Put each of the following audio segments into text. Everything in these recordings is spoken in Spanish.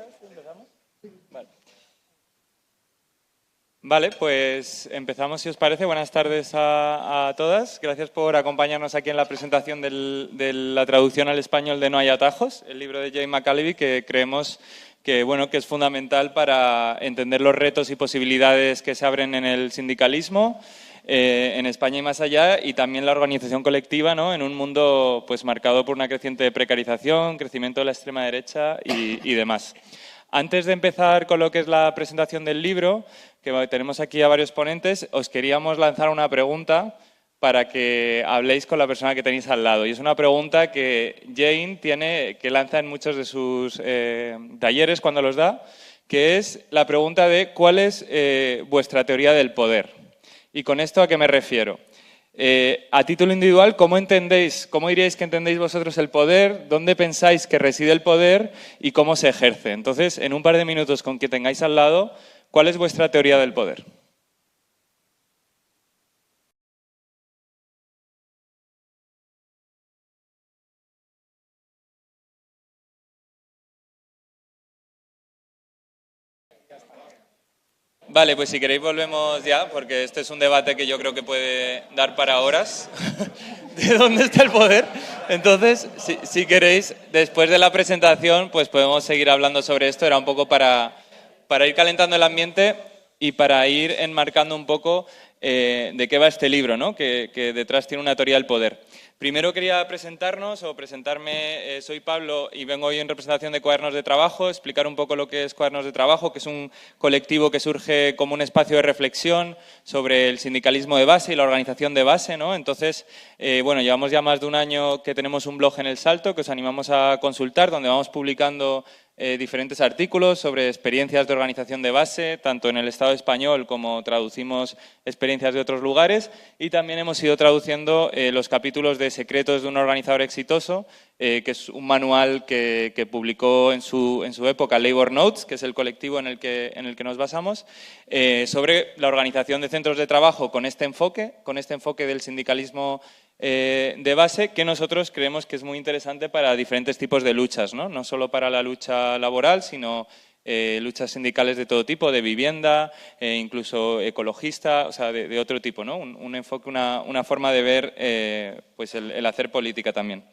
¿Listas? ¿Empezamos? Vale. Vale, pues empezamos si os parece. Buenas tardes a todas. Gracias por acompañarnos aquí en la presentación de la traducción al español de No hay atajos, el libro de Jane McAlevey, que creemos que es fundamental para entender los retos y posibilidades que se abren en el sindicalismo en España y más allá, y también la organización colectiva, ¿no?, en un mundo pues marcado por una creciente precarización, crecimiento de la extrema derecha y demás. Antes de empezar con lo que es la presentación del libro, que tenemos aquí a varios ponentes, os queríamos lanzar una pregunta para que habléis con la persona que tenéis al lado. Y es una pregunta que Jane que lanza en muchos de sus talleres cuando los da, que es la pregunta de ¿cuál es vuestra teoría del poder? ¿Y con esto a qué me refiero? A título individual, ¿cómo diríais que entendéis vosotros el poder? ¿Dónde pensáis que reside el poder? ¿Y cómo se ejerce? Entonces, en un par de minutos con quien tengáis al lado, ¿cuál es vuestra teoría del poder? Vale, pues si queréis volvemos ya, porque este es un debate que yo creo que puede dar para horas. ¿De dónde está el poder? Entonces, si queréis, después de la presentación, pues podemos seguir hablando sobre esto. Era un poco para ir calentando el ambiente y para ir enmarcando un poco de qué va este libro, ¿no?, que detrás tiene una teoría del poder. Primero quería presentarme, soy Pablo y vengo hoy en representación de Cuadernos de Trabajo, explicar un poco lo que es Cuadernos de Trabajo, que es un colectivo que surge como un espacio de reflexión sobre el sindicalismo de base y la organización de base, ¿no? Entonces, llevamos ya más de un año que tenemos un blog en El Salto que os animamos a consultar, donde vamos publicando diferentes artículos sobre experiencias de organización de base, tanto en el Estado español como traducimos experiencias de otros lugares, y también hemos ido traduciendo los capítulos de Secretos de un organizador exitoso, que es un manual que publicó en su época Labor Notes, que es el colectivo en el que nos basamos, sobre la organización de centros de trabajo con este enfoque del sindicalismo de base, que nosotros creemos que es muy interesante para diferentes tipos de luchas, ¿no? No solo para la lucha laboral, sino luchas sindicales de todo tipo, de vivienda, incluso ecologista, o sea, de otro tipo, ¿no? Un enfoque, una forma de ver pues el hacer política también.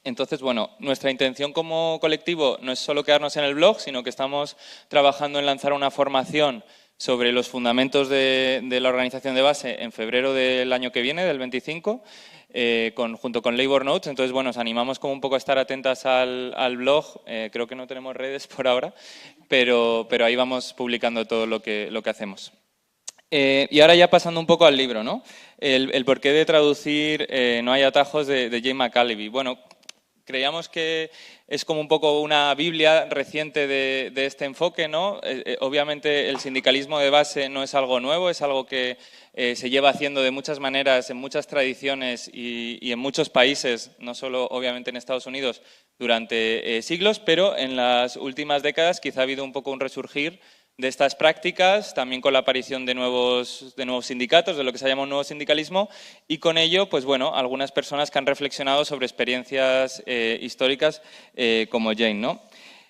Entonces, nuestra intención como colectivo no es solo quedarnos en el blog, sino que estamos trabajando en lanzar una formación sobre los fundamentos de la organización de base en febrero del año que viene, del 25, junto con Labor Notes. Entonces, os animamos como un poco a estar atentas al blog. Creo que no tenemos redes por ahora, pero ahí vamos publicando todo lo que hacemos. Y ahora ya pasando un poco al libro, ¿no? El porqué de traducir No hay atajos de Jane McAlevey. Creíamos que es como un poco una biblia reciente de este enfoque, ¿no? Obviamente el sindicalismo de base no es algo nuevo, es algo que se lleva haciendo de muchas maneras, en muchas tradiciones y en muchos países, no solo obviamente en Estados Unidos, durante siglos, pero en las últimas décadas quizá ha habido un poco un resurgir de estas prácticas, también con la aparición de nuevos sindicatos, de lo que se llama un nuevo sindicalismo, y con ello, algunas personas que han reflexionado sobre experiencias históricas como Jane, ¿no?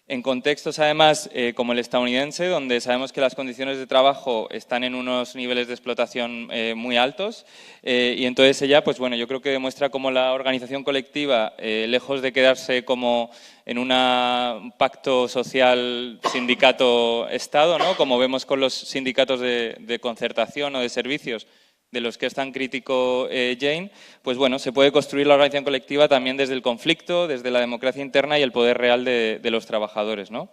En contextos, además, como el estadounidense, donde sabemos que las condiciones de trabajo están en unos niveles de explotación muy altos, y entonces ella, yo creo que demuestra cómo la organización colectiva, lejos de quedarse como en un pacto social sindicato-estado, ¿no?, como vemos con los sindicatos de concertación o de servicios, de los que es tan crítico Jane, se puede construir la organización colectiva también desde el conflicto, desde la democracia interna y el poder real de los trabajadores, ¿no?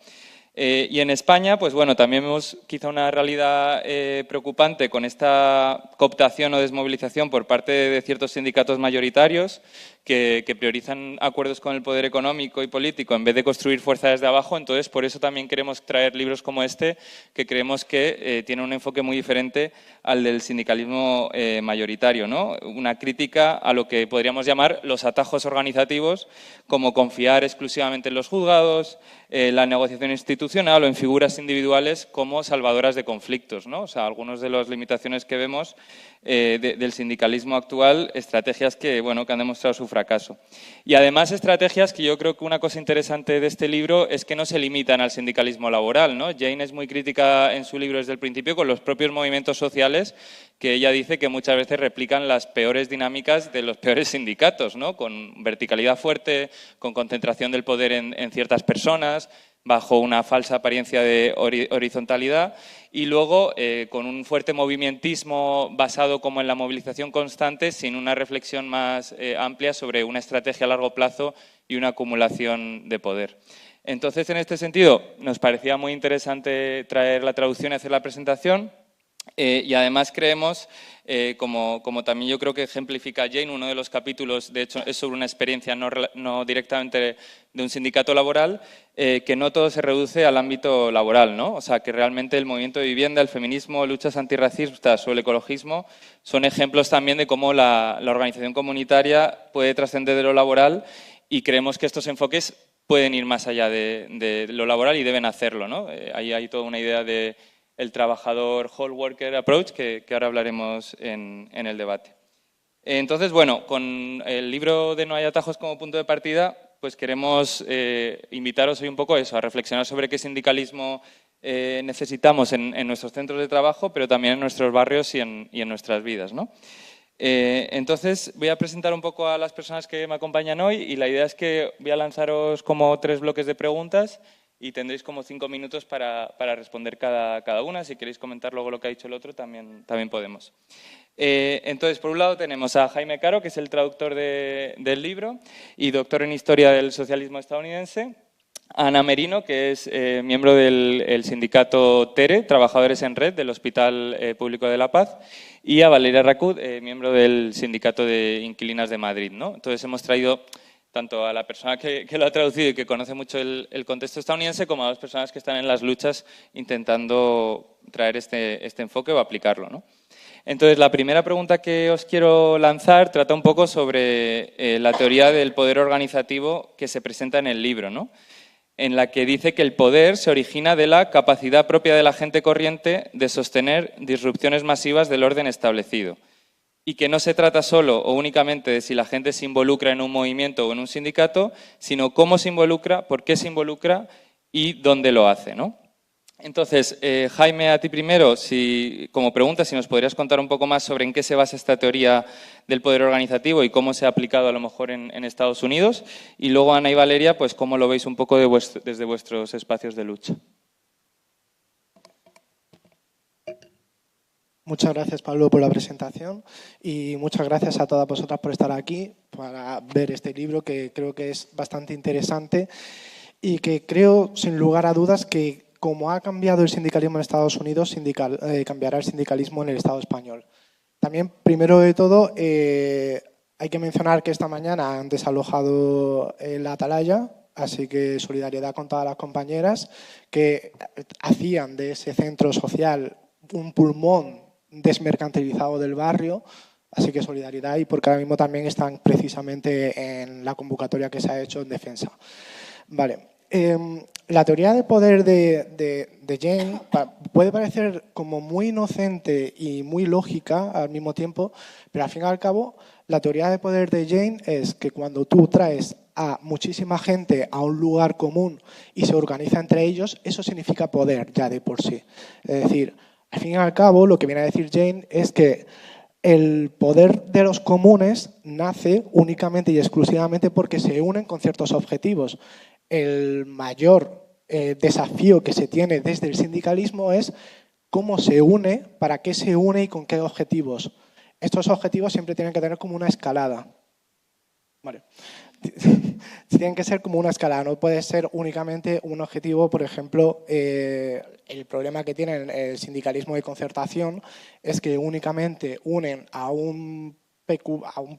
Y en España, también vemos quizá una realidad preocupante con esta cooptación o desmovilización por parte de ciertos sindicatos mayoritarios que priorizan acuerdos con el poder económico y político en vez de construir fuerza desde abajo. Entonces, por eso también queremos traer libros como este, que creemos que tiene un enfoque muy diferente al del sindicalismo mayoritario, ¿no? Una crítica a lo que podríamos llamar los atajos organizativos, como confiar exclusivamente en los juzgados, la negociación institucional o en figuras individuales como salvadoras de conflictos, ¿no? O sea, algunas de las limitaciones que vemos del sindicalismo actual, estrategias que han demostrado su fracaso. Y además estrategias que yo creo que una cosa interesante de este libro es que no se limitan al sindicalismo laboral, ¿no? Jane es muy crítica en su libro desde el principio con los propios movimientos sociales, que ella dice que muchas veces replican las peores dinámicas de los peores sindicatos, ¿no? Con verticalidad fuerte, con concentración del poder en ciertas personas, bajo una falsa apariencia de horizontalidad y luego con un fuerte movimentismo basado como en la movilización constante sin una reflexión más amplia sobre una estrategia a largo plazo y una acumulación de poder. Entonces, en este sentido, nos parecía muy interesante traer la traducción y hacer la presentación. Y además creemos, como también yo creo que ejemplifica Jane, uno de los capítulos, de hecho, es sobre una experiencia no directamente de un sindicato laboral, que no todo se reduce al ámbito laboral, ¿no? O sea, que realmente el movimiento de vivienda, el feminismo, luchas antirracistas o el ecologismo son ejemplos también de cómo la organización comunitaria puede trascender de lo laboral y creemos que estos enfoques pueden ir más allá de lo laboral y deben hacerlo, ¿no? Ahí hay toda una idea de el trabajador whole worker approach, que ahora hablaremos en el debate. Entonces, bueno, con el libro de No hay atajos como punto de partida, pues queremos invitaros hoy un poco a eso, a reflexionar sobre qué sindicalismo necesitamos en nuestros centros de trabajo, pero también en nuestros barrios y en nuestras vidas, ¿no? Entonces, voy a presentar un poco a las personas que me acompañan hoy y la idea es que voy a lanzaros como 3 bloques de preguntas y tendréis como 5 minutos para responder cada una. Si queréis comentar luego lo que ha dicho el otro, también podemos. Entonces, por un lado tenemos a Jaime Caro, que es el traductor del libro y doctor en Historia del Socialismo Estadounidense. A Ana Merino, que es miembro del sindicato TERE, Trabajadores en Red, del Hospital Público de La Paz. Y a Valeria Racud, miembro del Sindicato de Inquilinas de Madrid, ¿no? Entonces, hemos traído tanto a la persona que lo ha traducido y que conoce mucho el contexto estadounidense, como a las personas que están en las luchas intentando traer este enfoque o aplicarlo, ¿no? Entonces, la primera pregunta que os quiero lanzar trata un poco sobre la teoría del poder organizativo que se presenta en el libro, ¿no? En la que dice que el poder se origina de la capacidad propia de la gente corriente de sostener disrupciones masivas del orden establecido. Y que no se trata solo o únicamente de si la gente se involucra en un movimiento o en un sindicato, sino cómo se involucra, por qué se involucra y dónde lo hace, ¿no? Entonces, Jaime, a ti primero, como pregunta, si nos podrías contar un poco más sobre en qué se basa esta teoría del poder organizativo y cómo se ha aplicado a lo mejor en Estados Unidos. Y luego, Ana y Valeria, pues cómo lo veis un poco desde vuestros espacios de lucha. Muchas gracias, Pablo, por la presentación y muchas gracias a todas vosotras por estar aquí para ver este libro que creo que es bastante interesante y que creo, sin lugar a dudas, que como ha cambiado el sindicalismo en Estados Unidos, cambiará el sindicalismo en el Estado español. También, primero de todo, hay que mencionar que esta mañana han desalojado la Atalaya, así que solidaridad con todas las compañeras que hacían de ese centro social un pulmón desmercantilizado del barrio, así que solidaridad, y porque ahora mismo también están precisamente en la convocatoria que se ha hecho en defensa. Vale. La teoría de poder de Jane puede parecer como muy inocente y muy lógica al mismo tiempo, pero al fin y al cabo la teoría de poder de Jane es que cuando tú traes a muchísima gente a un lugar común y se organiza entre ellos, eso significa poder ya de por sí. Es decir, al fin y al cabo, lo que viene a decir Jane es que el poder de los comunes nace únicamente y exclusivamente porque se unen con ciertos objetivos. El mayor desafío que se tiene desde el sindicalismo es cómo se une, para qué se une y con qué objetivos. Estos objetivos siempre tienen que tener como una escalada. Vale. Tienen que ser como una escala, no puede ser únicamente un objetivo. Por ejemplo, el problema que tiene el sindicalismo de concertación es que únicamente unen a un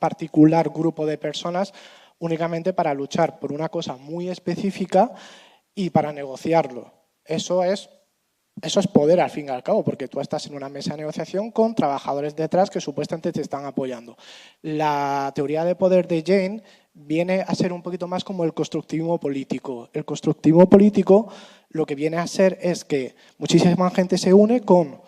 particular grupo de personas únicamente para luchar por una cosa muy específica y para negociarlo. Eso es poder al fin y al cabo, porque tú estás en una mesa de negociación con trabajadores detrás que supuestamente te están apoyando. La teoría de poder de Jane viene a ser un poquito más como el constructivismo político. El constructivismo político lo que viene a ser es que muchísima gente se une con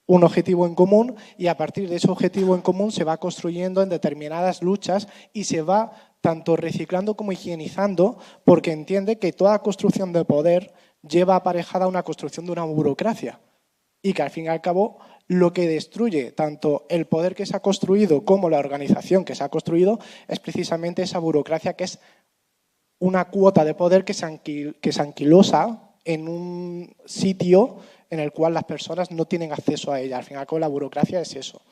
un objetivo en común y a partir de ese objetivo en común se va construyendo en determinadas luchas y se va tanto reciclando como higienizando porque entiende que toda construcción de poder lleva aparejada una construcción de una burocracia y que al fin y al cabo lo que destruye tanto el poder que se ha construido como la organización que se ha construido es precisamente esa burocracia que es una cuota de poder que se anquilosa en un sitio en el cual las personas no tienen acceso a ella. Al fin y al cabo, la burocracia es eso.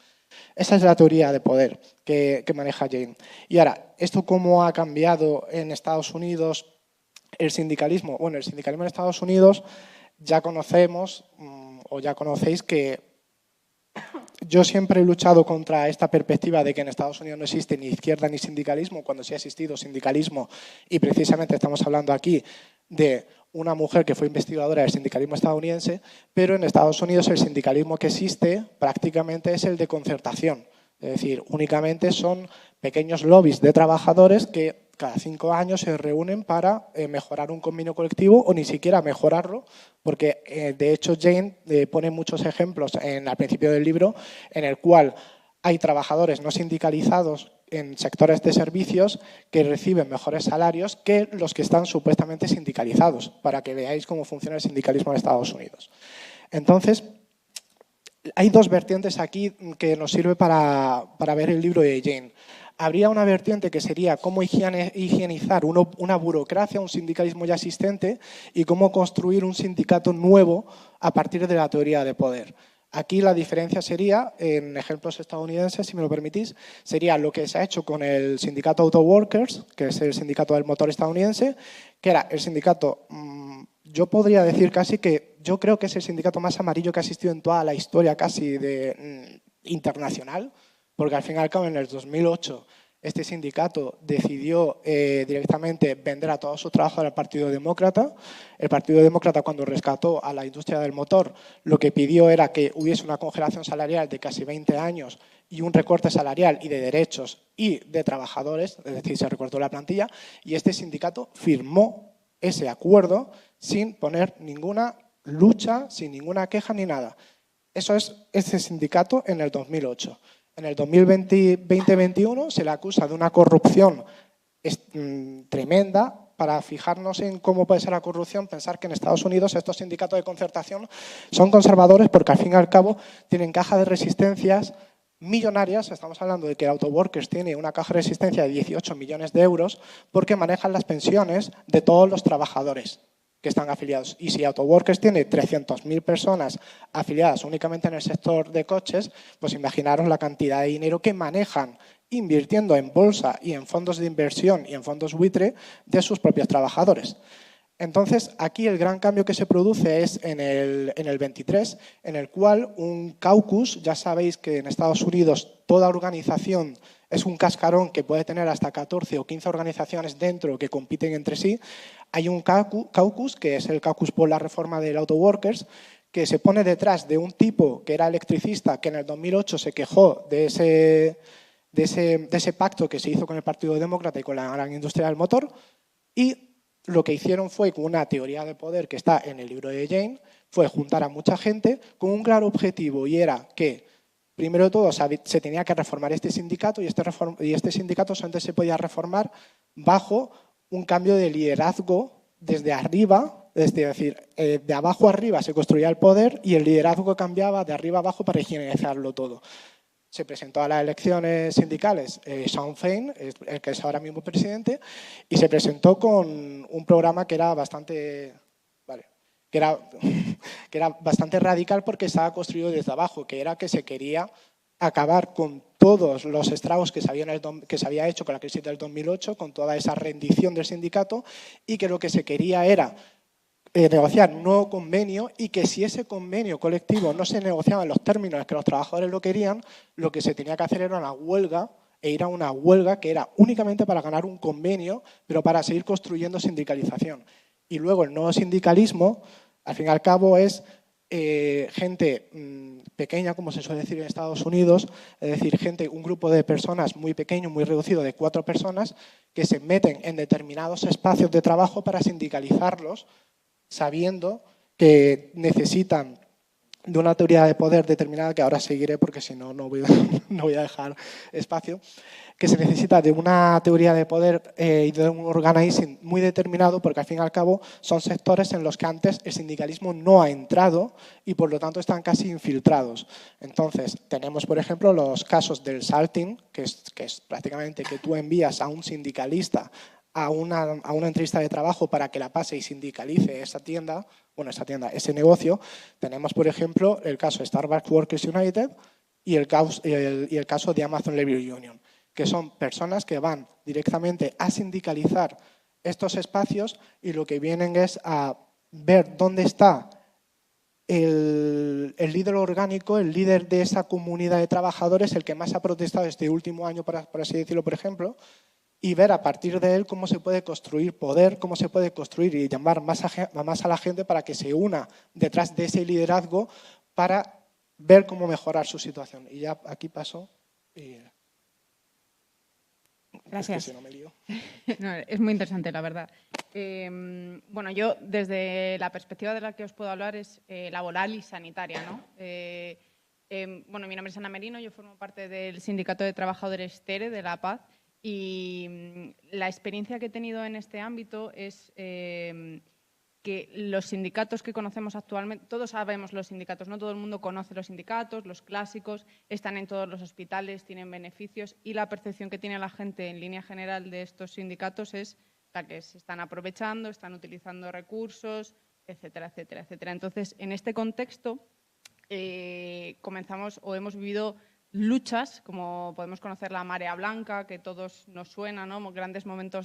Esa es la teoría de poder que maneja Jane. Y ahora, ¿esto cómo ha cambiado en Estados Unidos el sindicalismo? Bueno, el sindicalismo en Estados Unidos ya conocemos o ya conocéis que yo siempre he luchado contra esta perspectiva de que en Estados Unidos no existe ni izquierda ni sindicalismo, cuando sí ha existido sindicalismo, y precisamente estamos hablando aquí de una mujer que fue investigadora del sindicalismo estadounidense, pero en Estados Unidos el sindicalismo que existe prácticamente es el de concertación. Es decir, únicamente son pequeños lobbies de trabajadores que cada 5 años se reúnen para mejorar un convenio colectivo o ni siquiera mejorarlo, porque de hecho Jane pone muchos ejemplos al principio del libro en el cual hay trabajadores no sindicalizados en sectores de servicios que reciben mejores salarios que los que están supuestamente sindicalizados, para que veáis cómo funciona el sindicalismo en Estados Unidos. Entonces, hay dos vertientes aquí que nos sirve para ver el libro de Jane. Habría una vertiente que sería cómo higienizar una burocracia, un sindicalismo ya existente y cómo construir un sindicato nuevo a partir de la teoría de poder. Aquí la diferencia sería, en ejemplos estadounidenses, si me lo permitís, sería lo que se ha hecho con el sindicato Auto Workers, que es el sindicato del motor estadounidense, que era el sindicato, yo podría decir casi que yo creo que es el sindicato más amarillo que ha existido en toda la historia casi internacional, porque al fin y al cabo en el 2008 este sindicato decidió directamente vender a todos sus trabajadores al Partido Demócrata. El Partido Demócrata, cuando rescató a la industria del motor, lo que pidió era que hubiese una congelación salarial de casi 20 años y un recorte salarial y de derechos y de trabajadores, es decir, se recortó la plantilla, y este sindicato firmó ese acuerdo sin poner ninguna lucha, sin ninguna queja ni nada. Eso es ese sindicato en el 2008. En el 2020-2021 se le acusa de una corrupción tremenda. Para fijarnos en cómo puede ser la corrupción, pensar que en Estados Unidos estos sindicatos de concertación son conservadores porque al fin y al cabo tienen caja de resistencias millonarias. Estamos hablando de que Auto Workers tiene una caja de resistencia de 18 millones de euros porque manejan las pensiones de todos los trabajadores que están afiliados. Y si Auto Workers tiene 300.000 personas afiliadas únicamente en el sector de coches, pues imaginaros la cantidad de dinero que manejan invirtiendo en bolsa y en fondos de inversión y en fondos buitre de sus propios trabajadores. Entonces, aquí el gran cambio que se produce es en el 23, en el cual un caucus, ya sabéis que en Estados Unidos toda organización es un cascarón que puede tener hasta 14 o 15 organizaciones dentro que compiten entre sí. Hay un caucus, que es el caucus por la reforma del Auto Workers, que se pone detrás de un tipo que era electricista, que en el 2008 se quejó de ese pacto que se hizo con el Partido Demócrata y con la gran industria del motor, y lo que hicieron fue, con una teoría de poder que está en el libro de Jane, fue juntar a mucha gente con un claro objetivo, y era que, primero de todo, se tenía que reformar este sindicato, y este sindicato solamente se podía reformar bajo un cambio de liderazgo desde arriba, es decir, de abajo arriba se construía el poder y el liderazgo cambiaba de arriba abajo para higienizarlo todo. Se presentó a las elecciones sindicales Shawn Fain, el que es ahora mismo presidente, y se presentó con un programa que era bastante, que era bastante radical porque estaba construido desde abajo, que era que se quería acabar con todos los estragos que se había hecho con la crisis del 2008, con toda esa rendición del sindicato, y que lo que se quería era negociar un nuevo convenio, y que si ese convenio colectivo no se negociaba en los términos en que los trabajadores lo querían, lo que se tenía que hacer era una huelga, e ir a una huelga que era únicamente para ganar un convenio, pero para seguir construyendo sindicalización. Y luego el nuevo sindicalismo, al fin y al cabo, es gente pequeña, como se suele decir en Estados Unidos, es decir, un grupo de personas muy pequeño, muy reducido, de 4 personas, que se meten en determinados espacios de trabajo para sindicalizarlos, sabiendo que necesitan de una teoría de poder determinada, que ahora seguiré porque si no, no voy a dejar espacio, que se necesita de una teoría de poder y de un organizing muy determinado, porque al fin y al cabo son sectores en los que antes el sindicalismo no ha entrado y por lo tanto están casi infiltrados. Entonces, tenemos por ejemplo los casos del salting, que es prácticamente que tú envías a un sindicalista a una entrevista de trabajo para que la pase y sindicalice esa tienda, ese negocio. Tenemos, por ejemplo, el caso de Starbucks Workers United y el caso de Amazon Labor Union, que son personas que van directamente a sindicalizar estos espacios y lo que vienen es a ver dónde está el líder orgánico, el líder de esa comunidad de trabajadores, el que más ha protestado este último año, por así decirlo, por ejemplo, y ver a partir de él cómo se puede construir poder, cómo se puede construir y llamar más a la gente para que se una detrás de ese liderazgo para ver cómo mejorar su situación. Y ya aquí paso. Gracias. Es que si no me lío. No, es muy interesante, la verdad. Bueno, yo desde la perspectiva de la que os puedo hablar es laboral y sanitaria, ¿no? Bueno, mi nombre es Ana Merino, yo formo parte del Sindicato de Trabajadores TERE de La Paz y la experiencia que he tenido en este ámbito es que los sindicatos que conocemos actualmente, todos sabemos los sindicatos, no todo el mundo conoce los sindicatos, los clásicos, están en todos los hospitales, tienen beneficios y la percepción que tiene la gente en línea general de estos sindicatos es la que se están aprovechando, están utilizando recursos, etcétera, etcétera, etcétera. Entonces, en este contexto comenzamos o hemos vivido luchas, como podemos conocer la Marea Blanca, que todos nos suena, ¿no? Grandes momentos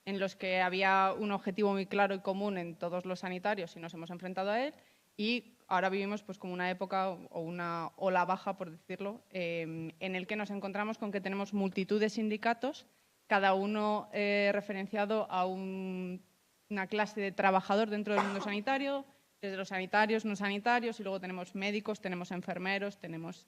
en los que había un objetivo muy claro y común en todos los sanitarios y nos hemos enfrentado a él. Y ahora vivimos pues, como una época o una ola baja, por decirlo, en el que nos encontramos con que tenemos multitud de sindicatos, cada uno referenciado a una clase de trabajador dentro del mundo sanitario, desde los sanitarios, no sanitarios, y luego tenemos médicos, tenemos enfermeros, tenemos...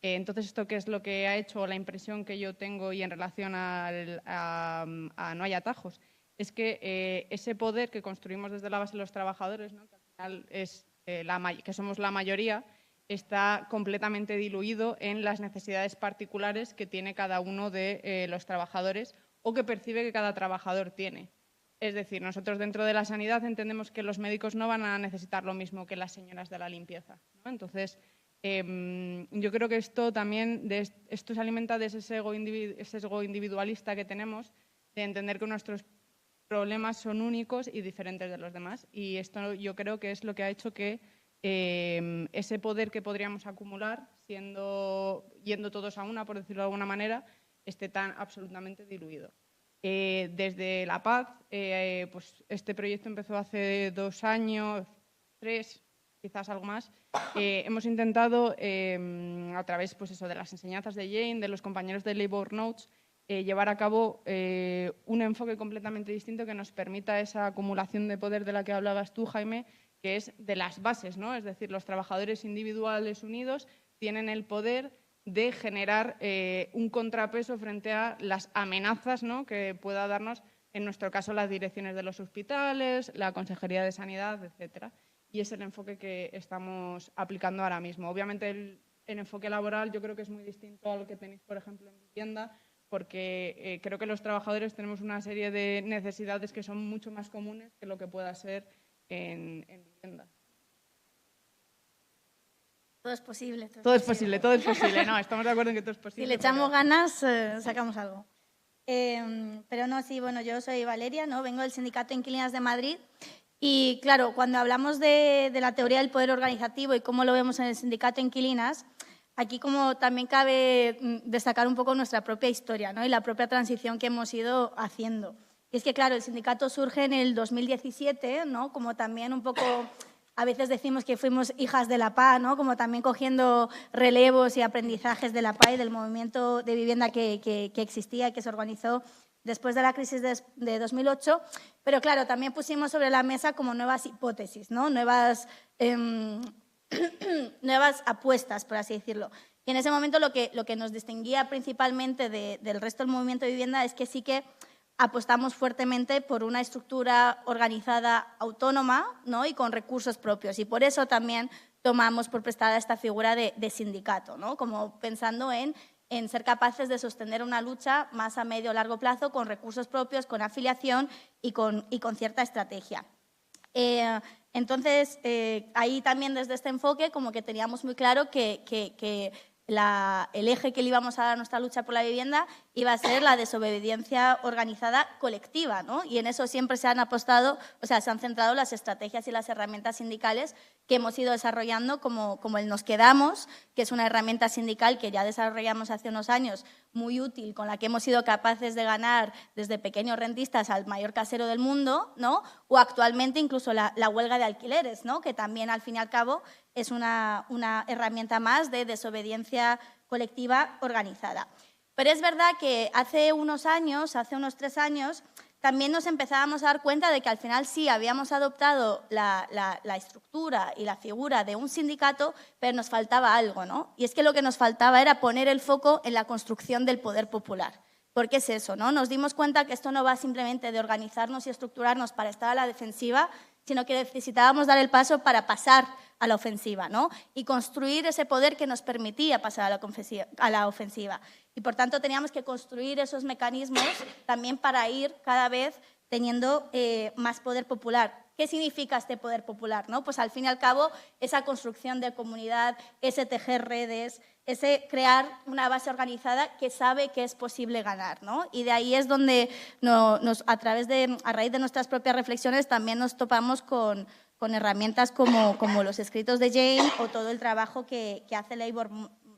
Entonces, ¿esto qué es lo que ha hecho la impresión que yo tengo y en relación a No hay atajos? Es que ese poder que construimos desde la base de los trabajadores, ¿no? Que al final es que somos la mayoría, está completamente diluido en las necesidades particulares que tiene cada uno de los trabajadores o que percibe que cada trabajador tiene. Es decir, nosotros dentro de la sanidad entendemos que los médicos no van a necesitar lo mismo que las señoras de la limpieza, ¿no? Entonces, yo creo que esto también esto se alimenta de ese sesgo individualista que tenemos, de entender que nuestros problemas son únicos y diferentes de los demás. Y esto yo creo que es lo que ha hecho que ese poder que podríamos acumular, yendo todos a una, por decirlo de alguna manera, esté tan absolutamente diluido. Desde La Paz, pues este proyecto empezó hace 2 años, 3, quizás algo más. Hemos intentado, a través pues eso, de las enseñanzas de Jane, de los compañeros de Labour Notes, llevar a cabo un enfoque completamente distinto que nos permita esa acumulación de poder de la que hablabas tú, Jaime, que es de las bases, ¿no? Es decir, los trabajadores individuales unidos tienen el poder de generar un contrapeso frente a las amenazas, ¿no? Que pueda darnos, en nuestro caso, las direcciones de los hospitales, la Consejería de Sanidad, etcétera. Y es el enfoque que estamos aplicando ahora mismo. Obviamente, el enfoque laboral yo creo que es muy distinto al que tenéis, por ejemplo, en vivienda, porque creo que los trabajadores tenemos una serie de necesidades que son mucho más comunes que lo que pueda ser en vivienda. Todo es posible. Todo es posible. No, estamos de acuerdo en que todo es posible. Si le echamos ganas, sacamos algo. Pero no, sí, bueno, yo soy Valeria, ¿no? Vengo del Sindicato de Inquilinas de Madrid. Y claro, cuando hablamos de la teoría del poder organizativo y cómo lo vemos en el Sindicato de Inquilinas, aquí como también cabe destacar un poco nuestra propia historia, ¿no? Y la propia transición que hemos ido haciendo. Y es que, claro, el sindicato surge en el 2017, ¿no? Como también un poco, a veces decimos que fuimos hijas de la PA, ¿no? Como también cogiendo relevos y aprendizajes de la PA y del movimiento de vivienda que existía y que se organizó después de la crisis de 2008, pero claro, también pusimos sobre la mesa como nuevas hipótesis, ¿no? Nuevas apuestas, por así decirlo. Y en ese momento lo que nos distinguía principalmente del resto del movimiento de vivienda es que sí que apostamos fuertemente por una estructura organizada autónoma, ¿no? Y con recursos propios. Y por eso también tomamos por prestada esta figura de sindicato, ¿no? Como pensando en ser capaces de sostener una lucha más a medio o largo plazo con recursos propios, con afiliación y con cierta estrategia. Entonces, ahí también desde este enfoque como que teníamos muy claro que el eje que le íbamos a dar a nuestra lucha por la vivienda iba a ser la desobediencia organizada colectiva, ¿no? Y en eso siempre se han apostado, o sea, se han centrado las estrategias y las herramientas sindicales que hemos ido desarrollando, como el Nos Quedamos, que es una herramienta sindical que ya desarrollamos hace unos años, muy útil, con la que hemos sido capaces de ganar desde pequeños rentistas al mayor casero del mundo, ¿no? O actualmente incluso la huelga de alquileres, ¿no? Que también, al fin y al cabo, es una herramienta más de desobediencia colectiva organizada. Pero es verdad que hace unos 3 años, también nos empezábamos a dar cuenta de que al final sí habíamos adoptado la estructura y la figura de un sindicato, pero nos faltaba algo, ¿no? Y es que lo que nos faltaba era poner el foco en la construcción del poder popular. ¿Por qué es eso, no? Nos dimos cuenta que esto no va simplemente de organizarnos y estructurarnos para estar a la defensiva, sino que necesitábamos dar el paso para pasar a la ofensiva, ¿no? Y construir ese poder que nos permitía pasar a la ofensiva. Y, por tanto, teníamos que construir esos mecanismos también para ir cada vez teniendo más poder popular. ¿Qué significa este poder popular, no? Pues, al fin y al cabo, esa construcción de comunidad, ese tejer redes, ese crear una base organizada que sabe que es posible ganar, ¿no? Y de ahí es donde a raíz de nuestras propias reflexiones también nos topamos con herramientas como los escritos de Jane o todo el trabajo que hace Labour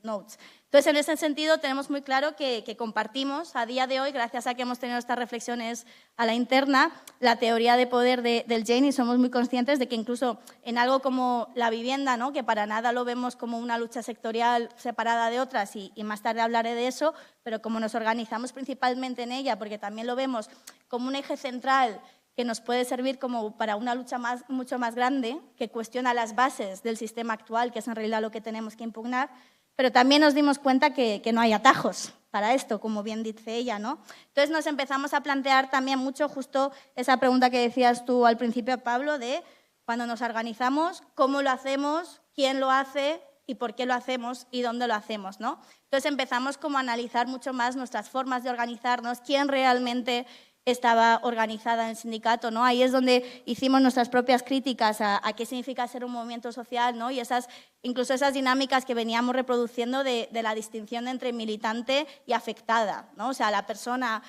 Notes. Entonces, en ese sentido, tenemos muy claro que compartimos a día de hoy, gracias a que hemos tenido estas reflexiones a la interna, la teoría de poder del Jane, y somos muy conscientes de que incluso en algo como la vivienda, ¿no? Que para nada lo vemos como una lucha sectorial separada de otras, y más tarde hablaré de eso, pero como nos organizamos principalmente en ella, porque también lo vemos como un eje central que nos puede servir como para una lucha mucho más grande, que cuestiona las bases del sistema actual, que es en realidad lo que tenemos que impugnar, pero también nos dimos cuenta que no hay atajos para esto, como bien dice ella, ¿no? Entonces nos empezamos a plantear también mucho justo esa pregunta que decías tú al principio, Pablo, de cuando nos organizamos, cómo lo hacemos, quién lo hace y por qué lo hacemos y dónde lo hacemos, ¿no? Entonces empezamos como a analizar mucho más nuestras formas de organizarnos, quién realmente estaba organizada en el sindicato, ¿no? Ahí es donde hicimos nuestras propias críticas a qué significa ser un movimiento social, ¿no? Y incluso esas dinámicas que veníamos reproduciendo de la distinción entre militante y afectada, ¿no? O sea, la persona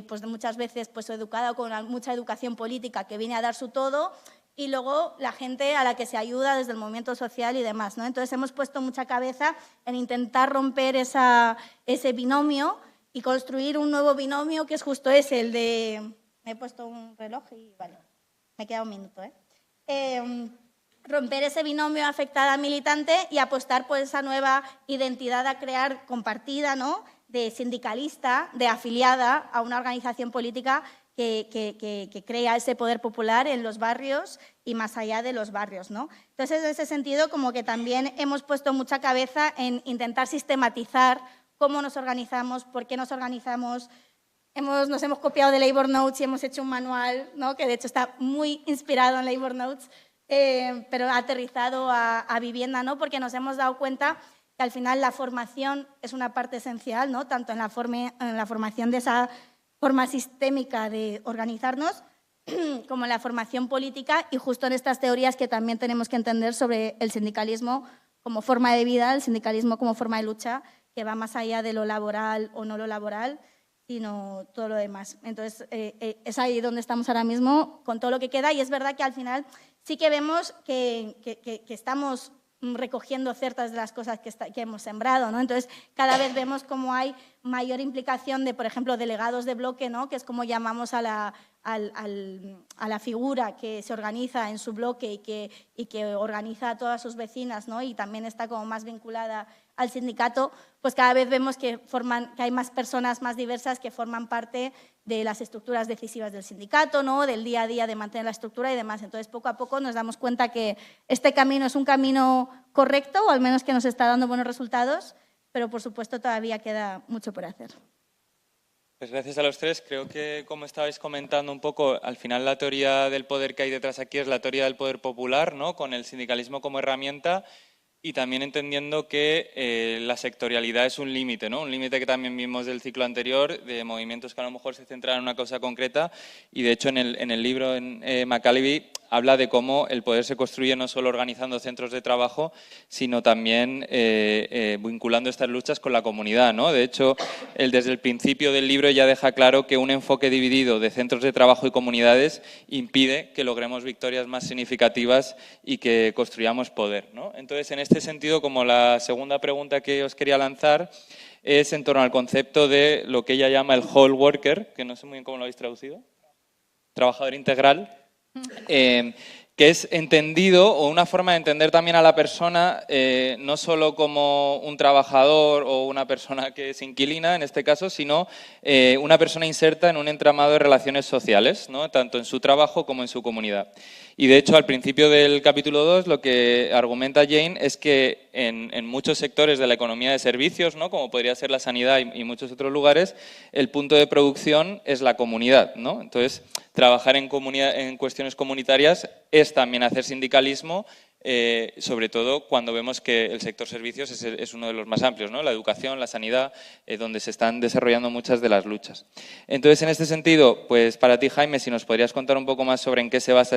pues muchas veces pues educada con mucha educación política que viene a dar su todo, y luego la gente a la que se ayuda desde el movimiento social y demás, ¿no? Entonces hemos puesto mucha cabeza en intentar romper ese binomio y construir un nuevo binomio que es justo ese, el de... Me he puesto un reloj y vale, me queda un minuto, romper ese binomio afectada-militante y apostar por esa nueva identidad a crear compartida, ¿no? De sindicalista, de afiliada a una organización política que crea ese poder popular en los barrios y más allá de los barrios, ¿no? Entonces, en ese sentido, como que también hemos puesto mucha cabeza en intentar sistematizar cómo nos organizamos, por qué nos organizamos. Nos hemos copiado de Labour Notes y hemos hecho un manual, ¿no? Que de hecho está muy inspirado en Labour Notes, pero aterrizado a vivienda, ¿no? Porque nos hemos dado cuenta que al final la formación es una parte esencial, ¿no? Tanto en la formación de esa forma sistémica de organizarnos como en la formación política, y justo en estas teorías que también tenemos que entender sobre el sindicalismo como forma de vida, el sindicalismo como forma de lucha, que va más allá de lo laboral o no lo laboral, sino todo lo demás. Entonces, es ahí donde estamos ahora mismo con todo lo que queda, y es verdad que al final sí que vemos que estamos recogiendo ciertas de las cosas que hemos sembrado, ¿no? Entonces, cada vez vemos cómo hay mayor implicación de, por ejemplo, delegados de bloque, ¿no? Que es como llamamos a la figura que se organiza en su bloque y que organiza a todas sus vecinas, ¿no? Y también está como más vinculada al sindicato. Pues cada vez vemos que hay más personas más diversas que forman parte de las estructuras decisivas del sindicato, ¿no? Del día a día de mantener la estructura y demás. Entonces, poco a poco nos damos cuenta que este camino es un camino correcto, o al menos que nos está dando buenos resultados, pero por supuesto todavía queda mucho por hacer. Pues gracias a los tres. Creo que, como estabais comentando un poco, al final la teoría del poder que hay detrás aquí es la teoría del poder popular, ¿no? Con el sindicalismo como herramienta y también entendiendo que la sectorialidad es un límite, ¿no? Un límite que también vimos del ciclo anterior, de movimientos que a lo mejor se centran en una causa concreta y, de hecho, en el libro Maccalevi habla de cómo el poder se construye no solo organizando centros de trabajo, sino también vinculando estas luchas con la comunidad, ¿no? De hecho, él desde el principio del libro ya deja claro que un enfoque dividido de centros de trabajo y comunidades impide que logremos victorias más significativas y que construyamos poder, ¿no? Entonces, en este sentido, como la segunda pregunta que os quería lanzar es en torno al concepto de lo que ella llama el whole worker, que no sé muy bien cómo lo habéis traducido, trabajador integral, que es entendido, o una forma de entender también a la persona, no solo como un trabajador o una persona que es inquilina, en este caso, sino una persona inserta en un entramado de relaciones sociales, ¿no? Tanto en su trabajo como en su comunidad. Y, de hecho, al principio del capítulo 2, lo que argumenta Jane es que en muchos sectores de la economía de servicios, ¿no? Como podría ser la sanidad y muchos otros lugares, el punto de producción es la comunidad, ¿no? Entonces, trabajar en cuestiones comunitarias es también hacer sindicalismo, sobre todo cuando vemos que el sector servicios es uno de los más amplios, ¿no? La educación, la sanidad, donde se están desarrollando muchas de las luchas. Entonces, en este sentido, pues para ti, Jaime, si nos podrías contar un poco más sobre en qué se basa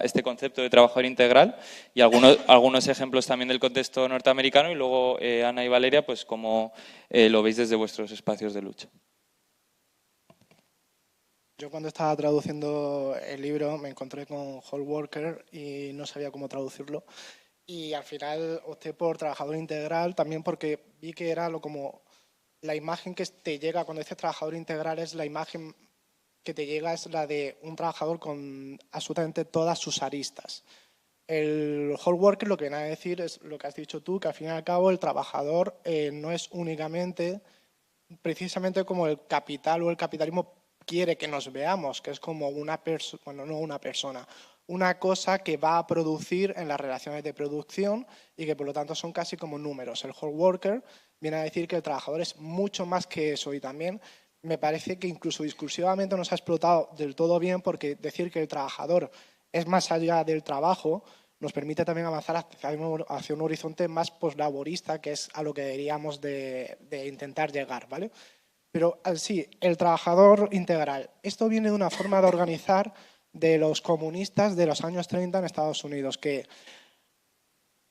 este concepto de trabajador integral y algunos ejemplos también del contexto norteamericano, y luego, Ana y Valeria, pues cómo lo veis desde vuestros espacios de lucha. Yo, cuando estaba traduciendo el libro, me encontré con whole worker y no sabía cómo traducirlo. Y al final opté por trabajador integral, también porque vi que era como la imagen que te llega cuando dices trabajador integral, es la imagen que te llega, es la de un trabajador con absolutamente todas sus aristas. El whole worker lo que viene a decir es lo que has dicho tú, que al fin y al cabo el trabajador no es únicamente, precisamente como el capital o el capitalismo quiere que nos veamos, que es como una cosa que va a producir en las relaciones de producción y que por lo tanto son casi como números. El whole worker viene a decir que el trabajador es mucho más que eso, y también me parece que incluso discursivamente no se ha explotado del todo bien, porque decir que el trabajador es más allá del trabajo nos permite también avanzar hacia un horizonte más poslaborista, que es a lo que deberíamos de intentar llegar, ¿vale? Pero sí, el trabajador integral. Esto viene de una forma de organizar de los comunistas de los años 30 en Estados Unidos, que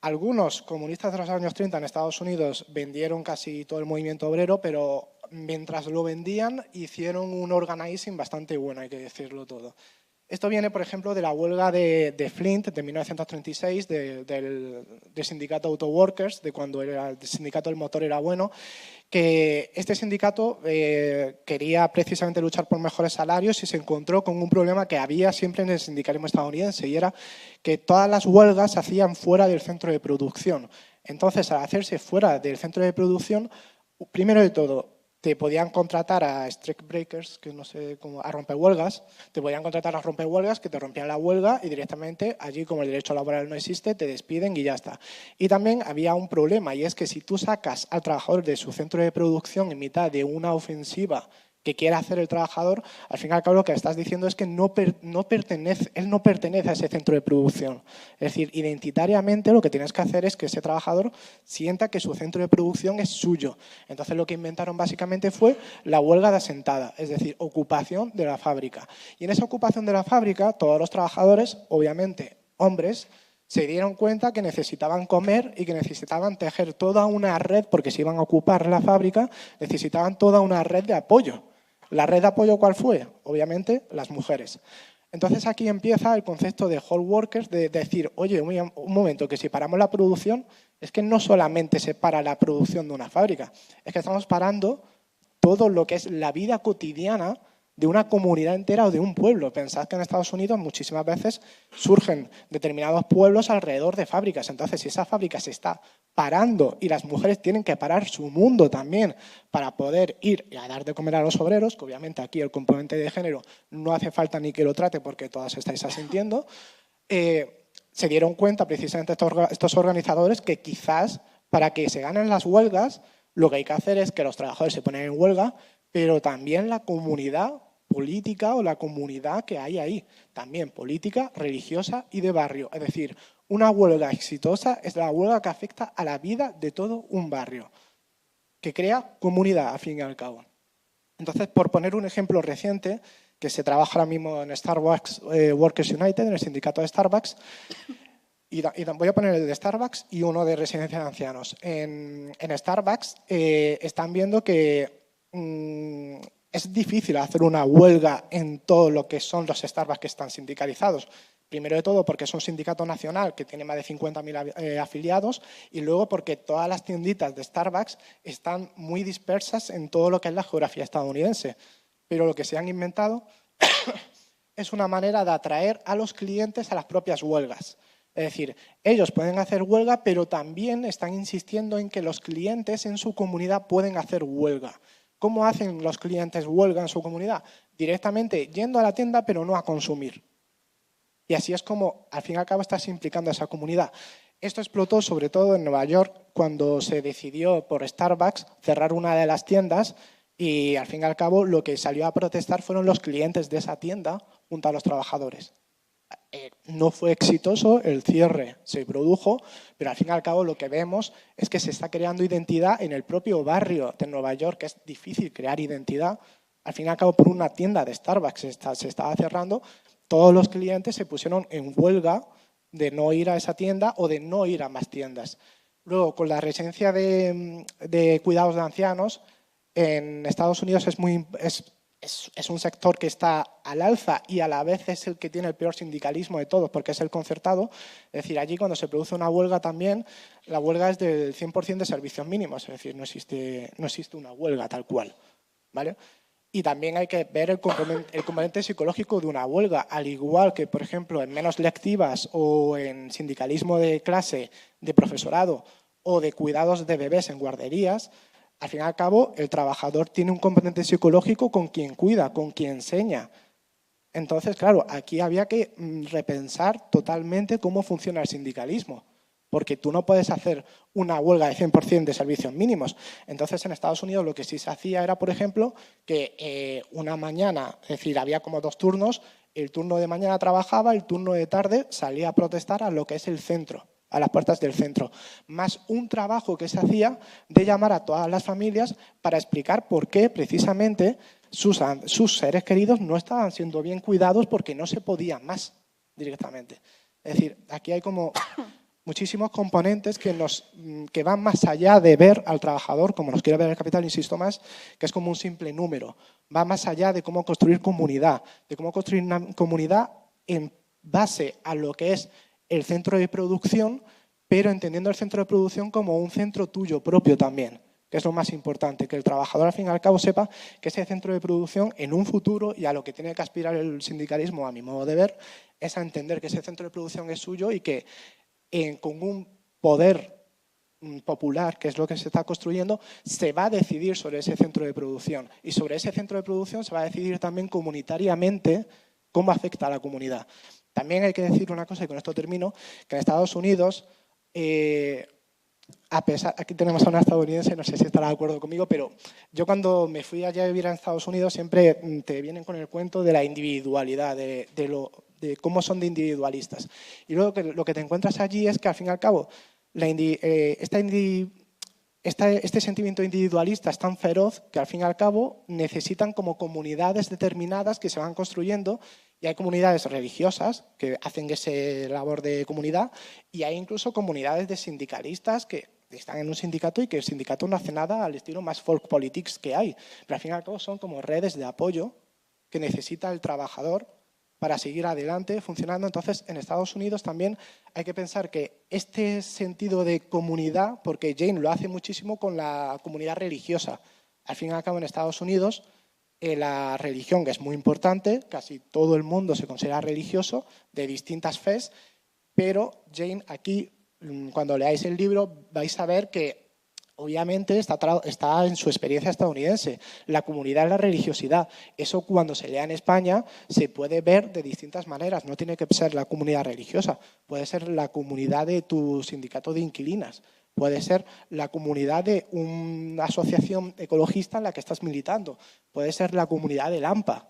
algunos comunistas de los años 30 en Estados Unidos vendieron casi todo el movimiento obrero, pero mientras lo vendían hicieron un organizing bastante bueno, hay que decirlo todo. Esto viene, por ejemplo, de la huelga de Flint de 1936, del sindicato Auto Workers, de cuando el sindicato del motor era bueno, que este sindicato quería precisamente luchar por mejores salarios y se encontró con un problema que había siempre en el sindicalismo estadounidense, y era que todas las huelgas se hacían fuera del centro de producción. Entonces, al hacerse fuera del centro de producción, primero de todo, te podían contratar a strike breakers, que no sé cómo, a rompehuelgas, te podían contratar a rompehuelgas que te rompían la huelga y directamente allí, como el derecho laboral no existe, te despiden y ya está. Y también había un problema, y es que si tú sacas al trabajador de su centro de producción en mitad de una ofensiva que quiera hacer el trabajador, al fin y al cabo lo que estás diciendo es que él no pertenece a ese centro de producción. Es decir, identitariamente lo que tienes que hacer es que ese trabajador sienta que su centro de producción es suyo. Entonces lo que inventaron básicamente fue la huelga de asentada, es decir, ocupación de la fábrica. Y en esa ocupación de la fábrica, todos los trabajadores, obviamente hombres, se dieron cuenta que necesitaban comer y que necesitaban tejer toda una red, porque si iban a ocupar la fábrica, necesitaban toda una red de apoyo. ¿La red de apoyo cuál fue? Obviamente, las mujeres. Entonces aquí empieza el concepto de whole workers, de decir, oye, un momento, que si paramos la producción, es que no solamente se para la producción de una fábrica, es que estamos parando todo lo que es la vida cotidiana de una comunidad entera o de un pueblo. Pensad que en Estados Unidos muchísimas veces surgen determinados pueblos alrededor de fábricas. Entonces, si esa fábrica se está parando y las mujeres tienen que parar su mundo también para poder ir a dar de comer a los obreros, que obviamente aquí el componente de género no hace falta ni que lo trate porque todas estáis asintiendo, se dieron cuenta precisamente estos organizadores que quizás para que se ganen las huelgas, lo que hay que hacer es que los trabajadores se ponen en huelga, pero también la comunidad política o la comunidad que hay ahí, también política, religiosa y de barrio. Es decir, una huelga exitosa es la huelga que afecta a la vida de todo un barrio, que crea comunidad, al fin y al cabo. Entonces, por poner un ejemplo reciente, que se trabaja ahora mismo en Starbucks Workers United, en el sindicato de Starbucks, y voy a poner el de Starbucks y uno de residencia de ancianos. En Starbucks están viendo que es difícil hacer una huelga en todo lo que son los Starbucks que están sindicalizados. Primero de todo porque es un sindicato nacional que tiene más de 50.000 afiliados y luego porque todas las tienditas de Starbucks están muy dispersas en todo lo que es la geografía estadounidense. Pero lo que se han inventado es una manera de atraer a los clientes a las propias huelgas. Es decir, ellos pueden hacer huelga, pero también están insistiendo en que los clientes en su comunidad pueden hacer huelga. ¿Cómo hacen los clientes huelga en su comunidad? Directamente yendo a la tienda, pero no a consumir. Y así es como, al fin y al cabo, estás implicando a esa comunidad. Esto explotó sobre todo en Nueva York cuando se decidió por Starbucks cerrar una de las tiendas y, al fin y al cabo, lo que salió a protestar fueron los clientes de esa tienda junto a los trabajadores. No fue exitoso, el cierre se produjo, pero al fin y al cabo lo que vemos es que se está creando identidad en el propio barrio de Nueva York, que es difícil crear identidad. Al fin y al cabo, por una tienda de Starbucks se estaba cerrando, todos los clientes se pusieron en huelga de no ir a esa tienda o de no ir a más tiendas. Luego, con la residencia de cuidados de ancianos, en Estados Unidos es un sector que está al alza y a la vez es el que tiene el peor sindicalismo de todos porque es el concertado. Es decir, allí cuando se produce una huelga también, la huelga es del 100% de servicios mínimos, es decir, no existe una huelga tal cual, ¿vale? Y también hay que ver el componente psicológico de una huelga, al igual que, por ejemplo, en menos lectivas o en sindicalismo de clase, de profesorado o de cuidados de bebés en guarderías. Al fin y al cabo, el trabajador tiene un componente psicológico con quien cuida, con quien enseña. Entonces, claro, aquí había que repensar totalmente cómo funciona el sindicalismo, porque tú no puedes hacer una huelga de 100% de servicios mínimos. Entonces, en Estados Unidos lo que sí se hacía era, por ejemplo, que una mañana, es decir, había como 2 turnos, el turno de mañana trabajaba, el turno de tarde salía a protestar a lo que es el centro, a las puertas del centro, más un trabajo que se hacía de llamar a todas las familias para explicar por qué precisamente sus seres queridos no estaban siendo bien cuidados porque no se podía más directamente. Es decir, aquí hay como muchísimos componentes que van más allá de ver al trabajador, como nos quiere ver el capital, insisto más, que es como un simple número. Va más allá de cómo construir comunidad, de cómo construir una comunidad en base a lo que es el centro de producción, pero entendiendo el centro de producción como un centro tuyo propio también, que es lo más importante, que el trabajador al fin y al cabo sepa que ese centro de producción en un futuro, y a lo que tiene que aspirar el sindicalismo, a mi modo de ver, es a entender que ese centro de producción es suyo y que con un poder popular, que es lo que se está construyendo, se va a decidir sobre ese centro de producción. Y sobre ese centro de producción se va a decidir también comunitariamente cómo afecta a la comunidad. También hay que decir una cosa, y con esto termino, que en Estados Unidos, aquí tenemos a una estadounidense, no sé si estará de acuerdo conmigo, pero yo cuando me fui allá a vivir en Estados Unidos siempre te vienen con el cuento de la individualidad, de cómo son de individualistas. Y luego lo que te encuentras allí es que al fin y al cabo este sentimiento individualista es tan feroz que al fin y al cabo necesitan como comunidades determinadas que se van construyendo, y hay comunidades religiosas que hacen esa labor de comunidad y hay incluso comunidades de sindicalistas que están en un sindicato y que el sindicato no hace nada al estilo más folk politics que hay, pero al fin y al cabo son como redes de apoyo que necesita el trabajador para seguir adelante funcionando. Entonces, en Estados Unidos también hay que pensar que este sentido de comunidad, porque Jane lo hace muchísimo con la comunidad religiosa. Al fin y al cabo, en Estados Unidos, la religión, que es muy importante, casi todo el mundo se considera religioso, de distintas fes, pero Jane aquí, cuando leáis el libro, vais a ver que obviamente está en su experiencia estadounidense. La comunidad es la religiosidad. Eso cuando se lea en España se puede ver de distintas maneras. No tiene que ser la comunidad religiosa, puede ser la comunidad de tu sindicato de inquilinas, puede ser la comunidad de una asociación ecologista en la que estás militando, puede ser la comunidad del AMPA,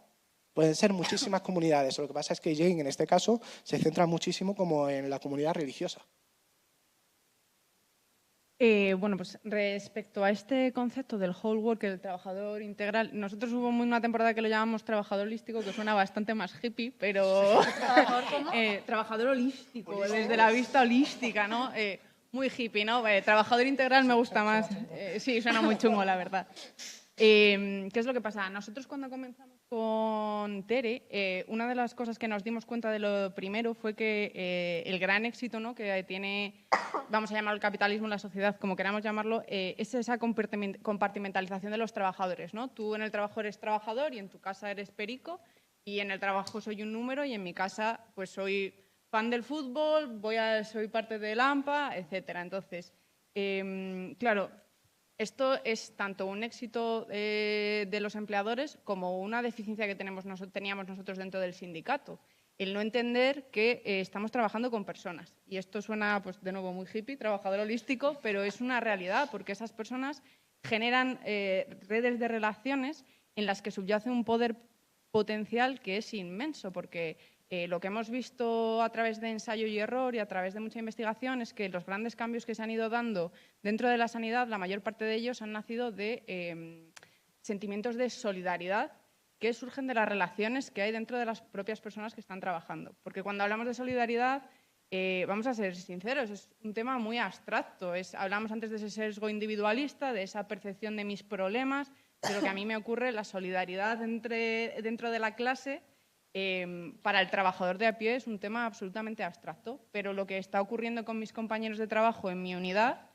pueden ser muchísimas comunidades. Lo que pasa es que Jane, en este caso, se centra muchísimo como en la comunidad religiosa. Bueno, pues respecto a este concepto del whole worker, el trabajador integral, nosotros hubo una temporada que lo llamamos trabajador holístico, que suena bastante más hippie, pero trabajador holístico, desde la vista holística, ¿no? Muy hippie, ¿no? Trabajador integral me gusta más. Sí, suena muy chungo, la verdad. ¿Qué es lo que pasa? Nosotros cuando comenzamos con Tere, una de las cosas que nos dimos cuenta de lo primero fue que el gran éxito, ¿no?, que tiene, vamos a llamarlo el capitalismo, la sociedad, como queramos llamarlo, es esa compartimentalización de los trabajadores, ¿no? Tú en el trabajo eres trabajador y en tu casa eres perico, y en el trabajo soy un número y en mi casa pues soy fan del fútbol, soy parte del AMPA, etcétera. Entonces, claro, esto es tanto un éxito de los empleadores como una deficiencia que teníamos nosotros dentro del sindicato. El no entender que estamos trabajando con personas. Y esto suena, pues, de nuevo, muy hippie, trabajador holístico, pero es una realidad, porque esas personas generan redes de relaciones en las que subyace un poder potencial que es inmenso, porque lo que hemos visto a través de ensayo y error y a través de mucha investigación es que los grandes cambios que se han ido dando dentro de la sanidad, la mayor parte de ellos han nacido de sentimientos de solidaridad que surgen de las relaciones que hay dentro de las propias personas que están trabajando. Porque cuando hablamos de solidaridad, vamos a ser sinceros, es un tema muy abstracto. Hablamos antes de ese sesgo individualista, de esa percepción de mis problemas, de lo que a mí me ocurre. La solidaridad dentro de la clase, para el trabajador de a pie, es un tema absolutamente abstracto, pero lo que está ocurriendo con mis compañeros de trabajo en mi unidad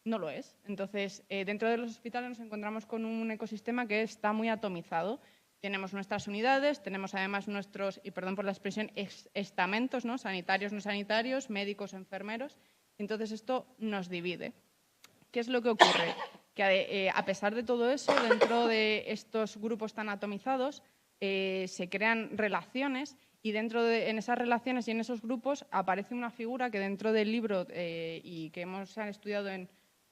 no lo es. Entonces, dentro de los hospitales nos encontramos con un ecosistema que está muy atomizado. Tenemos nuestras unidades, tenemos además nuestros, y perdón por la expresión, estamentos, ¿no?, sanitarios, no sanitarios, médicos, enfermeros. Entonces, esto nos divide. ¿Qué es lo que ocurre? Que a pesar de todo eso, dentro de estos grupos tan atomizados, se crean relaciones, y en esas relaciones y en esos grupos aparece una figura que dentro del libro y que hemos estudiado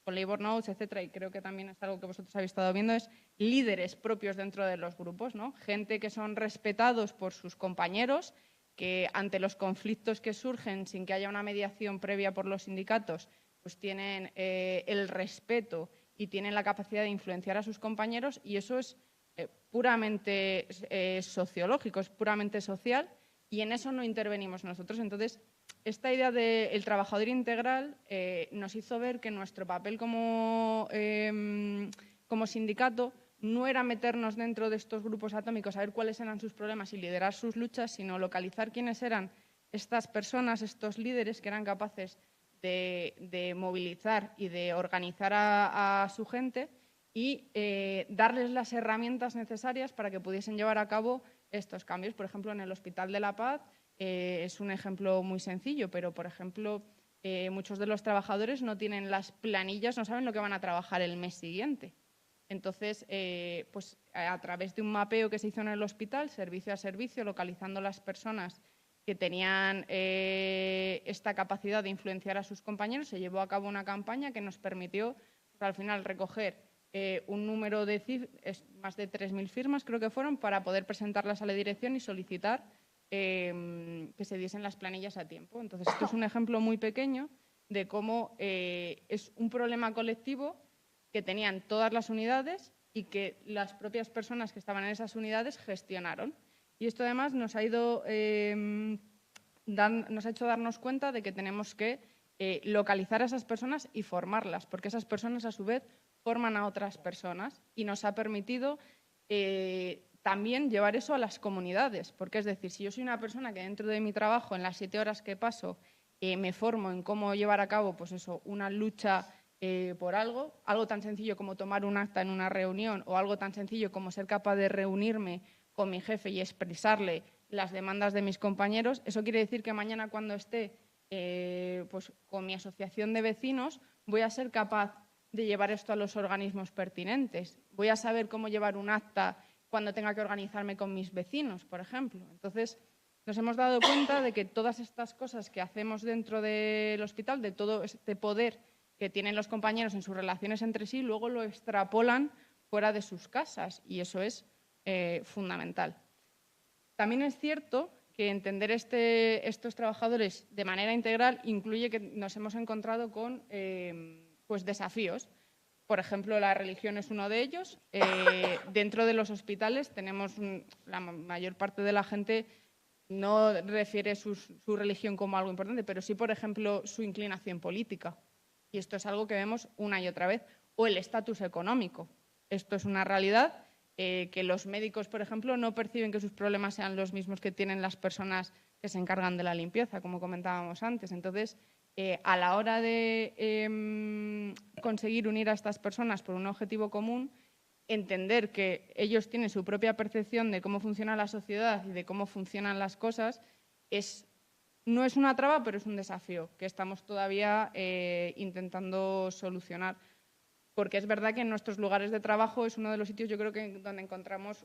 con Labor Notes, etcétera, y creo que también es algo que vosotros habéis estado viendo, es líderes propios dentro de los grupos, ¿no? Gente que son respetados por sus compañeros, que ante los conflictos que surgen sin que haya una mediación previa por los sindicatos, pues tienen el respeto y tienen la capacidad de influenciar a sus compañeros, y eso es puramente sociológico, es puramente social, y en eso no intervenimos nosotros. Entonces, esta idea del trabajador integral nos hizo ver que nuestro papel como sindicato no era meternos dentro de estos grupos atómicos a ver cuáles eran sus problemas y liderar sus luchas, sino localizar quiénes eran estas personas, estos líderes que eran capaces de movilizar y de organizar a su gente, y darles las herramientas necesarias para que pudiesen llevar a cabo estos cambios. Por ejemplo, en el Hospital de la Paz es un ejemplo muy sencillo, pero, por ejemplo, muchos de los trabajadores no tienen las planillas, no saben lo que van a trabajar el mes siguiente. Entonces, pues a través de un mapeo que se hizo en el hospital, servicio a servicio, localizando las personas que tenían esta capacidad de influenciar a sus compañeros, se llevó a cabo una campaña que nos permitió, pues, al final, recoger un número de más de 3.000 firmas, creo que fueron, para poder presentarlas a la dirección y solicitar que se diesen las planillas a tiempo. Entonces, esto es un ejemplo muy pequeño de cómo es un problema colectivo que tenían todas las unidades y que las propias personas que estaban en esas unidades gestionaron. Y esto, además, nos ha hecho darnos cuenta de que tenemos que localizar a esas personas y formarlas, porque esas personas, a su vez, forman a otras personas, y nos ha permitido también llevar eso a las comunidades, porque, es decir, si yo soy una persona que dentro de mi trabajo, en las 7 horas que paso, me formo en cómo llevar a cabo, pues eso, una lucha por algo tan sencillo como tomar un acta en una reunión, o algo tan sencillo como ser capaz de reunirme con mi jefe y expresarle las demandas de mis compañeros, eso quiere decir que mañana, cuando esté pues con mi asociación de vecinos, voy a ser capaz de llevar esto a los organismos pertinentes. Voy a saber cómo llevar un acta cuando tenga que organizarme con mis vecinos, por ejemplo. Entonces, nos hemos dado cuenta de que todas estas cosas que hacemos dentro del hospital, de todo este poder que tienen los compañeros en sus relaciones entre sí, luego lo extrapolan fuera de sus casas y eso es fundamental. También es cierto que entender estos trabajadores de manera integral incluye que nos hemos encontrado con pues desafíos. Por ejemplo, la religión es uno de ellos. Dentro de los hospitales tenemos la mayor parte de la gente no refiere su religión como algo importante, pero sí, por ejemplo, su inclinación política. Y esto es algo que vemos una y otra vez. O el estatus económico. Esto es una realidad que los médicos, por ejemplo, no perciben que sus problemas sean los mismos que tienen las personas que se encargan de la limpieza, como comentábamos antes. Entonces, a la hora de conseguir unir a estas personas por un objetivo común, entender que ellos tienen su propia percepción de cómo funciona la sociedad y de cómo funcionan las cosas, no es una traba, pero es un desafío que estamos todavía intentando solucionar. Porque es verdad que en nuestros lugares de trabajo es uno de los sitios, yo creo que donde encontramos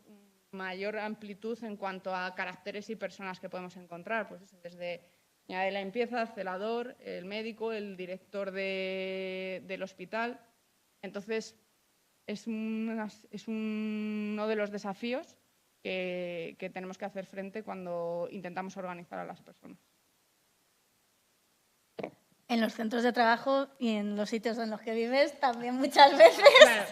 mayor amplitud en cuanto a caracteres y personas que podemos encontrar. Pues eso, desde de la limpieza, celador, el médico, el director del hospital. Entonces, es uno de los desafíos que tenemos que hacer frente cuando intentamos organizar a las personas. En los centros de trabajo y en los sitios en los que vives también muchas veces. Claro.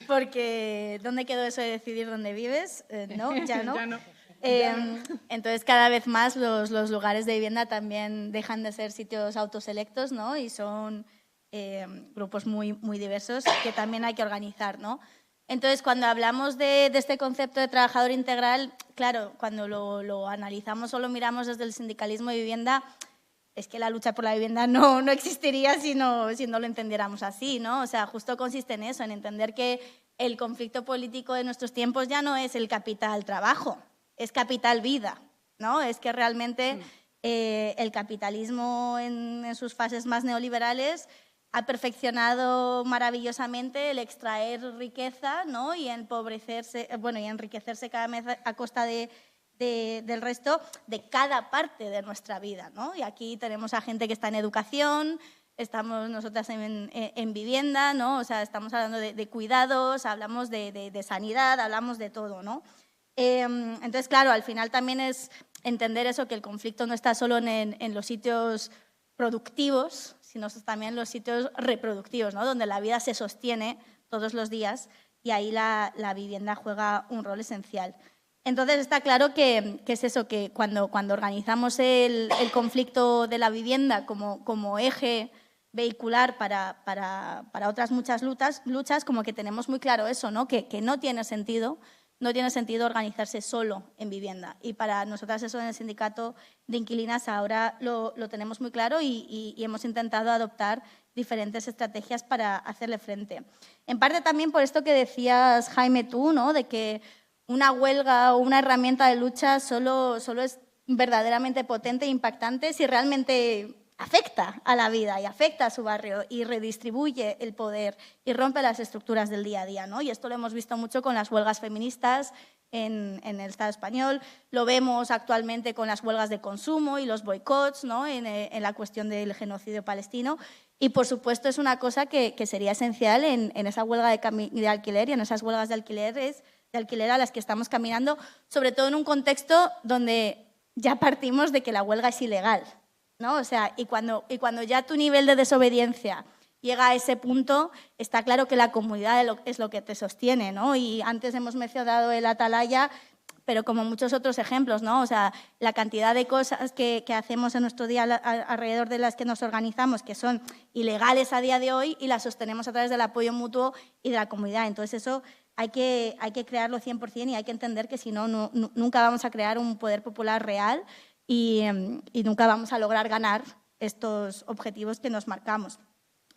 Porque ¿dónde quedó eso de decidir dónde vives? No, ya no. Ya no. Entonces, cada vez más los lugares de vivienda también dejan de ser sitios autoselectos, ¿no? Y son grupos muy, muy diversos que también hay que organizar, ¿no? Entonces, cuando hablamos de este concepto de trabajador integral, claro, cuando lo analizamos o lo miramos desde el sindicalismo de vivienda, es que la lucha por la vivienda no existiría si no lo entendiéramos así, ¿no? O sea, justo consiste en eso, en entender que el conflicto político de nuestros tiempos ya no es el capital trabajo, es capital vida, ¿no? Es que realmente el capitalismo en sus fases más neoliberales ha perfeccionado maravillosamente el extraer riqueza, ¿no? Y empobrecerse, bueno, y enriquecerse cada vez a costa del resto de cada parte de nuestra vida, ¿no? Y aquí tenemos a gente que está en educación, estamos nosotras en vivienda, ¿no? O sea, estamos hablando de cuidados, hablamos de sanidad, hablamos de todo, ¿no? Entonces, claro, al final también es entender eso, que el conflicto no está solo en los sitios productivos, sino también en los sitios reproductivos, ¿no? Donde la vida se sostiene todos los días y ahí la vivienda juega un rol esencial. Entonces, está claro que es eso, que cuando organizamos el conflicto de la vivienda como eje vehicular para otras muchas luchas, como que tenemos muy claro eso, ¿no? Que no tiene sentido organizarse solo en vivienda. Y para nosotras eso en el sindicato de inquilinas ahora lo tenemos muy claro y hemos intentado adoptar diferentes estrategias para hacerle frente. En parte también por esto que decías, Jaime, tú, ¿no? De que una huelga o una herramienta de lucha solo es verdaderamente potente e impactante si realmente afecta a la vida y afecta a su barrio y redistribuye el poder y rompe las estructuras del día a día, ¿no? Y esto lo hemos visto mucho con las huelgas feministas en el Estado español, lo vemos actualmente con las huelgas de consumo y los boicots, ¿no? en la cuestión del genocidio palestino. Y, por supuesto, es una cosa que sería esencial en esa huelga de alquiler y en esas huelgas de alquiler a las que estamos caminando, sobre todo en un contexto donde ya partimos de que la huelga es ilegal, ¿no? O sea, y cuando ya tu nivel de desobediencia llega a ese punto, está claro que la comunidad es lo que te sostiene, ¿no? Y antes hemos mencionado el Atalaya, pero como muchos otros ejemplos, ¿no? O sea, la cantidad de cosas que hacemos en nuestro día alrededor de las que nos organizamos, que son ilegales a día de hoy, y las sostenemos a través del apoyo mutuo y de la comunidad. Entonces, eso hay que crearlo 100% y hay que entender que si no, nunca vamos a crear un poder popular real y nunca vamos a lograr ganar estos objetivos que nos marcamos.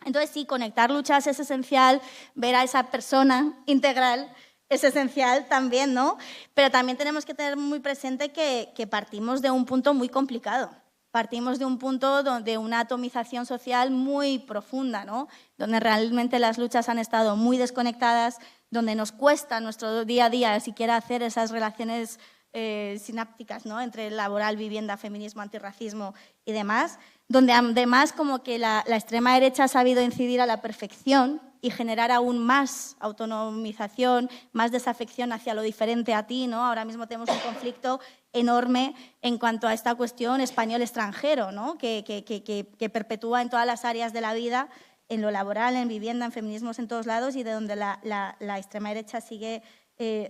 Entonces, sí, conectar luchas es esencial, ver a esa persona integral es esencial también, ¿no? Pero también tenemos que tener muy presente que partimos de un punto muy complicado. Partimos de un punto de una atomización social muy profunda, ¿no? Donde realmente las luchas han estado muy desconectadas, donde nos cuesta nuestro día a día siquiera hacer esas relaciones sinápticas, ¿no? Entre laboral, vivienda, feminismo, antirracismo y demás, donde además como que la extrema derecha ha sabido incidir a la perfección y generar aún más autonomización, más desafección hacia lo diferente a ti, ¿no? Ahora mismo tenemos un conflicto enorme en cuanto a esta cuestión español-extranjero, ¿no? que perpetúa en todas las áreas de la vida, en lo laboral, en vivienda, en feminismos, en todos lados, y de donde la extrema derecha sigue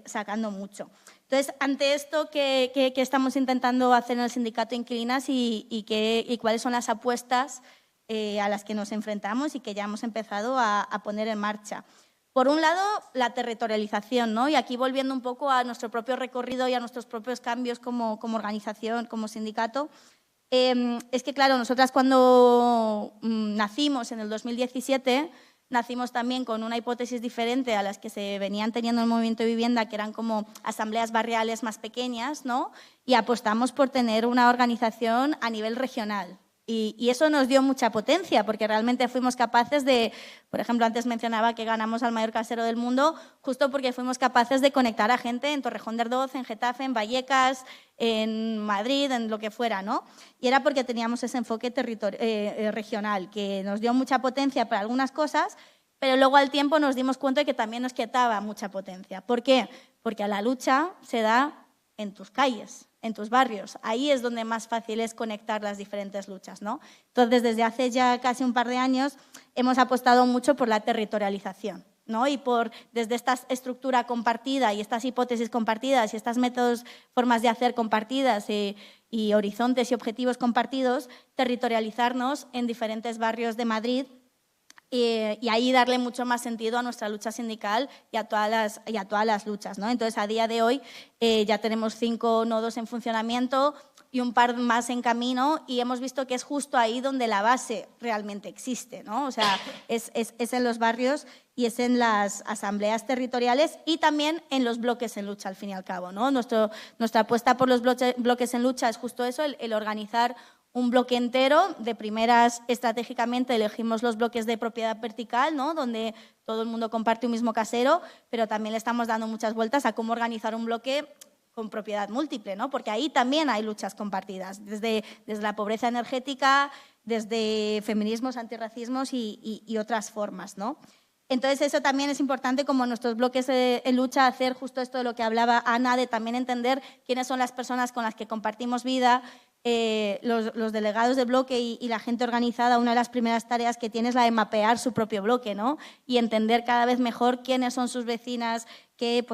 sacando mucho. Entonces, ante esto, ¿qué estamos intentando hacer en el Sindicato de Inquilinas y cuáles son las apuestas a las que nos enfrentamos y que ya hemos empezado a poner en marcha? Por un lado, la territorialización, ¿no? Y aquí volviendo un poco a nuestro propio recorrido y a nuestros propios cambios como organización, como sindicato, es que, claro, nosotras cuando nacimos en el 2017, nacimos también con una hipótesis diferente a las que se venían teniendo en el movimiento de vivienda, que eran como asambleas barriales más pequeñas, ¿no? Y apostamos por tener una organización a nivel regional. Y eso nos dio mucha potencia, porque realmente fuimos capaces de, por ejemplo, antes mencionaba que ganamos al mayor casero del mundo, justo porque fuimos capaces de conectar a gente en Torrejón de Ardoz, en Getafe, en Vallecas, en Madrid, en lo que fuera, ¿no? Y era porque teníamos ese enfoque regional, que nos dio mucha potencia para algunas cosas, pero luego al tiempo nos dimos cuenta de que también nos quitaba mucha potencia. ¿Por qué? Porque la lucha se da en tus calles, en tus barrios. Ahí es donde más fácil es conectar las diferentes luchas, ¿no? Entonces, desde hace ya casi un par de años hemos apostado mucho por la territorialización, ¿no? Y desde esta estructura compartida y estas hipótesis compartidas y estas métodos, formas de hacer compartidas y horizontes y objetivos compartidos, territorializarnos en diferentes barrios de Madrid y ahí darle mucho más sentido a nuestra lucha sindical y a todas las luchas, ¿no? Entonces, a día de hoy ya tenemos 5 nodos en funcionamiento y un par más en camino, y hemos visto que es justo ahí donde la base realmente existe, ¿no? O sea, es en los barrios y es en las asambleas territoriales y también en los bloques en lucha, al fin y al cabo, ¿no? Nuestra apuesta por los bloques en lucha es justo eso, el organizar un bloque entero. De primeras, estratégicamente elegimos los bloques de propiedad vertical, ¿no? Donde todo el mundo comparte un mismo casero, pero también le estamos dando muchas vueltas a cómo organizar un bloque con propiedad múltiple, ¿no? Porque ahí también hay luchas compartidas, desde la pobreza energética, desde feminismos, antirracismos y otras formas, ¿no? Entonces, eso también es importante, como nuestros bloques en lucha, hacer justo esto de lo que hablaba Ana, de también entender quiénes son las personas con las que compartimos vida. Los delegados de bloque y la gente organizada, una de las primeras tareas que tiene es la de mapear su propio bloque, ¿no? Y entender cada vez mejor quiénes son sus vecinas, qué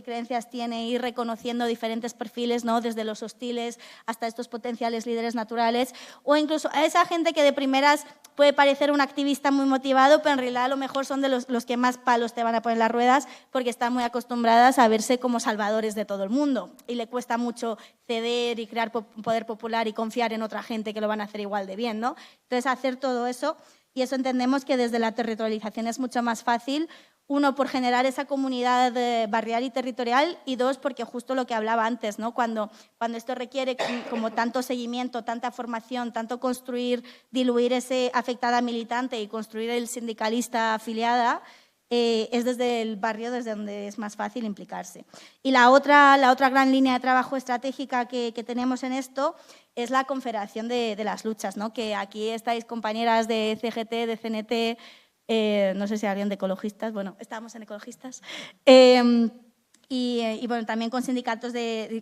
creencias tiene, ir reconociendo diferentes perfiles, ¿no? Desde los hostiles hasta estos potenciales líderes naturales, o incluso a esa gente que de primeras puede parecer un activista muy motivado, pero en realidad a lo mejor son de los que más palos te van a poner en las ruedas, porque están muy acostumbradas a verse como salvadores de todo el mundo y le cuesta mucho ceder y crear poder popular y confiar en otra gente que lo van a hacer igual de bien, ¿no? Entonces, hacer todo eso, y eso entendemos que desde la territorialización es mucho más fácil. Uno, por generar esa comunidad barrial y territorial, y dos, porque justo lo que hablaba antes, ¿no? Cuando esto requiere como tanto seguimiento, tanta formación, tanto construir, diluir ese afectada militante y construir el sindicalista afiliada, es desde el barrio desde donde es más fácil implicarse. Y la otra gran línea de trabajo estratégica que tenemos en esto es la confederación de las luchas, ¿no? Que aquí estáis compañeras de CGT, de CNT, no sé si alguien de ecologistas, bueno, estamos en ecologistas, y bueno, también con sindicatos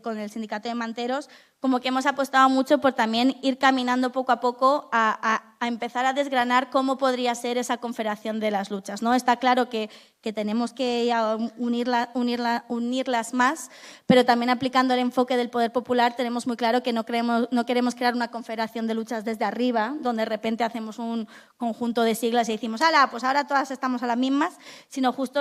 con el sindicato de manteros, como que hemos apostado mucho por también ir caminando poco a poco a empezar a desgranar cómo podría ser esa confederación de las luchas, ¿no? Está claro que tenemos que unirlas más, pero también aplicando el enfoque del poder popular tenemos muy claro que no queremos crear una confederación de luchas desde arriba, donde de repente hacemos un conjunto de siglas y decimos, ¡hala!, pues ahora todas estamos a las mismas, sino justo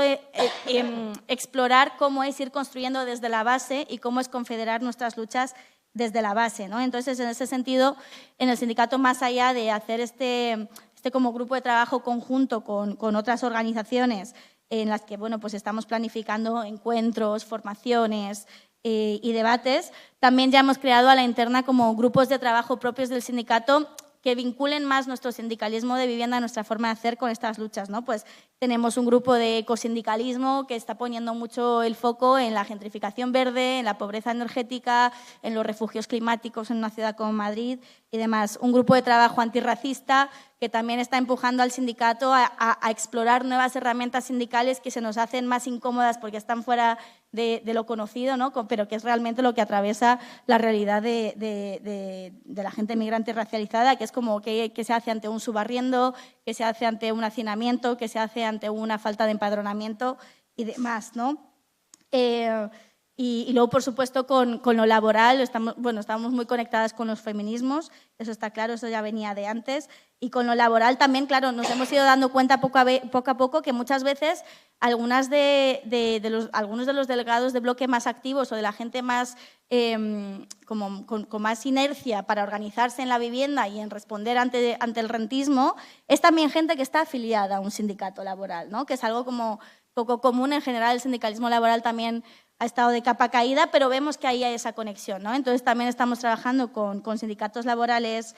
explorar cómo es ir construyendo desde la base y cómo es confederar nuestras luchas desde la base, ¿no? Entonces, en ese sentido, en el sindicato, más allá de hacer este como grupo de trabajo conjunto con otras organizaciones en las que, bueno, pues estamos planificando encuentros, formaciones y debates, también ya hemos creado a la interna como grupos de trabajo propios del sindicato que vinculen más nuestro sindicalismo de vivienda, nuestra forma de hacer con estas luchas, ¿no? Pues tenemos un grupo de ecosindicalismo que está poniendo mucho el foco en la gentrificación verde, en la pobreza energética, en los refugios climáticos en una ciudad como Madrid y demás. Un grupo de trabajo antirracista que también está empujando al sindicato a explorar nuevas herramientas sindicales que se nos hacen más incómodas porque están fuera de lo conocido, ¿no? Pero que es realmente lo que atraviesa la realidad de la gente migrante racializada, que es como que se hace ante un subarriendo, que se hace ante un hacinamiento, que se hace ante una falta de empadronamiento y demás, ¿no? Y luego, por supuesto, con lo laboral, estamos muy conectadas con los feminismos, eso está claro, eso ya venía de antes. Y con lo laboral también, claro, nos hemos ido dando cuenta poco a poco que muchas veces algunos de los delegados de bloque más activos o de la gente más con más inercia para organizarse en la vivienda y en responder ante el rentismo, es también gente que está afiliada a un sindicato laboral, ¿no? Que es algo como poco común. En general, el sindicalismo laboral también ha estado de capa caída, pero vemos que ahí hay esa conexión, ¿no? Entonces, también estamos trabajando con sindicatos laborales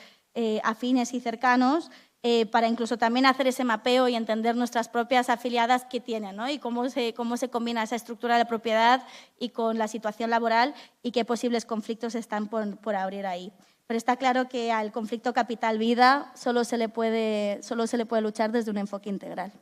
afines y cercanos para incluso también hacer ese mapeo y entender nuestras propias afiliadas que tienen, ¿no? Y cómo se combina esa estructura de propiedad y con la situación laboral y qué posibles conflictos están por abrir ahí. Pero está claro que al conflicto capital-vida solo se le puede luchar desde un enfoque integral.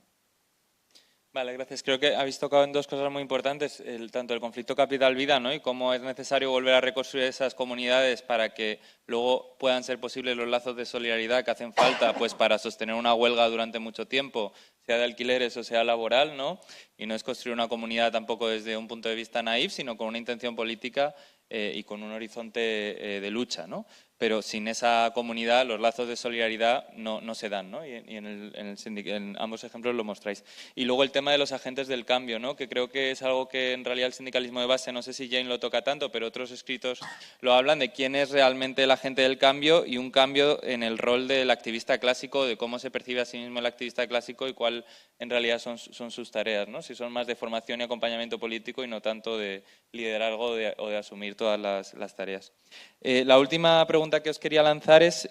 Vale, gracias. Creo que habéis tocado en dos cosas muy importantes, tanto el conflicto capital-vida, ¿no? Y cómo es necesario volver a reconstruir esas comunidades para que luego puedan ser posibles los lazos de solidaridad que hacen falta pues, para sostener una huelga durante mucho tiempo, sea de alquileres o sea laboral, ¿no? Y no es construir una comunidad tampoco desde un punto de vista naif, sino con una intención política y con un horizonte de lucha, ¿no? Pero sin esa comunidad los lazos de solidaridad no se dan, ¿no? Y en ambos ejemplos lo mostráis. Y luego el tema de los agentes del cambio, ¿no? Que creo que es algo que en realidad el sindicalismo de base, no sé si Jane lo toca tanto, pero otros escritos lo hablan de quién es realmente el agente del cambio y un cambio en el rol del activista clásico, de cómo se percibe a sí mismo el activista clásico y cuál en realidad son sus tareas, ¿no? Si son más de formación y acompañamiento político y no tanto de liderazgo o de asumir todas las tareas. La última pregunta que os quería lanzar es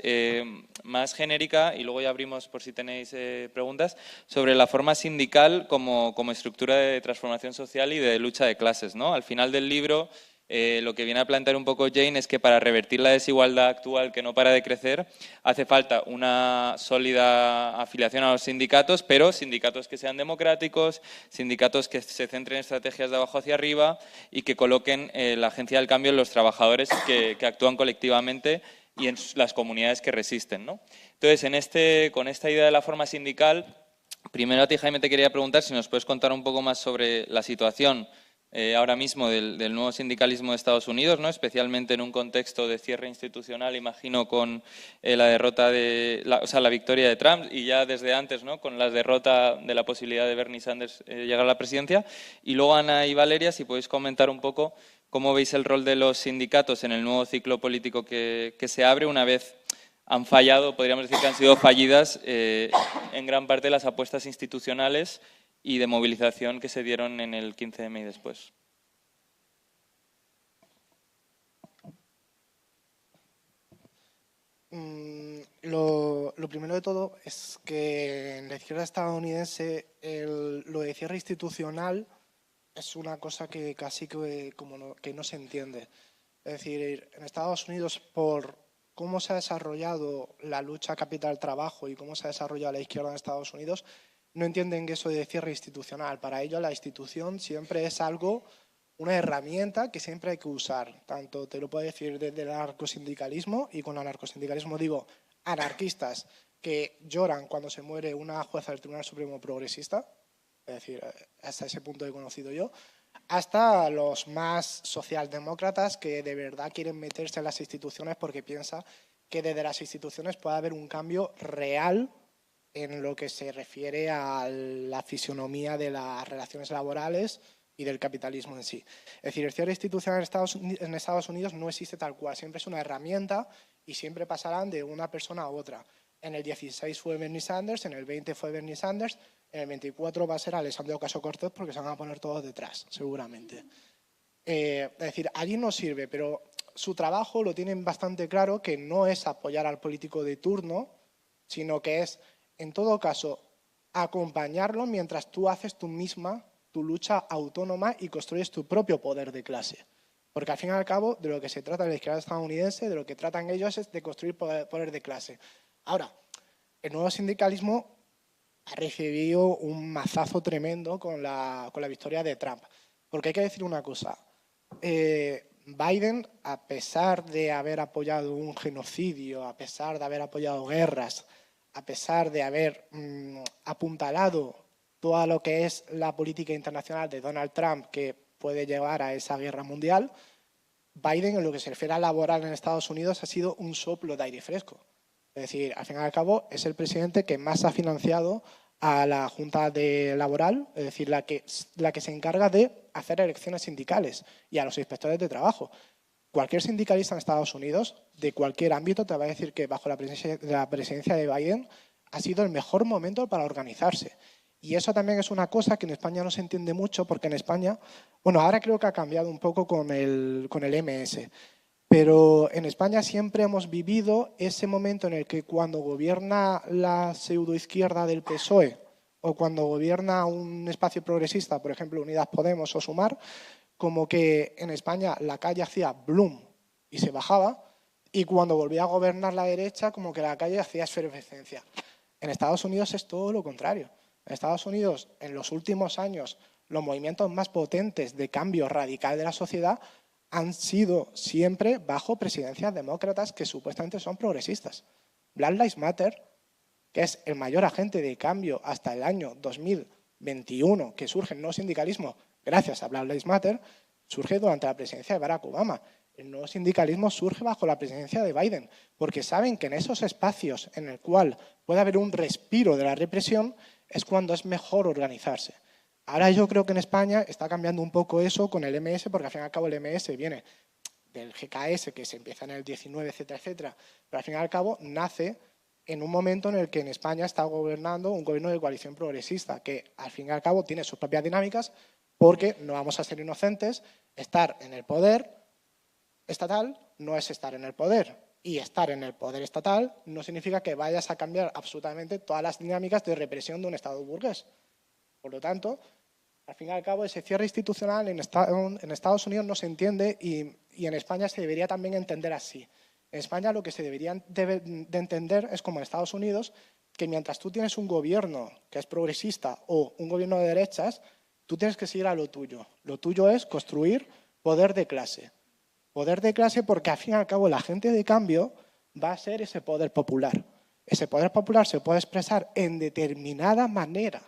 más genérica y luego ya abrimos por si tenéis preguntas sobre la forma sindical como estructura de transformación social y de lucha de clases, ¿no? Al final del libro lo que viene a plantear un poco Jane es que para revertir la desigualdad actual que no para de crecer hace falta una sólida afiliación a los sindicatos, pero sindicatos que sean democráticos, sindicatos que se centren en estrategias de abajo hacia arriba y que coloquen la agencia del cambio en los trabajadores que actúan colectivamente y en las comunidades que resisten, ¿no? Entonces, con esta idea de la forma sindical, primero a ti, Jaime, te quería preguntar si nos puedes contar un poco más sobre la situación ahora mismo del nuevo sindicalismo de Estados Unidos, ¿no? Especialmente en un contexto de cierre institucional, imagino, con la derrota la victoria de Trump y ya desde antes, ¿no? Con la derrota de la posibilidad de Bernie Sanders llegar a la presidencia. Y luego, Ana y Valeria, si podéis comentar un poco cómo veis el rol de los sindicatos en el nuevo ciclo político que se abre una vez han fallado, podríamos decir que han sido fallidas en gran parte las apuestas institucionales y de movilización que se dieron en el 15M y después. Lo primero de todo es que en la izquierda estadounidense lo de cierre institucional es una cosa que casi que no se entiende. Es decir, en Estados Unidos, por cómo se ha desarrollado la lucha capital-trabajo y cómo se ha desarrollado la izquierda en Estados Unidos, no entienden que eso de cierre institucional. Para ellos la institución siempre es una herramienta que siempre hay que usar. Tanto te lo puedo decir desde el anarcosindicalismo, y con anarcosindicalismo digo anarquistas que lloran cuando se muere una jueza del Tribunal Supremo progresista, es decir, hasta ese punto he conocido yo, hasta los más socialdemócratas que de verdad quieren meterse en las instituciones porque piensan que desde las instituciones puede haber un cambio real en lo que se refiere a la fisonomía de las relaciones laborales y del capitalismo en sí. Es decir, el cierre institucional en Estados Unidos no existe tal cual, siempre es una herramienta y siempre pasarán de una persona a otra. En el 16 fue Bernie Sanders, en el 20 fue Bernie Sanders, en el 24 va a ser Alexandria Ocasio-Cortez porque se van a poner todos detrás, seguramente. Es decir, allí no sirve, pero su trabajo lo tienen bastante claro, que no es apoyar al político de turno, sino que es, en todo caso, acompañarlo mientras tú haces tú misma tu lucha autónoma y construyes tu propio poder de clase. Porque al fin y al cabo, de lo que se trata en la izquierda estadounidense, de lo que tratan ellos es de construir poder de clase. Ahora, el nuevo sindicalismo ha recibido un mazazo tremendo con la victoria de Trump. Porque hay que decir una cosa, Biden, a pesar de haber apoyado un genocidio, a pesar de haber apoyado guerras, a pesar de haber apuntalado todo lo que es la política internacional de Donald Trump, que puede llevar a esa guerra mundial, Biden, en lo que se refiere a laboral en Estados Unidos, ha sido un soplo de aire fresco. Es decir, al fin y al cabo, es el presidente que más ha financiado a la Junta Laboral, es decir, la que se encarga de hacer elecciones sindicales, y a los inspectores de trabajo. Cualquier sindicalista en Estados Unidos, de cualquier ámbito, te va a decir que bajo la presidencia de Biden ha sido el mejor momento para organizarse. Y eso también es una cosa que en España no se entiende mucho, porque en España, bueno, ahora creo que ha cambiado un poco con el MS, pero en España siempre hemos vivido ese momento en el que cuando gobierna la pseudoizquierda del PSOE o cuando gobierna un espacio progresista, por ejemplo, Unidas Podemos o Sumar, como que en España la calle hacía bloom y se bajaba, y cuando volvía a gobernar la derecha, como que la calle hacía efervescencia. En Estados Unidos es todo lo contrario. En Estados Unidos, en los últimos años, los movimientos más potentes de cambio radical de la sociedad han sido siempre bajo presidencias demócratas que supuestamente son progresistas. Black Lives Matter, que es el mayor agente de cambio hasta el año 2021, que surge el nuevo sindicalismo gracias a Black Lives Matter, surge durante la presidencia de Barack Obama. El nuevo sindicalismo surge bajo la presidencia de Biden, porque saben que en esos espacios en el cual puede haber un respiro de la represión es cuando es mejor organizarse. Ahora yo creo que en España está cambiando un poco eso con el MS, porque al fin y al cabo el MS viene del GKS, que se empieza en el 19, etcétera, etcétera, pero al fin y al cabo nace en un momento en el que en España está gobernando un gobierno de coalición progresista, que al fin y al cabo tiene sus propias dinámicas, porque no vamos a ser inocentes, estar en el poder estatal no es estar en el poder, y estar en el poder estatal no significa que vayas a cambiar absolutamente todas las dinámicas de represión de un Estado burgués. Por lo tanto, al fin y al cabo, ese cierre institucional en Estados Unidos no se entiende, y en España se debería también entender así. En España lo que se debería de entender es, como en Estados Unidos, que mientras tú tienes un gobierno que es progresista o un gobierno de derechas, tú tienes que seguir a lo tuyo. Lo tuyo es construir poder de clase. Poder de clase porque al fin y al cabo la gente de cambio va a ser ese poder popular. Ese poder popular se puede expresar en determinada manera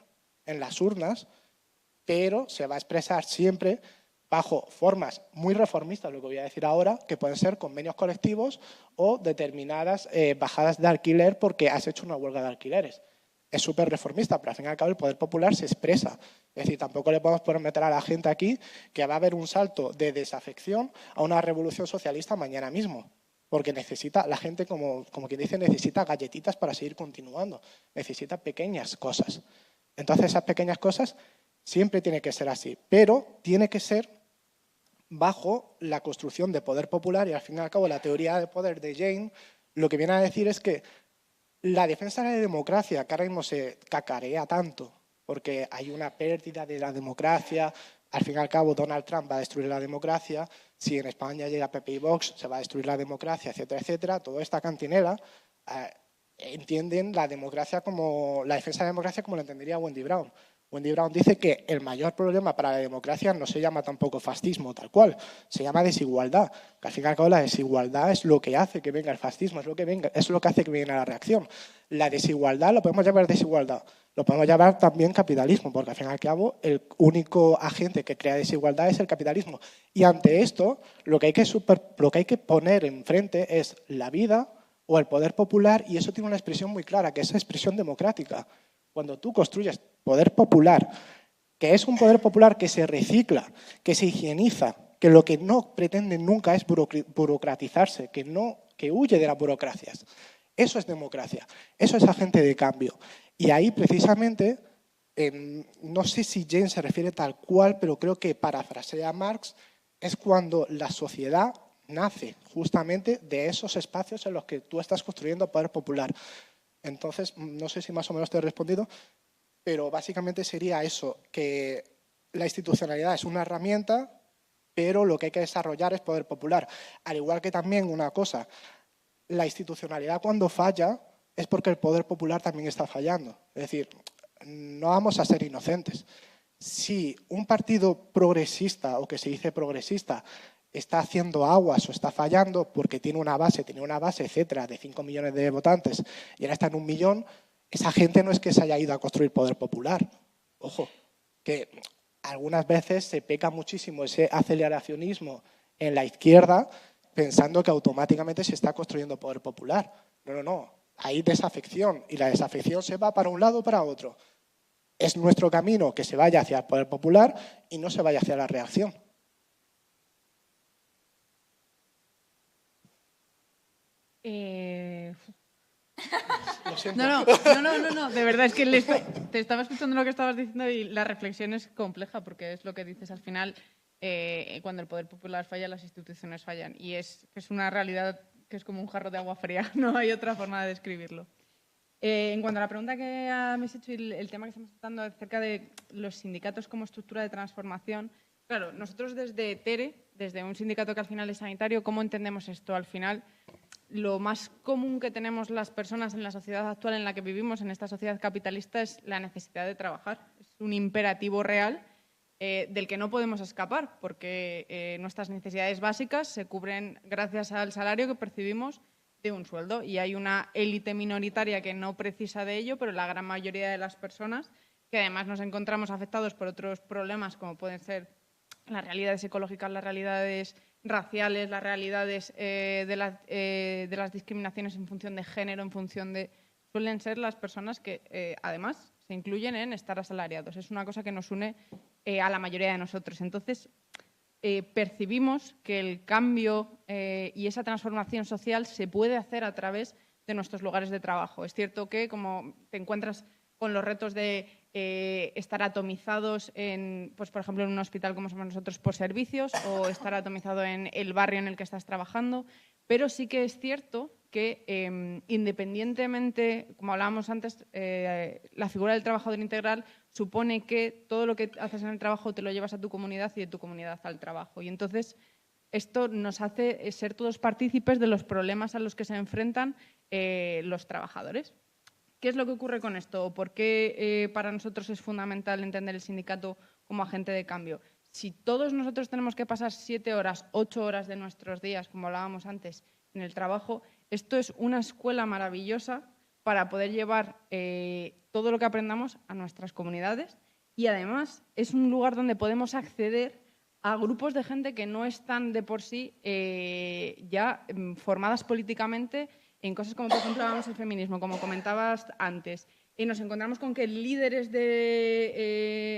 en las urnas, pero se va a expresar siempre bajo formas muy reformistas, lo que voy a decir ahora, que pueden ser convenios colectivos o determinadas bajadas de alquiler porque has hecho una huelga de alquileres. Es súper reformista, pero al fin y al cabo el poder popular se expresa. Es decir, tampoco le podemos prometer a la gente aquí que va a haber un salto de desafección a una revolución socialista mañana mismo. Porque necesita, la gente, como quien dice, necesita galletitas para seguir continuando. Necesita pequeñas cosas. Entonces, esas pequeñas cosas siempre tiene que ser así. Pero tiene que ser bajo la construcción de poder popular, y al fin y al cabo la teoría de poder de Jane lo que viene a decir es que la defensa de la democracia, que ahora mismo se cacarea tanto porque hay una pérdida de la democracia, al fin y al cabo Donald Trump va a destruir la democracia, si en España llega PP y Vox se va a destruir la democracia, etcétera, etcétera, toda esta cantinela entienden la democracia como la defensa de la democracia como la entendería Wendy Brown. Wendy Brown dice que el mayor problema para la democracia no se llama tampoco fascismo tal cual, se llama desigualdad, que al fin y al cabo la desigualdad es lo que hace que venga el fascismo, es lo que hace que venga la reacción. La desigualdad lo podemos llamar desigualdad, lo podemos llamar también capitalismo, porque al fin y al cabo el único agente que crea desigualdad es el capitalismo. Y ante esto lo que hay que poner enfrente es la vida o el poder popular, y eso tiene una expresión muy clara, que es expresión democrática. Cuando tú construyes poder popular, que es un poder popular que se recicla, que se higieniza, que lo que no pretende nunca es burocratizarse, que huye de las burocracias. Eso es democracia, eso es agente de cambio. Y ahí precisamente, no sé si James se refiere tal cual, pero creo que parafrasea a Marx, es cuando la sociedad nace justamente de esos espacios en los que tú estás construyendo poder popular. Entonces, no sé si más o menos te he respondido, pero básicamente sería eso, que la institucionalidad es una herramienta, pero lo que hay que desarrollar es poder popular. Al igual que también una cosa, la institucionalidad cuando falla es porque el poder popular también está fallando. Es decir, no vamos a ser inocentes. Si un partido progresista, o que se dice progresista, está haciendo aguas o está fallando porque tiene una base, etcétera, de 5 millones de votantes y ahora está en 1 millón, esa gente no es que se haya ido a construir poder popular. Ojo, que algunas veces se peca muchísimo ese aceleracionismo en la izquierda pensando que automáticamente se está construyendo poder popular. No. Hay desafección y la desafección se va para un lado o para otro. Es nuestro camino que se vaya hacia el poder popular y no se vaya hacia la reacción. Lo siento. No, de verdad es que te estaba escuchando lo que estabas diciendo y la reflexión es compleja porque es lo que dices al final, cuando el poder popular falla, las instituciones fallan y es una realidad que es como un jarro de agua fría, no hay otra forma de describirlo. En cuanto a la pregunta que me has hecho y el tema que estamos tratando acerca de los sindicatos como estructura de transformación, claro, nosotros desde TERE, desde un sindicato que al final es sanitario, ¿cómo entendemos esto? Al final, lo más común que tenemos las personas en la sociedad actual en la que vivimos, en esta sociedad capitalista, es la necesidad de trabajar. Es un imperativo real del que no podemos escapar, porque nuestras necesidades básicas se cubren gracias al salario que percibimos de un sueldo y hay una élite minoritaria que no precisa de ello, pero la gran mayoría de las personas, que además nos encontramos afectados por otros problemas como pueden ser las realidades ecológicas, las realidades raciales, las realidades de las discriminaciones en función de género, en función de... suelen ser las personas que además se incluyen en estar asalariados. Es una cosa que nos une a la mayoría de nosotros. Entonces, percibimos que el cambio y esa transformación social se puede hacer a través de nuestros lugares de trabajo. Es cierto que como te encuentras con los retos de estar atomizados, pues, por ejemplo, en un hospital como somos nosotros por servicios o estar atomizado en el barrio en el que estás trabajando, pero sí que es cierto que independientemente, como hablábamos antes, la figura del trabajador integral supone que todo lo que haces en el trabajo te lo llevas a tu comunidad y de tu comunidad al trabajo. Y entonces esto nos hace ser todos partícipes de los problemas a los que se enfrentan los trabajadores. ¿Qué es lo que ocurre con esto? ¿Por qué para nosotros es fundamental entender el sindicato como agente de cambio? Si todos nosotros tenemos que pasar 7 horas, 8 horas de nuestros días, como hablábamos antes, en el trabajo, esto es una escuela maravillosa para poder llevar todo lo que aprendamos a nuestras comunidades y además es un lugar donde podemos acceder a grupos de gente que no están de por sí ya formadas políticamente en cosas como, por ejemplo, hablábamos del feminismo, como comentabas antes. Y nos encontramos con que líderes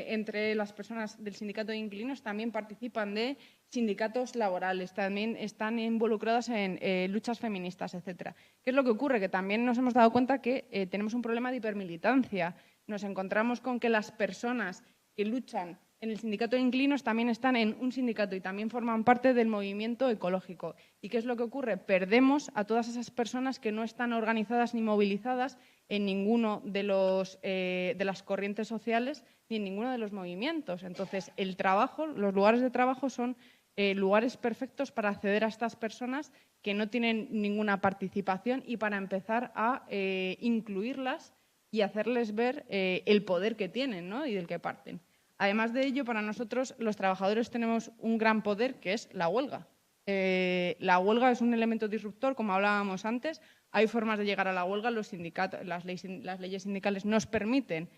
entre las personas del sindicato de inquilinos también participan de sindicatos laborales, también están involucradas en luchas feministas, etcétera. ¿Qué es lo que ocurre? Que también nos hemos dado cuenta que tenemos un problema de hipermilitancia. Nos encontramos con que las personas que luchan en el sindicato de inquilinos también están en un sindicato y también forman parte del movimiento ecológico. ¿Y qué es lo que ocurre? Perdemos a todas esas personas que no están organizadas ni movilizadas en ninguno de las corrientes sociales ni en ninguno de los movimientos. Entonces, el trabajo, los lugares de trabajo son lugares perfectos para acceder a estas personas que no tienen ninguna participación y para empezar a incluirlas y hacerles ver el poder que tienen, ¿no? Y del que parten. Además de ello, para nosotros, los trabajadores tenemos un gran poder, que es la huelga. La huelga es un elemento disruptor, como hablábamos antes. Hay formas de llegar a la huelga. Los sindicatos, las leyes sindicales nos permiten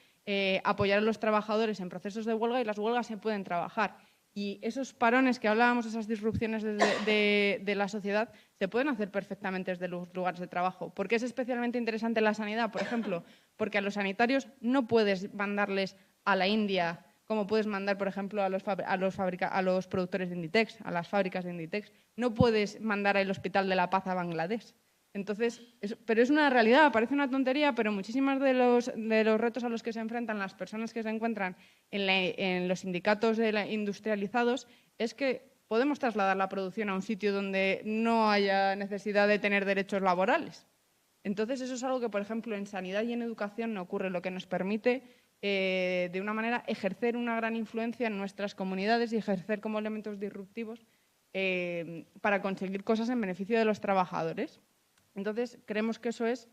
apoyar a los trabajadores en procesos de huelga y las huelgas se pueden trabajar. Y esos parones que hablábamos, esas disrupciones de la sociedad, se pueden hacer perfectamente desde los lugares de trabajo. ¿Por qué es especialmente interesante la sanidad, por ejemplo? Porque a los sanitarios no puedes mandarles a la India como puedes mandar, por ejemplo, a los productores de Inditex, a las fábricas de Inditex. No puedes mandar al Hospital de la Paz a Bangladesh. Entonces, pero es una realidad, parece una tontería, pero muchísimos de los retos a los que se enfrentan las personas que se encuentran en los sindicatos industrializados es que podemos trasladar la producción a un sitio donde no haya necesidad de tener derechos laborales. Entonces, eso es algo que, por ejemplo, en sanidad y en educación no ocurre, lo que nos permite, de una manera, ejercer una gran influencia en nuestras comunidades y ejercer como elementos disruptivos para conseguir cosas en beneficio de los trabajadores. Entonces, creemos que eso es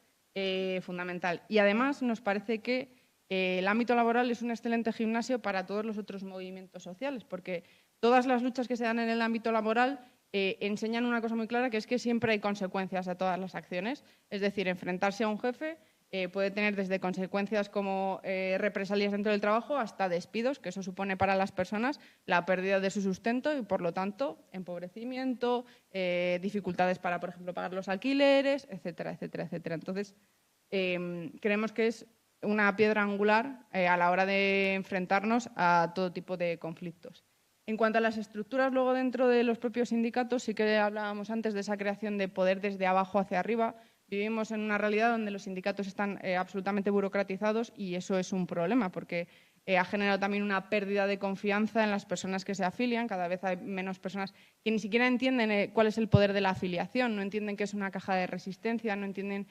fundamental. Y además, nos parece que el ámbito laboral es un excelente gimnasio para todos los otros movimientos sociales, porque todas las luchas que se dan en el ámbito laboral enseñan una cosa muy clara, que es que siempre hay consecuencias a todas las acciones. Es decir, enfrentarse a un jefe puede tener desde consecuencias como represalias dentro del trabajo hasta despidos, que eso supone para las personas la pérdida de su sustento y, por lo tanto, empobrecimiento, dificultades para, por ejemplo, pagar los alquileres, etcétera, etcétera, etcétera. Entonces, creemos que es una piedra angular a la hora de enfrentarnos a todo tipo de conflictos. En cuanto a las estructuras, luego dentro de los propios sindicatos, sí que hablábamos antes de esa creación de poder desde abajo hacia arriba. Vivimos en una realidad donde los sindicatos están absolutamente burocratizados y eso es un problema porque ha generado también una pérdida de confianza en las personas que se afilian. Cada vez hay menos personas que ni siquiera entienden cuál es el poder de la afiliación, no entienden que es una caja de resistencia, no entienden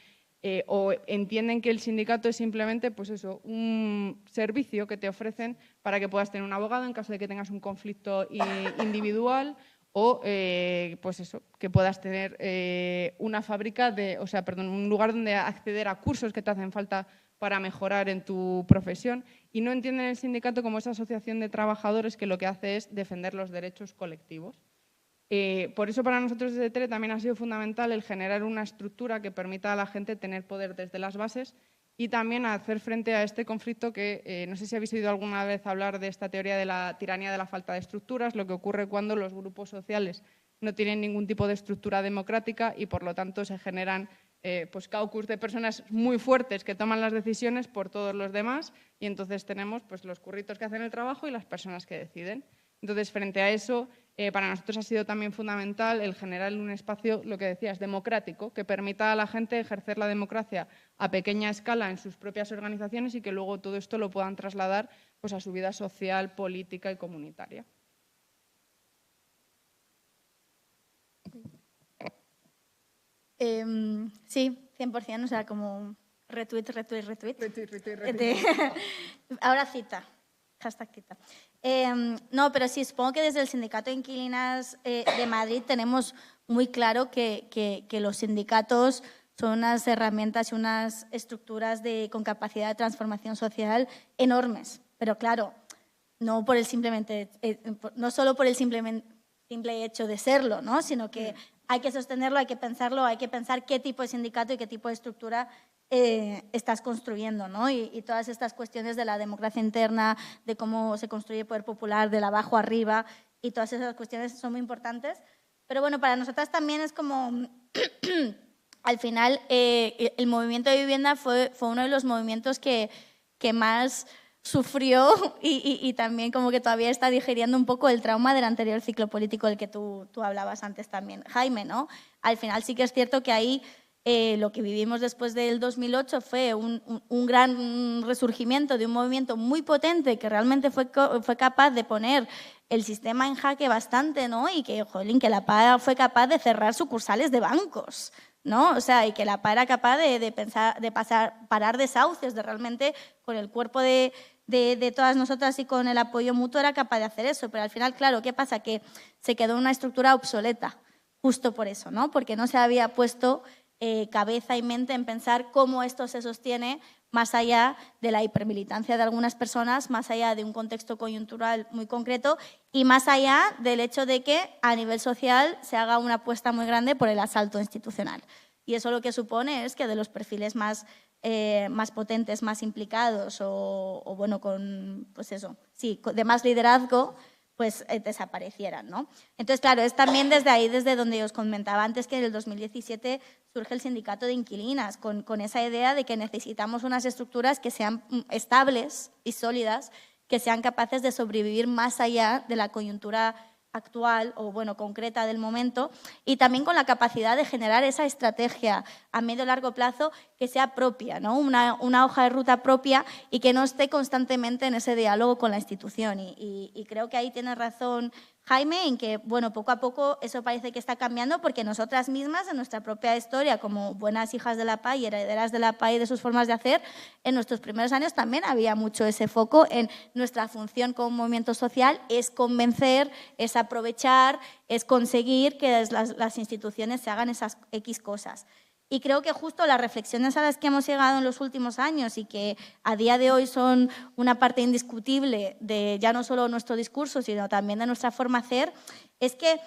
o entienden que el sindicato es simplemente pues eso, un servicio que te ofrecen para que puedas tener un abogado en caso de que tengas un conflicto individual o pues eso, que puedas tener una fábrica, un lugar donde acceder a cursos que te hacen falta para mejorar en tu profesión, y no entienden el sindicato como esa asociación de trabajadores que lo que hace es defender los derechos colectivos. Por eso para nosotros desde TRE también ha sido fundamental el generar una estructura que permita a la gente tener poder desde las bases y también hacer frente a este conflicto que no sé si habéis oído alguna vez hablar de esta teoría de la tiranía de la falta de estructuras, lo que ocurre cuando los grupos sociales no tienen ningún tipo de estructura democrática y por lo tanto se generan pues caucus de personas muy fuertes que toman las decisiones por todos los demás y entonces tenemos pues los curritos que hacen el trabajo y las personas que deciden. Entonces, frente a eso, para nosotros ha sido también fundamental el generar un espacio, lo que decías, democrático, que permita a la gente ejercer la democracia a pequeña escala en sus propias organizaciones y que luego todo esto lo puedan trasladar pues, a su vida social, política y comunitaria. Sí, 100%, o sea, como retweet. Ahora cita. Hashtag cita. No, pero sí, supongo que desde el Sindicato de Inquilinas de Madrid tenemos muy claro que los sindicatos son unas herramientas y unas estructuras con capacidad de transformación social enormes. Pero claro, no solo por el simple hecho de serlo, ¿no? Sino que hay que sostenerlo, hay que pensarlo, hay que pensar qué tipo de sindicato y qué tipo de estructura estás construyendo, ¿no? Y todas estas cuestiones de la democracia interna, de cómo se construye el poder popular, del abajo arriba, y todas esas cuestiones son muy importantes. Pero bueno, para nosotras también es como, al final, el movimiento de vivienda fue uno de los movimientos que más sufrió y también como que todavía está digiriendo un poco el trauma del anterior ciclo político del que tú hablabas antes también, Jaime, ¿no? Al final sí que es cierto que ahí lo que vivimos después del 2008 fue un gran resurgimiento de un movimiento muy potente que realmente fue capaz de poner el sistema en jaque bastante, ¿no? Y que, jolín, que la PA fue capaz de cerrar sucursales de bancos, ¿no? O sea, y que la PA era capaz parar desahucios, de realmente con el cuerpo de todas nosotras y con el apoyo mutuo era capaz de hacer eso. Pero al final, claro, ¿qué pasa? Que se quedó una estructura obsoleta, justo por eso, ¿no? Porque no se había puesto cabeza y mente en pensar cómo esto se sostiene más allá de la hipermilitancia de algunas personas, más allá de un contexto coyuntural muy concreto y más allá del hecho de que a nivel social se haga una apuesta muy grande por el asalto institucional. Y eso lo que supone es que de los perfiles más potentes, más implicados o bueno, con, pues eso, sí, de más liderazgo, pues desaparecieran, ¿no? Entonces, claro, es también desde ahí, desde donde os comentaba antes, que en el 2017 surge el Sindicato de Inquilinas, con esa idea de que necesitamos unas estructuras que sean estables y sólidas, que sean capaces de sobrevivir más allá de la coyuntura actual o bueno, concreta del momento, y también con la capacidad de generar esa estrategia a medio y largo plazo que sea propia, ¿no? Una hoja de ruta propia y que no esté constantemente en ese diálogo con la institución. Y creo que ahí tiene razón Jaime, en que, bueno, poco a poco eso parece que está cambiando porque nosotras mismas, en nuestra propia historia, como buenas hijas de la PA y herederas de la PA y de sus formas de hacer, en nuestros primeros años también había mucho ese foco en nuestra función como movimiento social, es convencer, es aprovechar, es conseguir que las instituciones se hagan esas X cosas. Y creo que justo las reflexiones a las que hemos llegado en los últimos años y que a día de hoy son una parte indiscutible de ya no solo nuestro discurso, sino también de nuestra forma de hacer, es que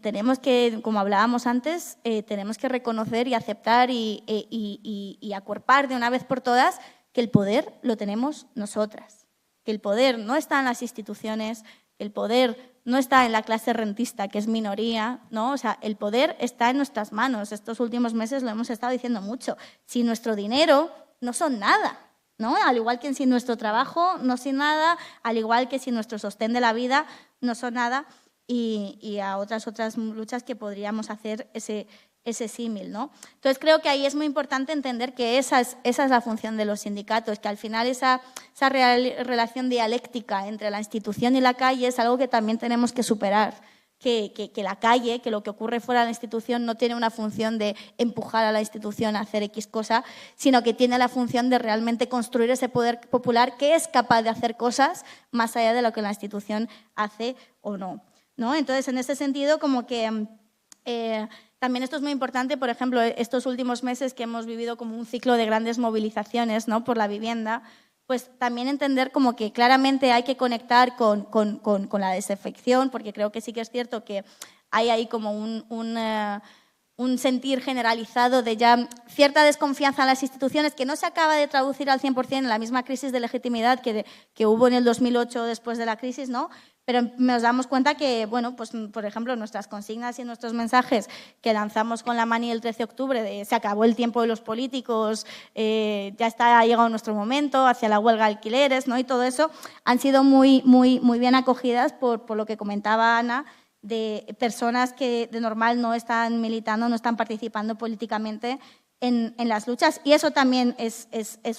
tenemos que, como hablábamos antes, tenemos que reconocer y aceptar y acuerpar de una vez por todas que el poder lo tenemos nosotras, que el poder no está en las instituciones, que el poder no está en la clase rentista, que es minoría, ¿no? O sea, el poder está en nuestras manos. Estos últimos meses lo hemos estado diciendo mucho. Sin nuestro dinero no son nada, ¿no? Al igual que sin nuestro trabajo no son nada, al igual que sin nuestro sostén de la vida no son nada, y a otras luchas que podríamos hacer ese símil, ¿no? Entonces creo que ahí es muy importante entender que esa es la función de los sindicatos, que al final esa relación dialéctica entre la institución y la calle es algo que también tenemos que superar, que la calle, que lo que ocurre fuera de la institución no tiene una función de empujar a la institución a hacer X cosa, sino que tiene la función de realmente construir ese poder popular que es capaz de hacer cosas más allá de lo que la institución hace o no, ¿no? Entonces, en ese sentido, como que también esto es muy importante, por ejemplo, estos últimos meses que hemos vivido como un ciclo de grandes movilizaciones, ¿no?, por la vivienda, pues también entender como que claramente hay que conectar con la desafección, porque creo que sí que es cierto que hay ahí como un sentir generalizado de ya cierta desconfianza en las instituciones que no se acaba de traducir al 100% en la misma crisis de legitimidad que hubo en el 2008 después de la crisis, ¿no? Pero nos damos cuenta que, bueno, pues por ejemplo, nuestras consignas y nuestros mensajes que lanzamos con la Mani el 13 de octubre de se acabó el tiempo de los políticos, ya ha llegado nuestro momento, hacia la huelga de alquileres, ¿no? Y todo eso han sido muy bien acogidas por lo que comentaba Ana, de personas que de normal no están militando, no están participando políticamente en las luchas, y eso también es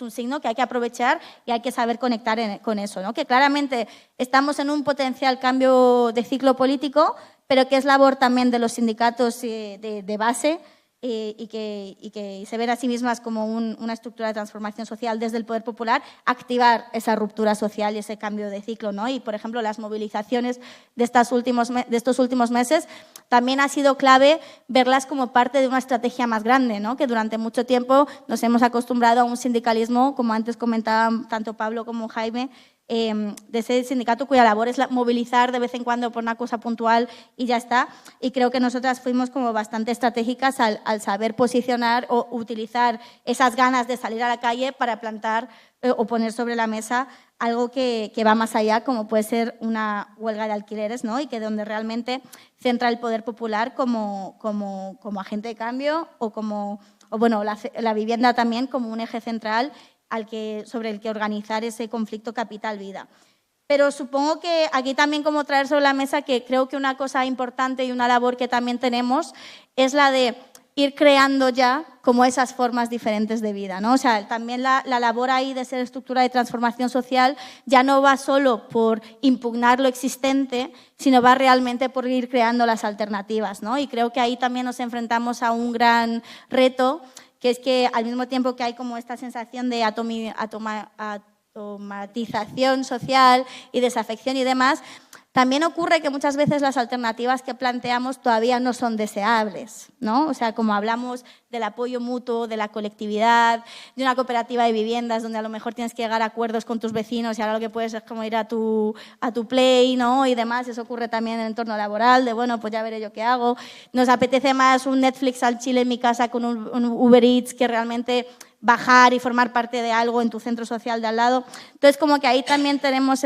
un signo que hay que aprovechar y hay que saber conectar con eso, ¿no? Que claramente estamos en un potencial cambio de ciclo político, pero que es labor también de los sindicatos de base y que se ven a sí mismas como una estructura de transformación social desde el poder popular, activar esa ruptura social y ese cambio de ciclo, ¿no? Y, por ejemplo, las movilizaciones de estos últimos meses también ha sido clave verlas como parte de una estrategia más grande, ¿no? Que durante mucho tiempo nos hemos acostumbrado a un sindicalismo, como antes comentaban tanto Pablo como Jaime, de ese sindicato cuya labor es movilizar de vez en cuando por una cosa puntual y ya está. Y creo que nosotras fuimos como bastante estratégicas al saber posicionar o utilizar esas ganas de salir a la calle para plantar o poner sobre la mesa algo que va más allá, como puede ser una huelga de alquileres, ¿no? Y que donde realmente centra el poder popular como agente de cambio o bueno, la vivienda también como un eje central sobre el que organizar ese conflicto capital-vida. Pero supongo que aquí también como traer sobre la mesa que creo que una cosa importante y una labor que también tenemos es la de ir creando ya como esas formas diferentes de vida, ¿no? O sea, también la labor ahí de ser estructura de transformación social ya no va solo por impugnar lo existente, sino va realmente por ir creando las alternativas, ¿no? Y creo que ahí también nos enfrentamos a un gran reto, que es que al mismo tiempo que hay como esta sensación de automatización social y desafección y demás, también ocurre que muchas veces las alternativas que planteamos todavía no son deseables, ¿no? O sea, como hablamos del apoyo mutuo, de la colectividad, de una cooperativa de viviendas donde a lo mejor tienes que llegar a acuerdos con tus vecinos y ahora lo que puedes es como ir a tu play, ¿no? Y demás, eso ocurre también en el entorno laboral, de bueno, pues ya veré yo qué hago. Nos apetece más un Netflix al chile en mi casa con un Uber Eats que realmente bajar y formar parte de algo en tu centro social de al lado. Entonces, como que ahí también tenemos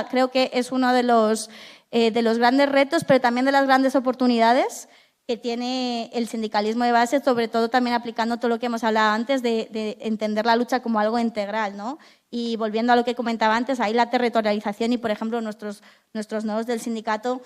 creo que es uno de los grandes retos, pero también de las grandes oportunidades que tiene el sindicalismo de base, sobre todo también aplicando todo lo que hemos hablado antes de entender la lucha como algo integral, ¿no? Y volviendo a lo que comentaba antes, ahí la territorialización y, por ejemplo, nuestros nodos del sindicato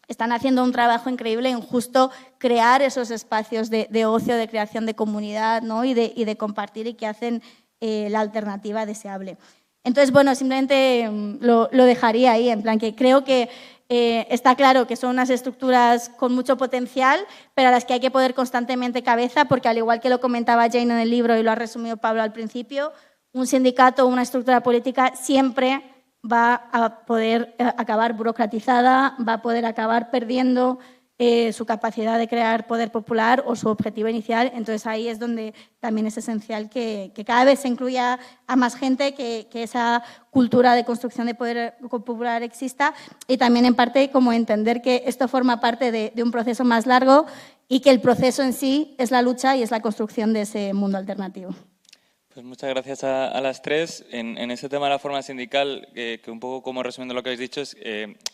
están haciendo un trabajo increíble en justo crear esos espacios de ocio, de creación de comunidad, ¿no? y de compartir y que hacen la alternativa deseable. Entonces, bueno, simplemente lo dejaría ahí, en plan que creo que está claro que son unas estructuras con mucho potencial, pero a las que hay que poner constantemente cabeza, porque al igual que lo comentaba Jane en el libro y lo ha resumido Pablo al principio, un sindicato o una estructura política siempre va a poder acabar burocratizada, va a poder acabar perdiendo su capacidad de crear poder popular o su objetivo inicial. Entonces ahí es donde también es esencial que cada vez se incluya a más gente, que esa cultura de construcción de poder popular exista, y también en parte como entender que esto forma parte de un proceso más largo y que el proceso en sí es la lucha y es la construcción de ese mundo alternativo. Pues muchas gracias a las tres. En ese tema de la forma sindical, que un poco como resumiendo lo que habéis dicho, es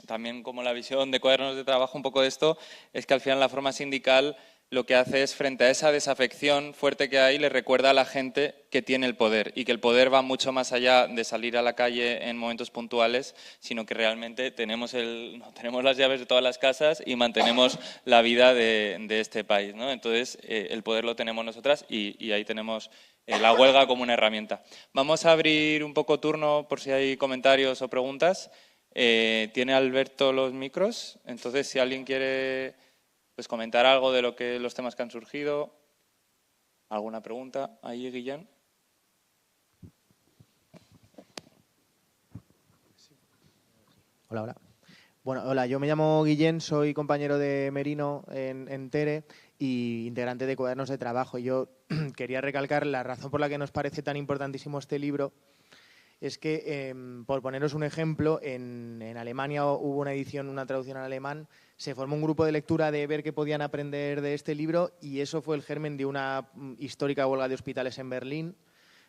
también como la visión de Cuadernos de Trabajo un poco de esto, es que al final la forma sindical lo que hace es, frente a esa desafección fuerte que hay, le recuerda a la gente que tiene el poder y que el poder va mucho más allá de salir a la calle en momentos puntuales, sino que realmente tenemos las llaves de todas las casas y mantenemos la vida de este país, ¿no? Entonces, el poder lo tenemos nosotras y ahí tenemos la huelga como una herramienta. Vamos a abrir un poco turno por si hay comentarios o preguntas. Tiene Alberto los micros, entonces si alguien quiere pues comentar algo de los temas que han surgido. ¿Alguna pregunta? Ahí, Guillén. Hola, hola. Bueno, hola, yo me llamo Guillén, soy compañero de Merino en TERE y integrante de Cuadernos de Trabajo. Yo quería recalcar la razón por la que nos parece tan importantísimo este libro. Es que, por poneros un ejemplo, en Alemania hubo una edición, una traducción al alemán, se formó un grupo de lectura de ver qué podían aprender de este libro y eso fue el germen de una histórica huelga de hospitales en Berlín.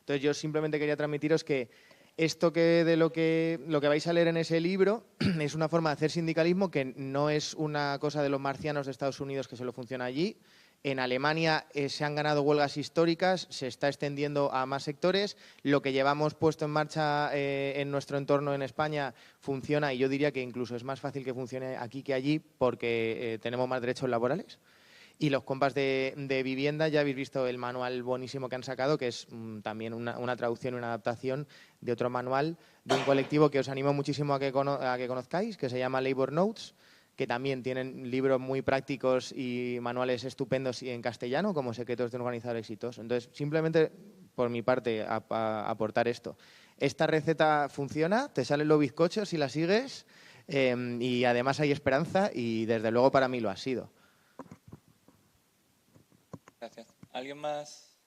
Entonces yo simplemente quería transmitiros que esto lo que vais a leer en ese libro es una forma de hacer sindicalismo que no es una cosa de los marcianos de Estados Unidos que se lo funciona allí. En Alemania se han ganado huelgas históricas, se está extendiendo a más sectores. Lo que llevamos puesto en marcha en nuestro entorno en España funciona y yo diría que incluso es más fácil que funcione aquí que allí porque tenemos más derechos laborales. Y los compas de vivienda, ya habéis visto el manual buenísimo que han sacado, que es también una traducción y una adaptación de otro manual de un colectivo que os animo muchísimo a que conozcáis, que se llama Labor Notes, que también tienen libros muy prácticos y manuales estupendos y en castellano, como Secretos de un organizador exitoso. Entonces, simplemente, por mi parte, aportar esto. Esta receta funciona, te salen los bizcochos si la sigues y además hay esperanza y, desde luego, para mí lo ha sido. Gracias. ¿Alguien más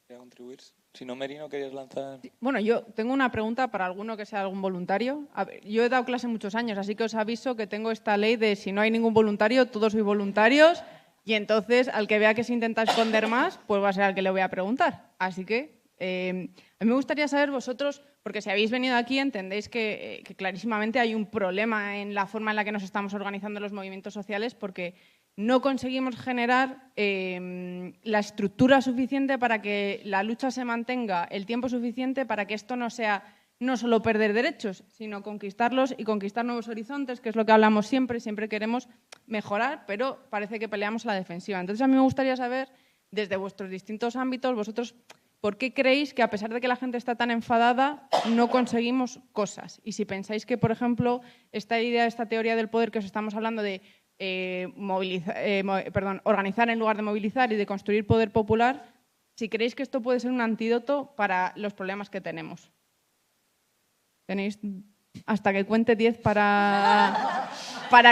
quiere contribuir? Si no, Merino, ¿querías lanzar? Bueno, yo tengo una pregunta para alguno que sea algún voluntario. A ver, yo he dado clase muchos años, así que os aviso que tengo esta ley de si no hay ningún voluntario, todos sois voluntarios, y entonces al que vea que se intenta esconder más, pues va a ser al que le voy a preguntar. Así que a mí me gustaría saber vosotros, porque si habéis venido aquí entendéis que clarísimamente hay un problema en la forma en la que nos estamos organizando los movimientos sociales, porque no conseguimos generar la estructura suficiente para que la lucha se mantenga el tiempo suficiente para que esto no sea no solo perder derechos, sino conquistarlos y conquistar nuevos horizontes, que es lo que hablamos siempre. Siempre queremos mejorar, pero parece que peleamos a la defensiva. Entonces, a mí me gustaría saber, desde vuestros distintos ámbitos, vosotros, ¿por qué creéis que, a pesar de que la gente está tan enfadada, no conseguimos cosas? Y si pensáis que, por ejemplo, esta idea, esta teoría del poder que os estamos hablando de organizar en lugar de movilizar y de construir poder popular, si creéis que esto puede ser un antídoto para los problemas que tenemos. Tenéis hasta que cuente 10 para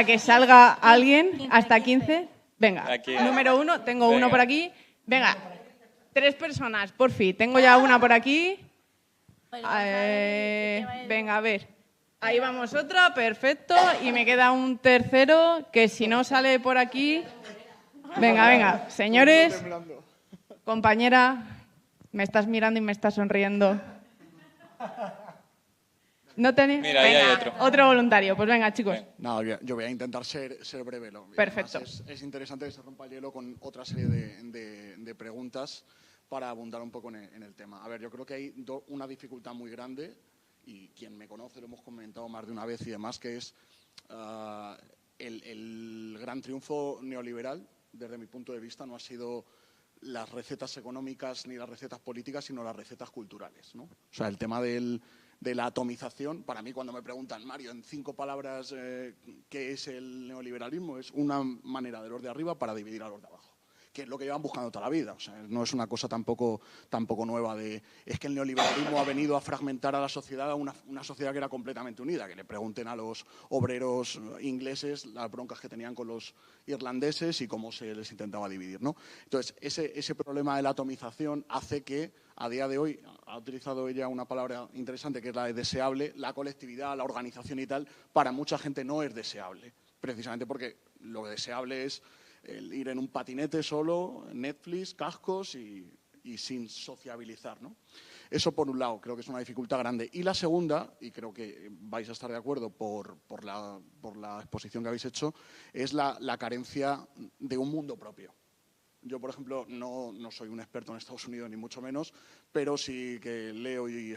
que salga alguien. Hasta 15. Venga, Aquí. número 1, tengo Venga. uno por aquí. Venga, 3 personas, por fin. Tengo ya una por aquí. Venga, a ver. Ahí vamos otra, perfecto. Y me queda un tercero que si no sale por aquí... Venga, venga. Señores, compañera, me estás mirando y me estás sonriendo. ¿No tenéis? Mira, ahí hay otro. Voluntario. Pues venga, chicos. No, yo voy a intentar ser breve. Perfecto. Además, es interesante que se rompa el hielo con otra serie de preguntas para abundar un poco en el tema. A ver, yo creo que hay una dificultad muy grande, y quien me conoce lo hemos comentado más de una vez y demás, que es el gran triunfo neoliberal, desde mi punto de vista, no ha sido las recetas económicas ni las recetas políticas, sino las recetas culturales, ¿no? O sea, el tema de la atomización, para mí cuando me preguntan, Mario, en 5 palabras, ¿qué es el neoliberalismo? Es una manera de los de arriba para dividir a los de abajo, que es lo que llevan buscando toda la vida. O sea, no es una cosa tampoco nueva es que el neoliberalismo ha venido a fragmentar a la sociedad, a una sociedad que era completamente unida. Que le pregunten a los obreros ingleses las broncas que tenían con los irlandeses y cómo se les intentaba dividir, ¿no? Entonces, ese problema de la atomización hace que, a día de hoy, ha utilizado ella una palabra interesante que es la de deseable, la colectividad, la organización y tal, para mucha gente no es deseable, precisamente porque lo deseable es el ir en un patinete solo, Netflix, cascos y sin sociabilizar, ¿no? Eso por un lado, creo que es una dificultad grande. Y la segunda, y creo que vais a estar de acuerdo por la exposición que habéis hecho, es la carencia de un mundo propio. Yo, por ejemplo, no soy un experto en Estados Unidos, ni mucho menos, pero sí que leo y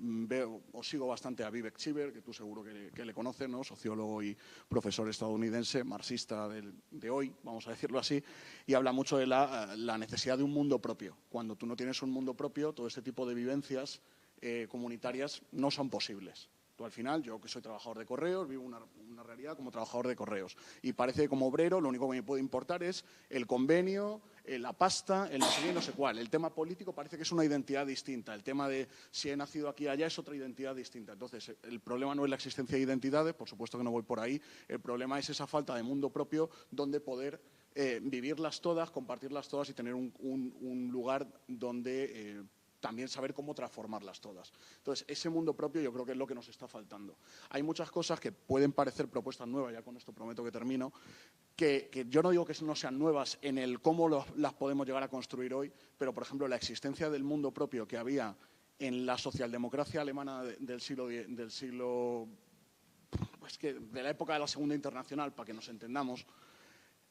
veo o sigo bastante a Vivek Chiver, que tú seguro que le conoces, ¿no? Sociólogo y profesor estadounidense, marxista de hoy, vamos a decirlo así, y habla mucho de la necesidad de un mundo propio. Cuando tú no tienes un mundo propio, todo este tipo de vivencias comunitarias no son posibles. Tú, al final, yo que soy trabajador de correos, vivo una realidad como trabajador de correos. Y parece que como obrero lo único que me puede importar es el convenio, la pasta, el no sé qué, no sé cuál. El tema político parece que es una identidad distinta. El tema de si he nacido aquí o allá es otra identidad distinta. Entonces, el problema no es la existencia de identidades, por supuesto que no voy por ahí. El problema es esa falta de mundo propio donde poder vivirlas todas, compartirlas todas y tener un lugar donde también saber cómo transformarlas todas. Entonces, ese mundo propio yo creo que es lo que nos está faltando. Hay muchas cosas que pueden parecer propuestas nuevas, ya con esto prometo que termino, que yo no digo que no sean nuevas en el cómo las podemos llegar a construir hoy, pero, por ejemplo, la existencia del mundo propio que había en la socialdemocracia alemana del siglo pues que de la época de la Segunda Internacional, para que nos entendamos,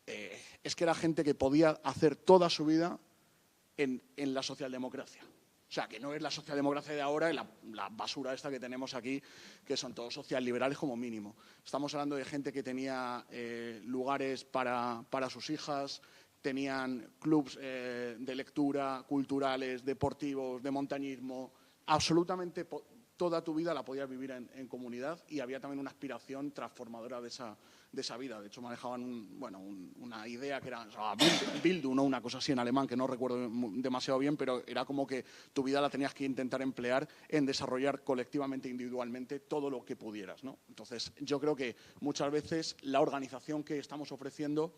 es que era gente que podía hacer toda su vida en la socialdemocracia. O sea, que no es la socialdemocracia de ahora y la basura esta que tenemos aquí, que son todos socialliberales como mínimo. Estamos hablando de gente que tenía lugares para sus hijas, tenían clubs de lectura, culturales, deportivos, de montañismo. Absolutamente toda tu vida la podías vivir en comunidad y había también una aspiración transformadora de esa vida. De hecho, manejaban una idea que era Bildung, ¿no? Una cosa así en alemán que no recuerdo demasiado bien, pero era como que tu vida la tenías que intentar emplear en desarrollar colectivamente, individualmente, todo lo que pudieras, ¿no? Entonces, yo creo que muchas veces la organización que estamos ofreciendo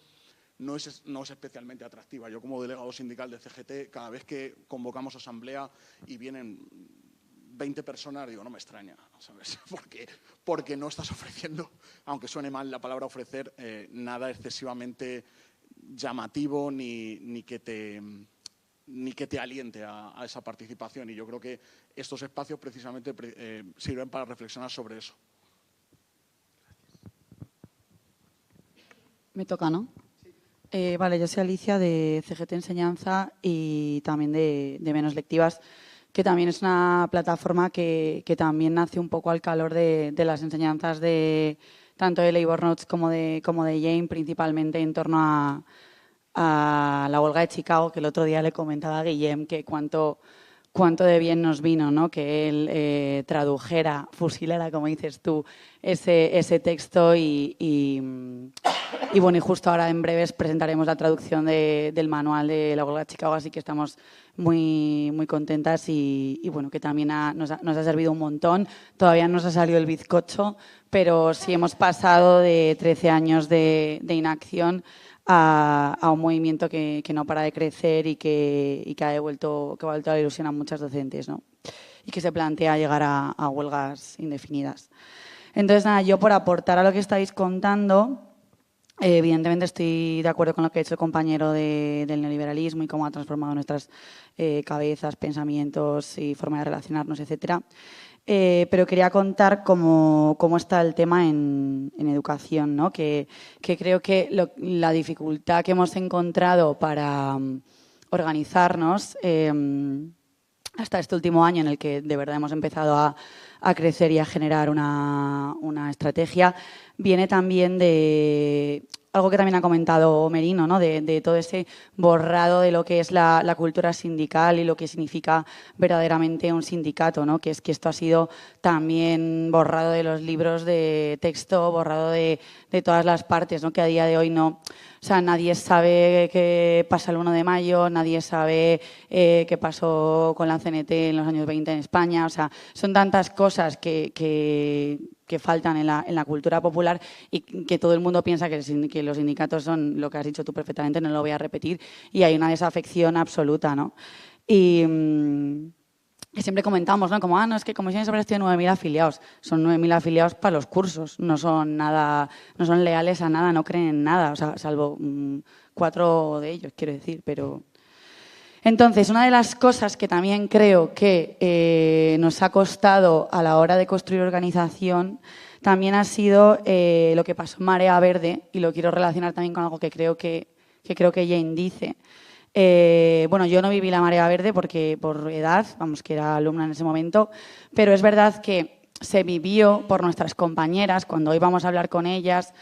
no es especialmente atractiva. Yo, como delegado sindical de CGT, cada vez que convocamos asamblea y vienen 20 personas, digo, no me extraña, ¿sabes? Porque no estás ofreciendo, aunque suene mal la palabra ofrecer, nada excesivamente llamativo ni que te aliente a esa participación. Y yo creo que estos espacios precisamente sirven para reflexionar sobre eso. Me toca, ¿no? Vale, yo soy Alicia de CGT Enseñanza y también de Menos Lectivas, que también es una plataforma que también nace un poco al calor de las enseñanzas de tanto de Labour Notes como de Jane, principalmente en torno a la huelga de Chicago, que el otro día le comentaba a Guillem que cuánto de bien nos vino, ¿no? Que él tradujera, fusilera, como dices tú, ese texto y bueno, y justo ahora en breves presentaremos la traducción del manual de la huelga de Chicago, así que estamos muy, muy contentas y bueno, que también nos ha servido un montón. Todavía no nos ha salido el bizcocho, pero sí hemos pasado de 13 años de inacción a un movimiento que no para de crecer y que ha vuelto a la ilusión a muchas docentes, ¿no? Y que se plantea llegar a huelgas indefinidas. Entonces, nada, yo por aportar a lo que estáis contando, evidentemente estoy de acuerdo con lo que ha hecho el compañero del neoliberalismo y cómo ha transformado nuestras cabezas, pensamientos y forma de relacionarnos, etcétera. Pero quería contar cómo está el tema en educación, ¿no? Que creo que la dificultad que hemos encontrado para organizarnos hasta este último año en el que de verdad hemos empezado a crecer y a generar una estrategia, viene también de algo que también ha comentado Merino, ¿no? De todo ese borrado de lo que es la cultura sindical y lo que significa verdaderamente un sindicato, ¿no? Que es que esto ha sido también borrado de los libros de texto, borrado de todas las partes, ¿no? Que a día de hoy no... O sea, nadie sabe qué pasa el 1 de mayo, nadie sabe qué pasó con la CNT en los años 20 en España. O sea, son tantas cosas que faltan en la cultura popular y que todo el mundo piensa que los sindicatos son lo que has dicho tú perfectamente, no lo voy a repetir, y hay una desafección absoluta, ¿no? Y que siempre comentamos, ¿no? Como, no, es que Comisiones Obreras tiene 9.000 afiliados. Son 9.000 afiliados para los cursos, no son leales a nada, no creen en nada, o sea, salvo 4 de ellos, quiero decir, pero... Entonces, una de las cosas que también creo que nos ha costado a la hora de construir organización también ha sido lo que pasó en Marea Verde, y lo quiero relacionar también con algo que creo que Jane dice. Bueno, yo no viví la Marea Verde porque por edad, vamos, que era alumna en ese momento, pero es verdad que se vivió por nuestras compañeras, cuando íbamos a hablar con ellas,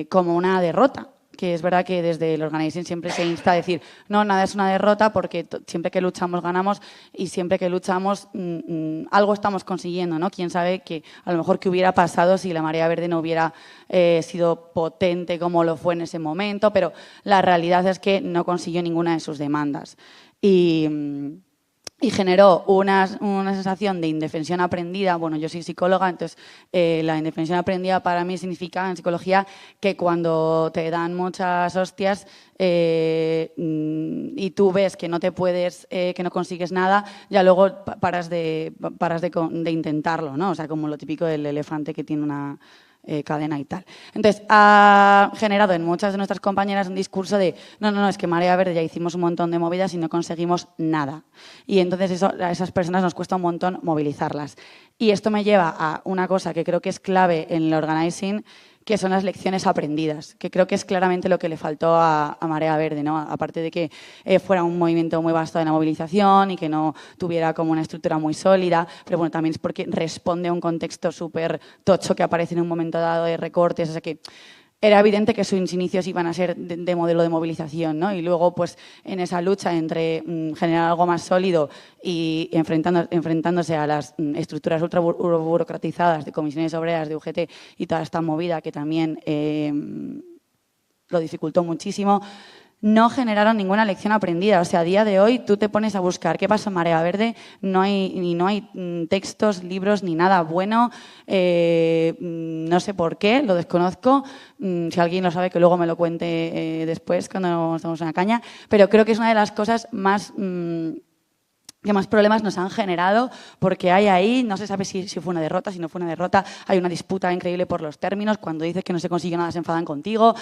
como una derrota. Que es verdad que desde el organizing siempre se insta a decir, no, nada es una derrota porque siempre que luchamos ganamos y siempre que luchamos algo estamos consiguiendo, ¿no? Quién sabe que a lo mejor qué hubiera pasado si la Marea Verde no hubiera sido potente como lo fue en ese momento, pero la realidad es que no consiguió ninguna de sus demandas. Y generó una sensación de indefensión aprendida. Bueno, yo soy psicóloga, entonces la indefensión aprendida para mí significa en psicología que cuando te dan muchas hostias y tú ves que no te puedes, que no consigues nada, ya luego paras de intentarlo, ¿no? O sea, como lo típico del elefante que tiene una cadena y tal. Entonces, ha generado en muchas de nuestras compañeras un discurso de no, es que Marea Verde ya hicimos un montón de movidas y no conseguimos nada. Y entonces eso, a esas personas nos cuesta un montón movilizarlas. Y esto me lleva a una cosa que creo que es clave en el organizing, que son las lecciones aprendidas, que creo que es claramente lo que le faltó a Marea Verde, ¿no? Aparte de que fuera un movimiento muy vasto de la movilización y que no tuviera como una estructura muy sólida, pero bueno, también es porque responde a un contexto súper tocho que aparece en un momento dado de recortes, o sea que era evidente que sus inicios iban a ser de modelo de movilización, ¿no? Y luego, pues, en esa lucha entre generar algo más sólido y enfrentándose a las estructuras ultra burocratizadas de comisiones obreras, de UGT y toda esta movida que también lo dificultó muchísimo, no generaron ninguna lección aprendida. O sea, a día de hoy tú te pones a buscar qué pasó en Marea Verde, no hay textos, libros ni nada bueno. No sé por qué, lo desconozco. Si alguien lo sabe, que luego me lo cuente después cuando estamos en la caña. Pero creo que es una de las cosas más... que más problemas nos han generado, porque hay ahí, no se sabe si fue una derrota, si no fue una derrota, hay una disputa increíble por los términos, cuando dices que no se consigue nada se enfadan contigo,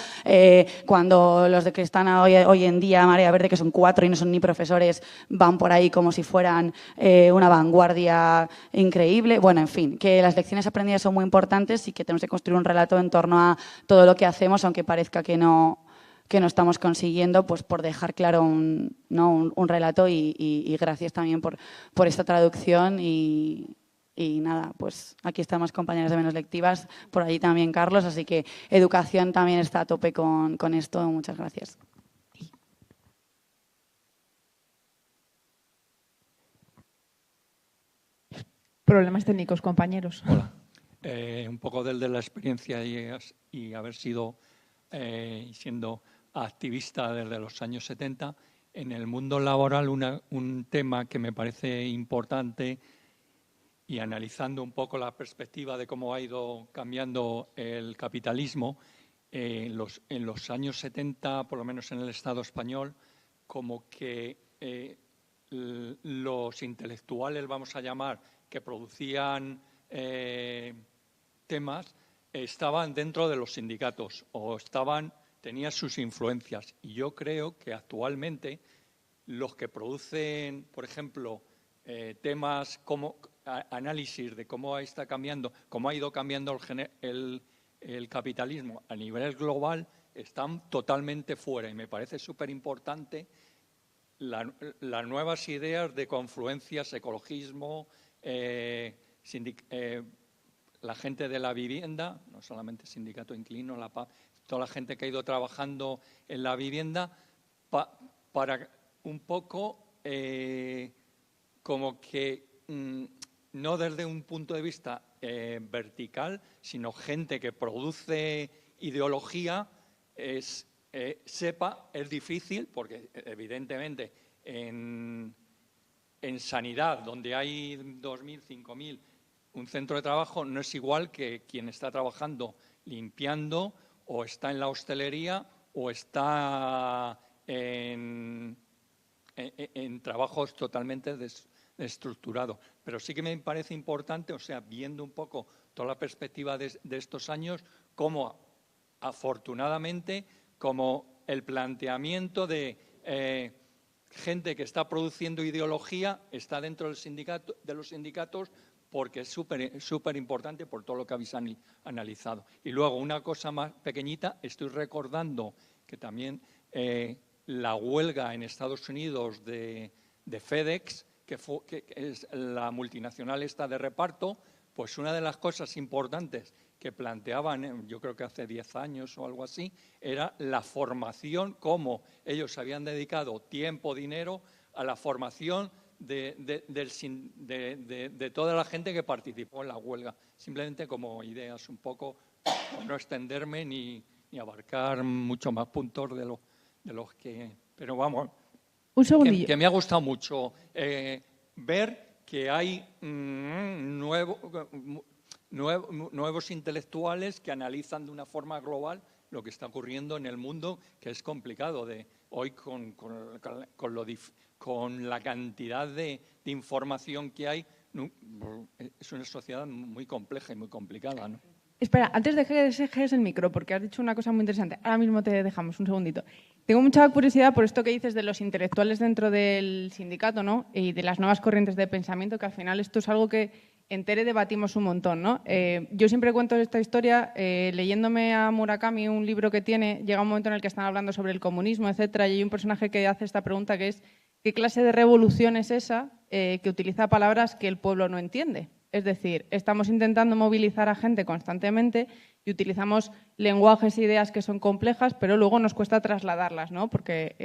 cuando los de que están hoy en día Marea Verde, que son 4 y no son ni profesores, van por ahí como si fueran una vanguardia increíble. Bueno, en fin, que las lecciones aprendidas son muy importantes y que tenemos que construir un relato en torno a todo lo que hacemos, aunque parezca que no estamos consiguiendo, pues por dejar claro un relato y gracias también por esta traducción y nada, pues aquí estamos compañeras de Menos Lectivas, por allí también Carlos, así que educación también está a tope con esto. Muchas gracias. Problemas técnicos, compañeros. Hola. Un poco del de la experiencia y haber sido siendo activista desde los años 70, en el mundo laboral un tema que me parece importante y analizando un poco la perspectiva de cómo ha ido cambiando el capitalismo, en los años 70, por lo menos en el Estado español, como que los intelectuales, vamos a llamar, que producían temas, estaban dentro de los sindicatos o tenían sus influencias. Y yo creo que actualmente los que producen, por ejemplo, temas como análisis de cómo ha ido cambiando el capitalismo a nivel global, están totalmente fuera. Y me parece súper importante las nuevas ideas de confluencias, ecologismo, la gente de la vivienda, no solamente el sindicato inquilino, la PAP, toda la gente que ha ido trabajando en la vivienda para un poco como que no desde un punto de vista vertical, sino gente que produce ideología, sepa, es difícil, porque evidentemente en sanidad, donde hay 2.000, 5.000, un centro de trabajo no es igual que quien está trabajando limpiando o está en la hostelería o está en trabajos totalmente estructurados. Pero sí que me parece importante, o sea, viendo un poco toda la perspectiva de estos años, cómo afortunadamente, como el planteamiento de gente que está produciendo ideología está dentro de los sindicatos, porque es súper importante por todo lo que habéis analizado. Y luego, una cosa más pequeñita, estoy recordando que también la huelga en Estados Unidos de FedEx, que es la multinacional esta de reparto, pues una de las cosas importantes que planteaban, yo creo que hace 10 años o algo así, era la formación, cómo ellos habían dedicado tiempo, dinero a la formación de toda la gente que participó en la huelga. Simplemente como ideas un poco, no extenderme ni abarcar mucho más puntos de los que... Pero vamos, un segundillo. Que me ha gustado mucho ver que hay nuevos intelectuales que analizan de una forma global lo que está ocurriendo en el mundo, que es complicado de hoy con la cantidad de información que hay. Es una sociedad muy compleja y muy complicada, ¿no? Espera, antes de que dejes el micro, porque has dicho una cosa muy interesante. Ahora mismo te dejamos, un segundito. Tengo mucha curiosidad por esto que dices de los intelectuales dentro del sindicato, ¿no? Y de las nuevas corrientes de pensamiento, que al final esto es algo que en TERE debatimos un montón, ¿no? Yo siempre cuento esta historia, leyéndome a Murakami un libro que tiene, llega un momento en el que están hablando sobre el comunismo, etcétera, y hay un personaje que hace esta pregunta que es ¿qué clase de revolución es esa que utiliza palabras que el pueblo no entiende? Es decir, estamos intentando movilizar a gente constantemente y utilizamos lenguajes e ideas que son complejas, pero luego nos cuesta trasladarlas, ¿no? Porque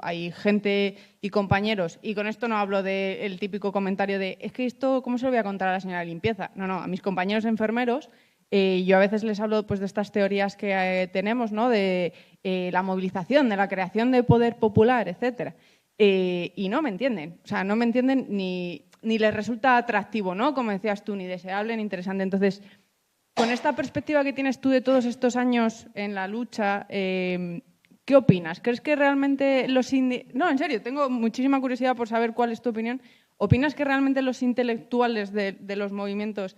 hay gente y compañeros, y con esto no hablo del típico comentario de es que esto, ¿cómo se lo voy a contar a la señora de limpieza? No, a mis compañeros enfermeros, yo a veces les hablo pues, de estas teorías que tenemos, ¿no? De la movilización, de la creación de poder popular, etcétera. Y no me entienden, o sea, no me entienden ni les resulta atractivo, ¿no? Como decías tú, ni deseable ni interesante. Entonces, con esta perspectiva que tienes tú de todos estos años en la lucha, ¿qué opinas? ¿Crees que realmente No, en serio, tengo muchísima curiosidad por saber cuál es tu opinión. ¿Opinas que realmente los intelectuales de los movimientos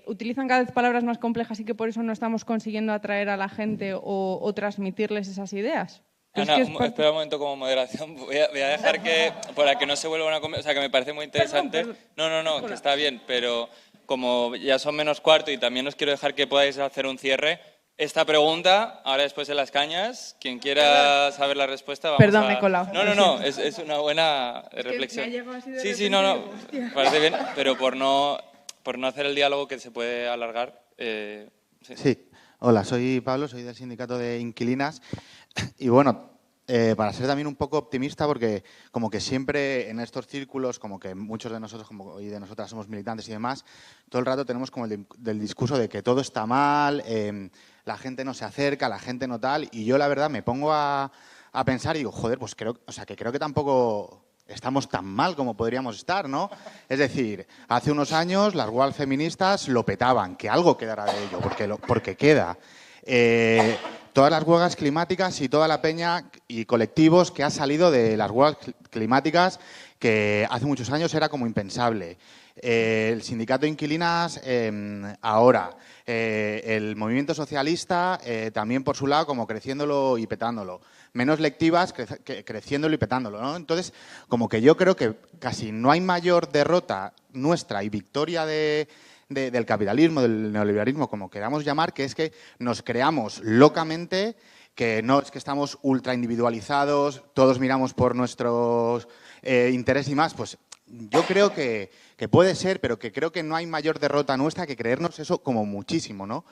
utilizan cada vez palabras más complejas y que por eso no estamos consiguiendo atraer a la gente o transmitirles esas ideas? Ana, espera un momento como moderación. Voy a dejar que, para que no se vuelva una conversación, o sea, que me parece muy interesante. Perdón. No, que está bien, pero como ya son menos cuarto y también os quiero dejar que podáis hacer un cierre, esta pregunta, ahora después de las cañas, quien quiera saber la respuesta, vamos Perdón, a... me he colado. No, es una buena reflexión. Sí, no, parece bien, pero por no hacer el diálogo que se puede alargar. Sí. Hola, soy Pablo, soy del sindicato de inquilinas y bueno, para ser también un poco optimista, porque como que siempre en estos círculos, como que muchos de nosotros y de nosotras somos militantes y demás, todo el rato tenemos como del discurso de que todo está mal, la gente no se acerca, la gente no tal, y yo la verdad me pongo a pensar y digo, joder, pues creo que tampoco estamos tan mal como podríamos estar, ¿no? Es decir, hace unos años las huelgas feministas lo petaban, que algo quedará de ello, porque queda. Todas las huelgas climáticas y toda la peña y colectivos que ha salido de las huelgas climáticas, que hace muchos años era como impensable. El sindicato de inquilinas ahora, el movimiento socialista también por su lado como creciéndolo y petándolo. Menos lectivas, creciéndolo y petándolo, ¿no? Entonces, como que yo creo que casi no hay mayor derrota nuestra y victoria del capitalismo, del neoliberalismo, como queramos llamar, que es que nos creamos locamente, que no es que estamos ultra individualizados, todos miramos por nuestros intereses y más, pues yo creo que puede ser, pero que creo que no hay mayor derrota nuestra que creernos eso como muchísimo, ¿no?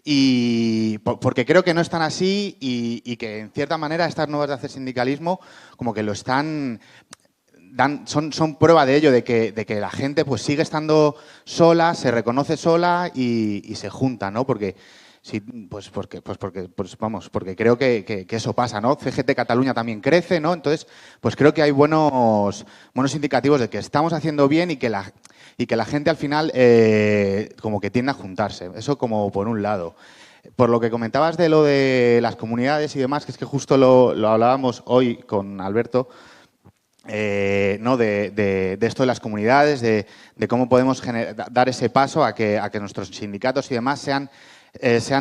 Y porque creo que no están así y que, en cierta manera, estas nuevas de hacer sindicalismo como que lo están... son prueba de ello, de que la gente pues sigue estando sola, se reconoce sola y se junta, ¿no? Porque porque creo que eso pasa, ¿no? CGT Cataluña también crece, ¿no? Entonces, pues creo que hay buenos indicativos de que estamos haciendo bien y que la gente al final como que tiende a juntarse. Eso como por un lado. Por lo que comentabas de lo de las comunidades y demás, que es que justo lo hablábamos hoy con Alberto, ¿no? de esto de las comunidades, de cómo podemos dar ese paso a que nuestros sindicatos y demás sean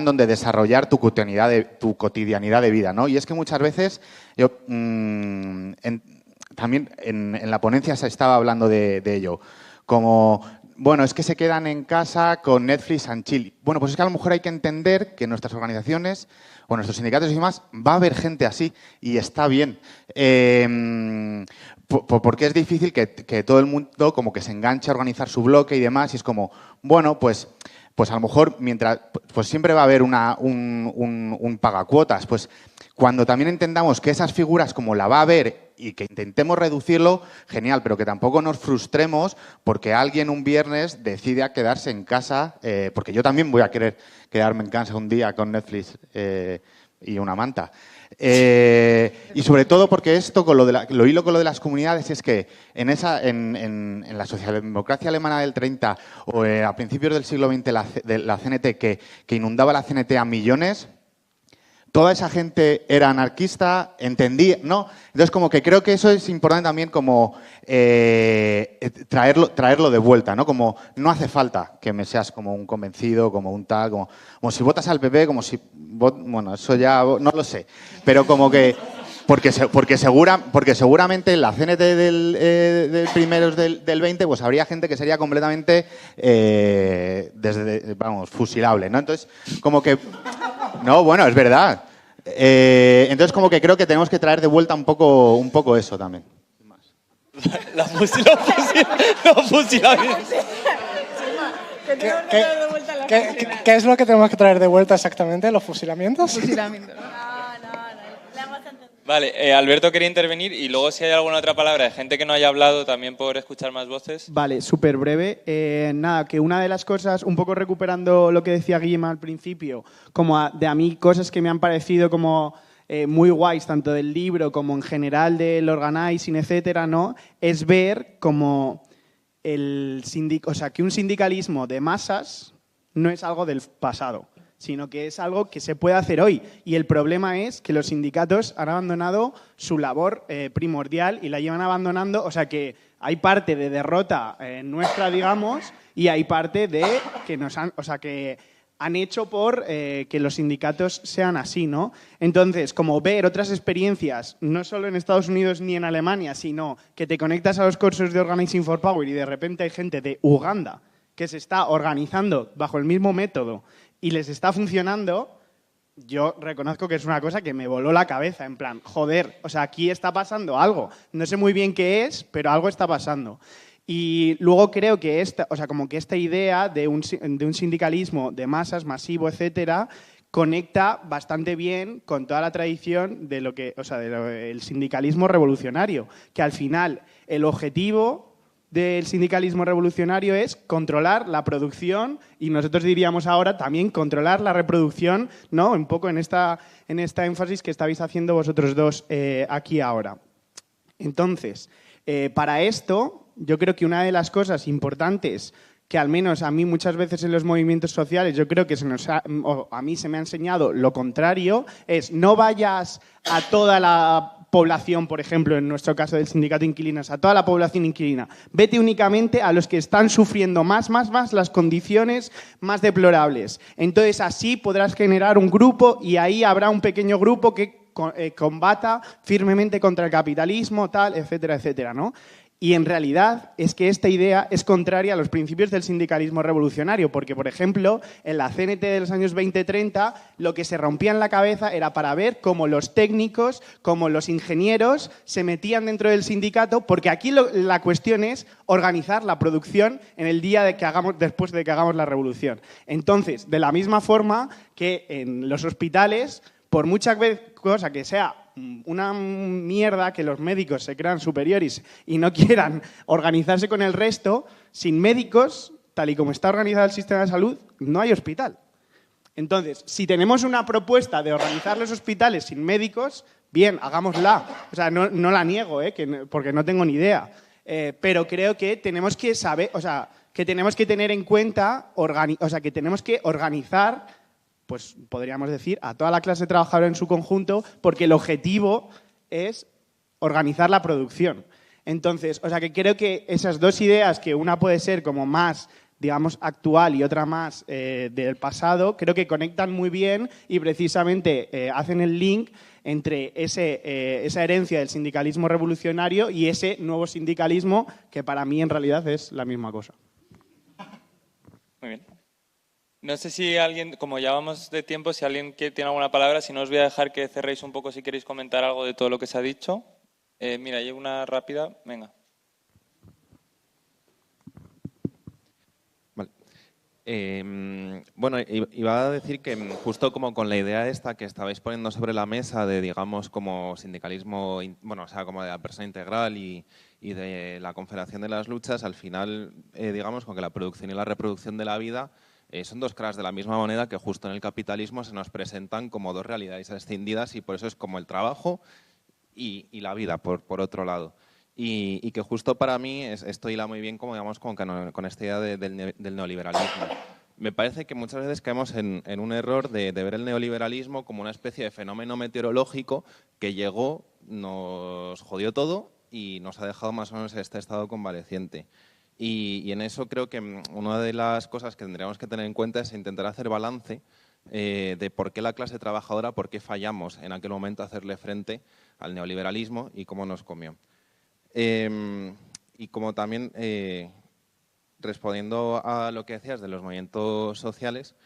donde desarrollar tu cotidianidad de vida, ¿no? Y es que muchas veces, también en la ponencia se estaba hablando de ello, como, bueno, es que se quedan en casa con Netflix and chill. Bueno, pues es que a lo mejor hay que entender que en nuestras organizaciones o nuestros sindicatos y demás va a haber gente así y está bien. Porque es difícil que todo el mundo como que se enganche a organizar su bloque y demás y es como, bueno, pues a lo mejor pues siempre va a haber un pagacuotas. Pues cuando también entendamos que esas figuras como la va a haber y que intentemos reducirlo, genial, pero que tampoco nos frustremos porque alguien un viernes decide a quedarse en casa, porque yo también voy a querer quedarme en casa un día con Netflix y una manta. Y sobre todo porque esto, lo hilo con lo de las comunidades, es que en la socialdemocracia alemana del 30 o a principios del siglo XX la CNT, que inundaba la CNT a millones, toda esa gente era anarquista, entendía, ¿no? Entonces, como que creo que eso es importante también como traerlo de vuelta, ¿no? Como no hace falta que me seas como un convencido, como un tal, como si votas al PP, como si... Bueno, eso ya no lo sé, pero como que... Porque seguramente en la CNT del primeros del 20 pues habría gente que sería completamente fusilable, ¿no? Entonces, como que... No, bueno, es verdad. Entonces, como que creo que tenemos que traer de vuelta un poco eso también. Los fusilamientos. ¿Qué es lo que tenemos que traer de vuelta exactamente? ¿Los fusilamientos? Fusilamientos. Vale, Alberto quería intervenir y luego si hay alguna otra palabra de gente que no haya hablado también por escuchar más voces. Vale, súper breve. Nada, que una de las cosas, un poco recuperando lo que decía Guillem al principio, como a mí cosas que me han parecido como muy guays, tanto del libro como en general del organizing, etcétera, ¿no? Es ver como que un sindicalismo de masas no es algo del pasado, sino que es algo que se puede hacer hoy. Y el problema es que los sindicatos han abandonado su labor primordial y la llevan abandonando. O sea, que hay parte de derrota nuestra, digamos, y hay parte de que que han hecho por que los sindicatos sean así, ¿no? Entonces, como ver otras experiencias, no solo en Estados Unidos ni en Alemania, sino que te conectas a los cursos de Organizing for Power y de repente hay gente de Uganda que se está organizando bajo el mismo método y les está funcionando, yo reconozco que es una cosa que me voló la cabeza, en plan, joder, o sea, aquí está pasando algo. No sé muy bien qué es, pero algo está pasando. Y luego creo que esta idea de un sindicalismo de masas, masivo, etcétera, conecta bastante bien con toda la tradición de del sindicalismo revolucionario, que al final el objetivo del sindicalismo revolucionario es controlar la producción y nosotros diríamos ahora también controlar la reproducción, ¿no? Un poco en esta énfasis que estabais haciendo vosotros dos aquí ahora. Entonces, para esto, yo creo que una de las cosas importantes que al menos a mí muchas veces en los movimientos sociales yo creo que a mí se me ha enseñado lo contrario, es no vayas a toda la población, por ejemplo, en nuestro caso del sindicato de inquilinos, a toda la población inquilina. Vete únicamente a los que están sufriendo más las condiciones más deplorables. Entonces, así podrás generar un grupo y ahí habrá un pequeño grupo que combata firmemente contra el capitalismo, tal, etcétera, etcétera, ¿no? Y en realidad es que esta idea es contraria a los principios del sindicalismo revolucionario, porque, por ejemplo, en la CNT de los años 20-30, lo que se rompía en la cabeza era para ver cómo los técnicos, cómo los ingenieros se metían dentro del sindicato, porque aquí la cuestión es organizar la producción en el día después de que hagamos la revolución. Entonces, de la misma forma que en los hospitales, por muchas cosa que sea una mierda que los médicos se crean superiores y no quieran organizarse con el resto, sin médicos, tal y como está organizado el sistema de salud, no hay hospital. Entonces, si tenemos una propuesta de organizar los hospitales sin médicos, bien, hagámosla. O sea, no la niego, porque no tengo ni idea. Pero creo que tenemos que saber, que tenemos que tener en cuenta, que tenemos que organizar, pues podríamos decir, a toda la clase trabajadora en su conjunto, porque el objetivo es organizar la producción. Entonces, que creo que esas dos ideas, que una puede ser como más, digamos, actual y otra más del pasado, creo que conectan muy bien y precisamente hacen el link entre esa herencia del sindicalismo revolucionario y ese nuevo sindicalismo que para mí en realidad es la misma cosa. Muy bien. No sé si alguien, como ya vamos de tiempo, si alguien tiene alguna palabra, si no os voy a dejar que cerréis un poco si queréis comentar algo de todo lo que se ha dicho. Mira, hay una rápida, venga. Vale. Bueno, iba a decir que justo como con la idea esta que estabais poniendo sobre la mesa de, digamos, como sindicalismo, bueno, o sea, como de la persona integral y de la confederación de las luchas, al final, digamos, con que la producción y la reproducción de la vida son dos caras de la misma moneda que justo en el capitalismo se nos presentan como dos realidades escindidas y por eso es como el trabajo y la vida, por otro lado. Y que justo para mí esto hila muy bien como, digamos, con esta idea del neoliberalismo. Me parece que muchas veces caemos en un error de ver el neoliberalismo como una especie de fenómeno meteorológico que llegó, nos jodió todo y nos ha dejado más o menos este estado convaleciente. Y en eso creo que una de las cosas que tendríamos que tener en cuenta es intentar hacer balance de por qué la clase trabajadora, por qué fallamos en aquel momento a hacerle frente al neoliberalismo y cómo nos comió. Y como también, respondiendo a lo que decías de los movimientos sociales,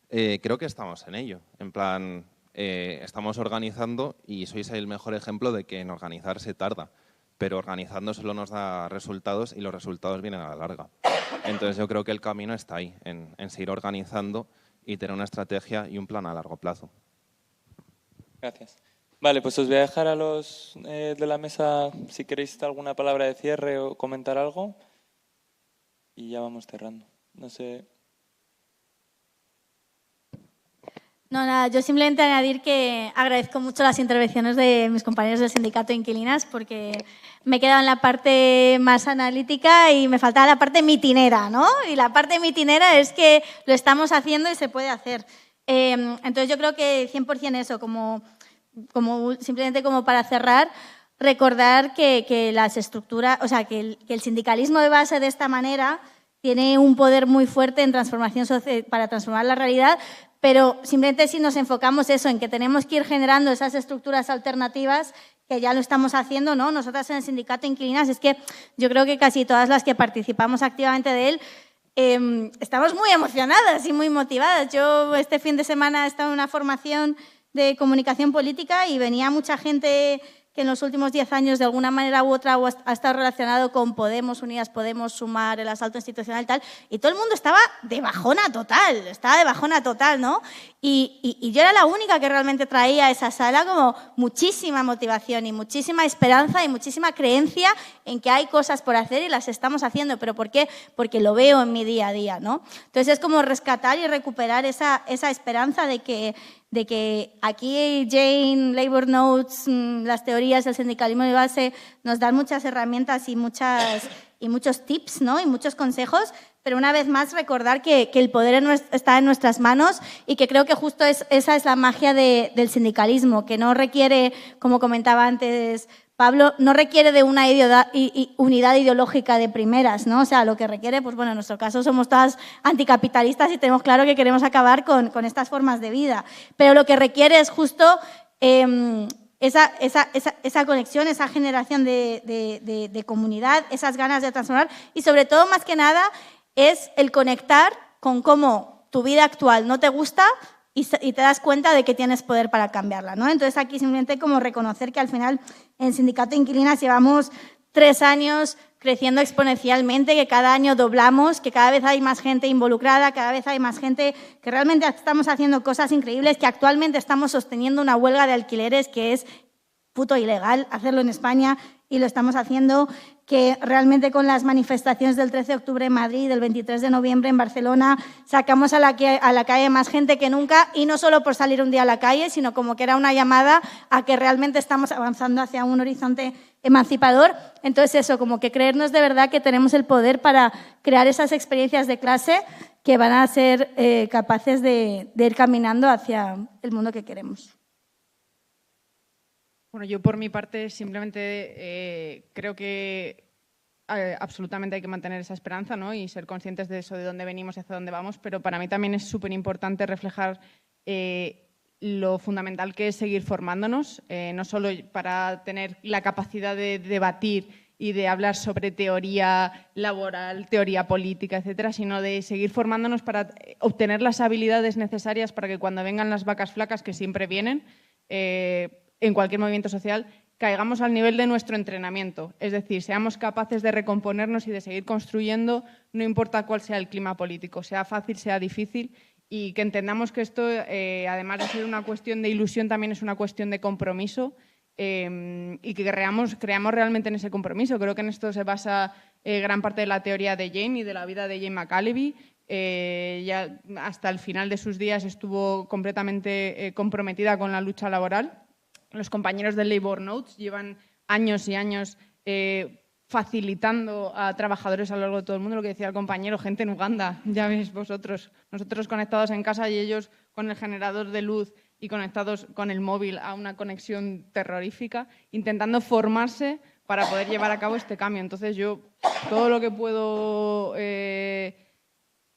creo que estamos en ello. En plan, estamos organizando y sois el mejor ejemplo de que en organizar se tarda. Pero organizando solo nos da resultados y los resultados vienen a la larga. Entonces yo creo que el camino está ahí, en seguir organizando y tener una estrategia y un plan a largo plazo. Gracias. Vale, pues os voy a dejar a los de la mesa si queréis alguna palabra de cierre o comentar algo y ya vamos cerrando. No sé. No, nada, yo simplemente añadir que agradezco mucho las intervenciones de mis compañeros del sindicato de inquilinas porque me he quedado en la parte más analítica y me faltaba la parte mitinera, ¿no? Y la parte mitinera es que lo estamos haciendo y se puede hacer. Entonces yo creo que 100% eso, simplemente como para cerrar, recordar que las estructuras, que el sindicalismo de base de esta manera tiene un poder muy fuerte en transformación para transformar la realidad, pero simplemente si nos enfocamos eso, en que tenemos que ir generando esas estructuras alternativas, que ya lo estamos haciendo, ¿no? Nosotras en el sindicato de inquilinas, es que yo creo que casi todas las que participamos activamente de él, estamos muy emocionadas y muy motivadas. Yo este fin de semana he estado en una formación de comunicación política y venía mucha gente que en los últimos 10 años de alguna manera u otra ha estado relacionado con Podemos, Unidas Podemos, Sumar, el asalto institucional y tal, y todo el mundo estaba de bajona total, ¿no? Y yo era la única que realmente traía a esa sala como muchísima motivación y muchísima esperanza y muchísima creencia en que hay cosas por hacer y las estamos haciendo. ¿Pero por qué? Porque lo veo en mi día a día, ¿no? Entonces es como rescatar y recuperar esa esperanza de que aquí Jane, Labour Notes, las teorías del sindicalismo de base nos dan muchas herramientas y muchos tips, ¿no? Y muchos consejos, pero una vez más recordar que el poder está en nuestras manos y que creo que justo esa es la magia del sindicalismo, que no requiere, como comentaba antes Pablo, no requiere de una unidad ideológica de primeras, ¿no? O sea, lo que requiere, pues bueno, en nuestro caso somos todas anticapitalistas y tenemos claro que queremos acabar con estas formas de vida. Pero lo que requiere es justo esa conexión, esa generación de comunidad, esas ganas de transformar y sobre todo, más que nada, es el conectar con cómo tu vida actual no te gusta y te das cuenta de que tienes poder para cambiarla, ¿no? Entonces aquí simplemente como reconocer que al final en Sindicato de Inquilinas llevamos 3 años creciendo exponencialmente, que cada año doblamos, que cada vez hay más gente involucrada, cada vez hay más gente que realmente estamos haciendo cosas increíbles, que actualmente estamos sosteniendo una huelga de alquileres que es puto ilegal hacerlo en España y lo estamos haciendo, que realmente con las manifestaciones del 13 de octubre en Madrid, del 23 de noviembre en Barcelona, sacamos a la calle más gente que nunca y no solo por salir un día a la calle, sino como que era una llamada a que realmente estamos avanzando hacia un horizonte emancipador. Entonces eso, como que creernos de verdad que tenemos el poder para crear esas experiencias de clase que van a ser capaces de ir caminando hacia el mundo que queremos. Bueno, yo por mi parte simplemente creo que absolutamente hay que mantener esa esperanza, ¿no? Y ser conscientes de eso, de dónde venimos y hacia dónde vamos, pero para mí también es súper importante reflejar lo fundamental que es seguir formándonos, no solo para tener la capacidad de debatir y de hablar sobre teoría laboral, teoría política, etcétera, sino de seguir formándonos para obtener las habilidades necesarias para que cuando vengan las vacas flacas, que siempre vienen, en cualquier movimiento social, caigamos al nivel de nuestro entrenamiento. Es decir, seamos capaces de recomponernos y de seguir construyendo, no importa cuál sea el clima político, sea fácil, sea difícil, y que entendamos que esto, además de ser una cuestión de ilusión, también es una cuestión de compromiso y que creamos realmente en ese compromiso. Creo que en esto se basa gran parte de la teoría de Jane y de la vida de Jane McAlevey. Ya hasta el final de sus días estuvo completamente comprometida con la lucha laboral. Los compañeros del Labour Notes llevan años y años facilitando a trabajadores a lo largo de todo el mundo, lo que decía el compañero, gente en Uganda, ya veis vosotros, nosotros conectados en casa y ellos con el generador de luz y conectados con el móvil a una conexión terrorífica, intentando formarse para poder llevar a cabo este cambio. Entonces yo, todo lo que puedo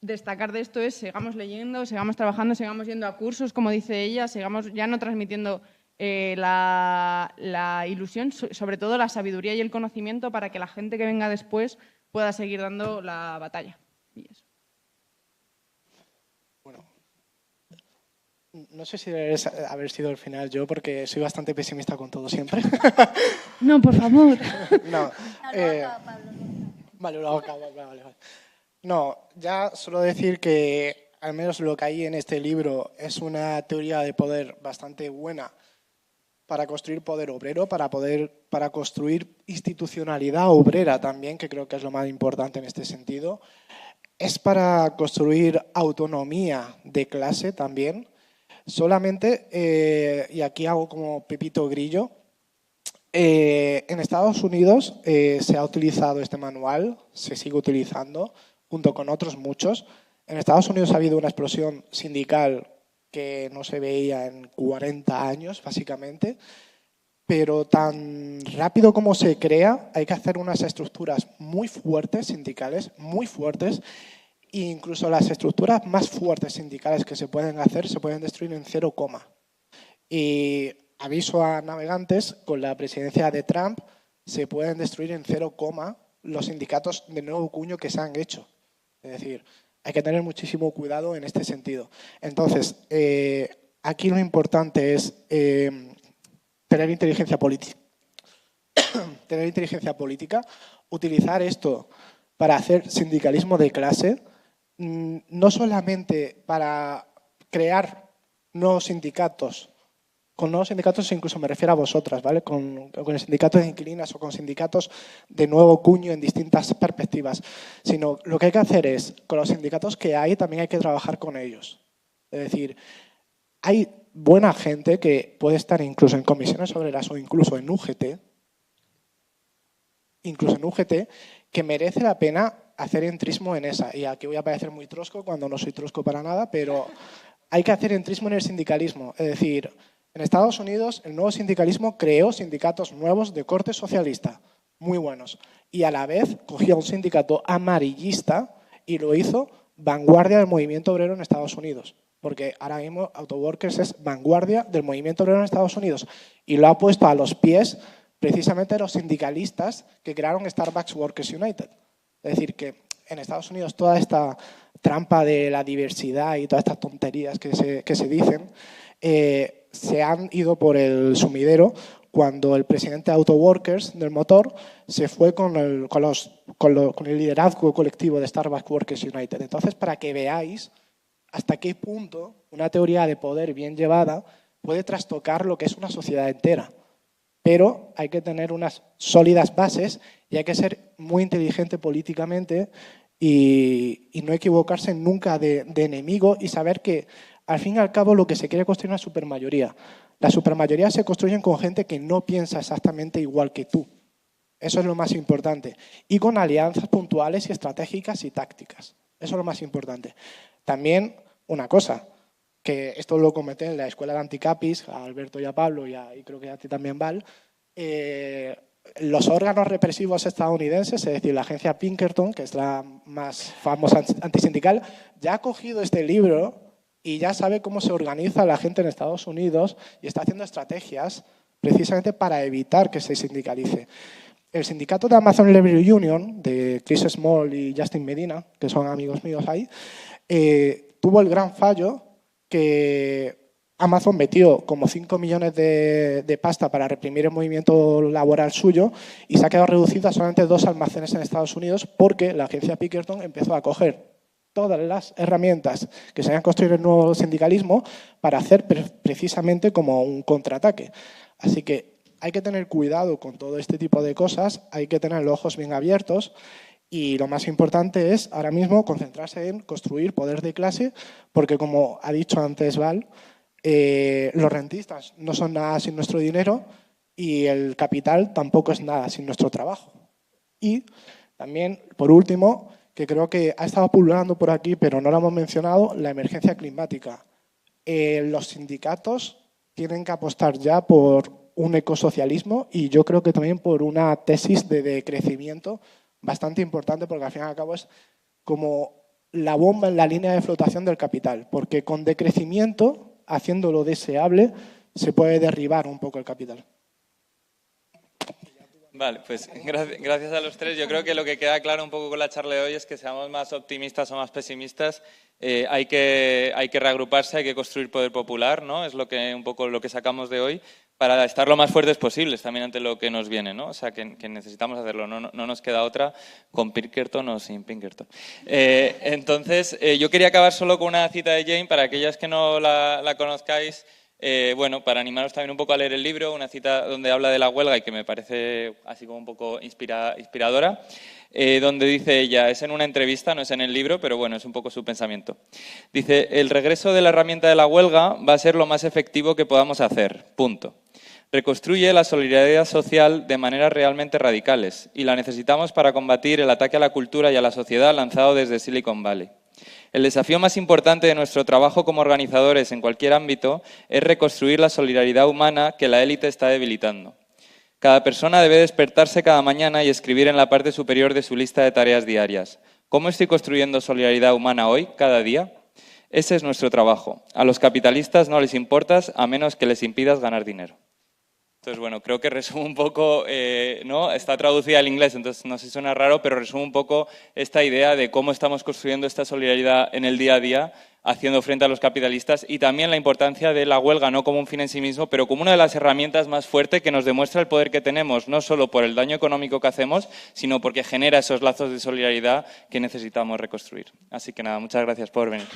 destacar de esto es sigamos leyendo, sigamos trabajando, sigamos yendo a cursos, como dice ella, sigamos ya no transmitiendo la ilusión, sobre todo la sabiduría y el conocimiento para que la gente que venga después pueda seguir dando la batalla. Y eso. Bueno, no sé si debe haber sido el final yo, porque soy bastante pesimista con todo siempre. No, por favor. No, vale, lo acabo, vale. No, ya solo decir que al menos lo que hay en este libro es una teoría de poder bastante buena para construir poder obrero, para construir institucionalidad obrera también, que creo que es lo más importante en este sentido. Es para construir autonomía de clase también. Solamente, y aquí hago como Pepito Grillo, en Estados Unidos se ha utilizado este manual, se sigue utilizando, junto con otros muchos. En Estados Unidos ha habido una explosión sindical que no se veía en 40 años, básicamente, pero tan rápido como se crea, hay que hacer unas estructuras muy fuertes, sindicales, muy fuertes, e incluso las estructuras más fuertes sindicales que se pueden hacer se pueden destruir en 0, y aviso a navegantes, con la presidencia de Trump se pueden destruir en 0, los sindicatos de nuevo cuño que se han hecho. Es decir, hay que tener muchísimo cuidado en este sentido. Entonces, aquí lo importante es tener inteligencia política. Tener inteligencia política, utilizar esto para hacer sindicalismo de clase, no solamente para crear nuevos sindicatos. Con nuevos sindicatos incluso me refiero a vosotras, ¿vale? Con el sindicato de inquilinas o con sindicatos de nuevo cuño en distintas perspectivas. Sino lo que hay que hacer es, con los sindicatos que hay, también hay que trabajar con ellos. Es decir, hay buena gente que puede estar incluso en comisiones obreras o incluso en UGT, que merece la pena hacer entrismo en esa. Y aquí voy a parecer muy trosco cuando no soy trosco para nada, pero hay que hacer entrismo en el sindicalismo. Es decir, en Estados Unidos, el nuevo sindicalismo creó sindicatos nuevos de corte socialista, muy buenos. Y a la vez cogió un sindicato amarillista y lo hizo vanguardia del movimiento obrero en Estados Unidos. porque ahora mismo Autoworkers es vanguardia del movimiento obrero en Estados Unidos y lo ha puesto a los pies precisamente los sindicalistas que crearon Starbucks Workers United. Es decir, que en Estados Unidos toda esta trampa de la diversidad y todas estas tonterías que se dicen se han ido por el sumidero cuando el presidente de Autoworkers del motor se fue con el liderazgo colectivo de Starbucks Workers United. Entonces, para que veáis hasta qué punto una teoría de poder bien llevada puede trastocar lo que es una sociedad entera. Pero hay que tener unas sólidas bases y hay que ser muy inteligente políticamente y no equivocarse nunca de enemigo y saber que, al fin y al cabo, lo que se quiere construir es una supermayoría. Las supermayorías se construyen con gente que no piensa exactamente igual que tú. Eso es lo más importante. Y con alianzas puntuales y estratégicas y tácticas. Eso es lo más importante. También una cosa, que esto lo comenté en la escuela de Anticapis, a Alberto y a Pablo, y creo que a ti también, Val, los órganos represivos estadounidenses, es decir, la agencia Pinkerton, que es la más famosa antisindical, ya ha cogido este libro y ya sabe cómo se organiza la gente en Estados Unidos y está haciendo estrategias precisamente para evitar que se sindicalice. El sindicato de Amazon Labor Union, de Chris Small y Justin Medina, que son amigos míos ahí, tuvo el gran fallo que Amazon metió como 5 millones de pasta para reprimir el movimiento laboral suyo y se ha quedado reducido a solamente 2 almacenes en Estados Unidos porque la agencia Pinkerton empezó a coger todas las herramientas que se habían construido en el nuevo sindicalismo para hacer precisamente como un contraataque. Así que hay que tener cuidado con todo este tipo de cosas, hay que tener los ojos bien abiertos y lo más importante es ahora mismo concentrarse en construir poder de clase porque, como ha dicho antes Val, los rentistas no son nada sin nuestro dinero y el capital tampoco es nada sin nuestro trabajo. Y también, por último, que creo que ha estado pululando por aquí, pero no lo hemos mencionado, la emergencia climática. Los sindicatos tienen que apostar ya por un ecosocialismo y yo creo que también por una tesis de crecimiento bastante importante, porque al fin y al cabo es como la bomba en la línea de flotación del capital, porque con decrecimiento, haciéndolo deseable, se puede derribar un poco el capital. Vale, pues gracias a los tres. Yo creo que lo que queda claro un poco con la charla de hoy es que seamos más optimistas o más pesimistas. Hay que reagruparse, hay que construir poder popular, ¿no? Es un poco lo que sacamos de hoy, para estar lo más fuertes posibles también ante lo que nos viene, ¿no? O sea, que necesitamos hacerlo, no nos queda otra con Pinkerton o sin Pinkerton. Entonces, yo quería acabar solo con una cita de Jane, para aquellas que no la conozcáis. Bueno, para animaros también un poco a leer el libro, una cita donde habla de la huelga y que me parece así como un poco inspiradora, donde dice ella, es en una entrevista, no es en el libro, pero bueno, es un poco su pensamiento. Dice, el regreso de la herramienta de la huelga va a ser lo más efectivo que podamos hacer, punto. Reconstruye la solidaridad social de maneras realmente radicales y la necesitamos para combatir el ataque a la cultura y a la sociedad lanzado desde Silicon Valley. El desafío más importante de nuestro trabajo como organizadores en cualquier ámbito es reconstruir la solidaridad humana que la élite está debilitando. Cada persona debe despertarse cada mañana y escribir en la parte superior de su lista de tareas diarias. ¿Cómo estoy construyendo solidaridad humana hoy, cada día? Ese es nuestro trabajo. A los capitalistas no les importas a menos que les impidas ganar dinero. Entonces, bueno, creo que resume un poco, ¿no? Está traducida al inglés, entonces no sé si suena raro, pero resume un poco esta idea de cómo estamos construyendo esta solidaridad en el día a día, haciendo frente a los capitalistas, y también la importancia de la huelga, no como un fin en sí mismo, pero como una de las herramientas más fuertes que nos demuestra el poder que tenemos, no solo por el daño económico que hacemos, sino porque genera esos lazos de solidaridad que necesitamos reconstruir. Así que nada, muchas gracias por venir.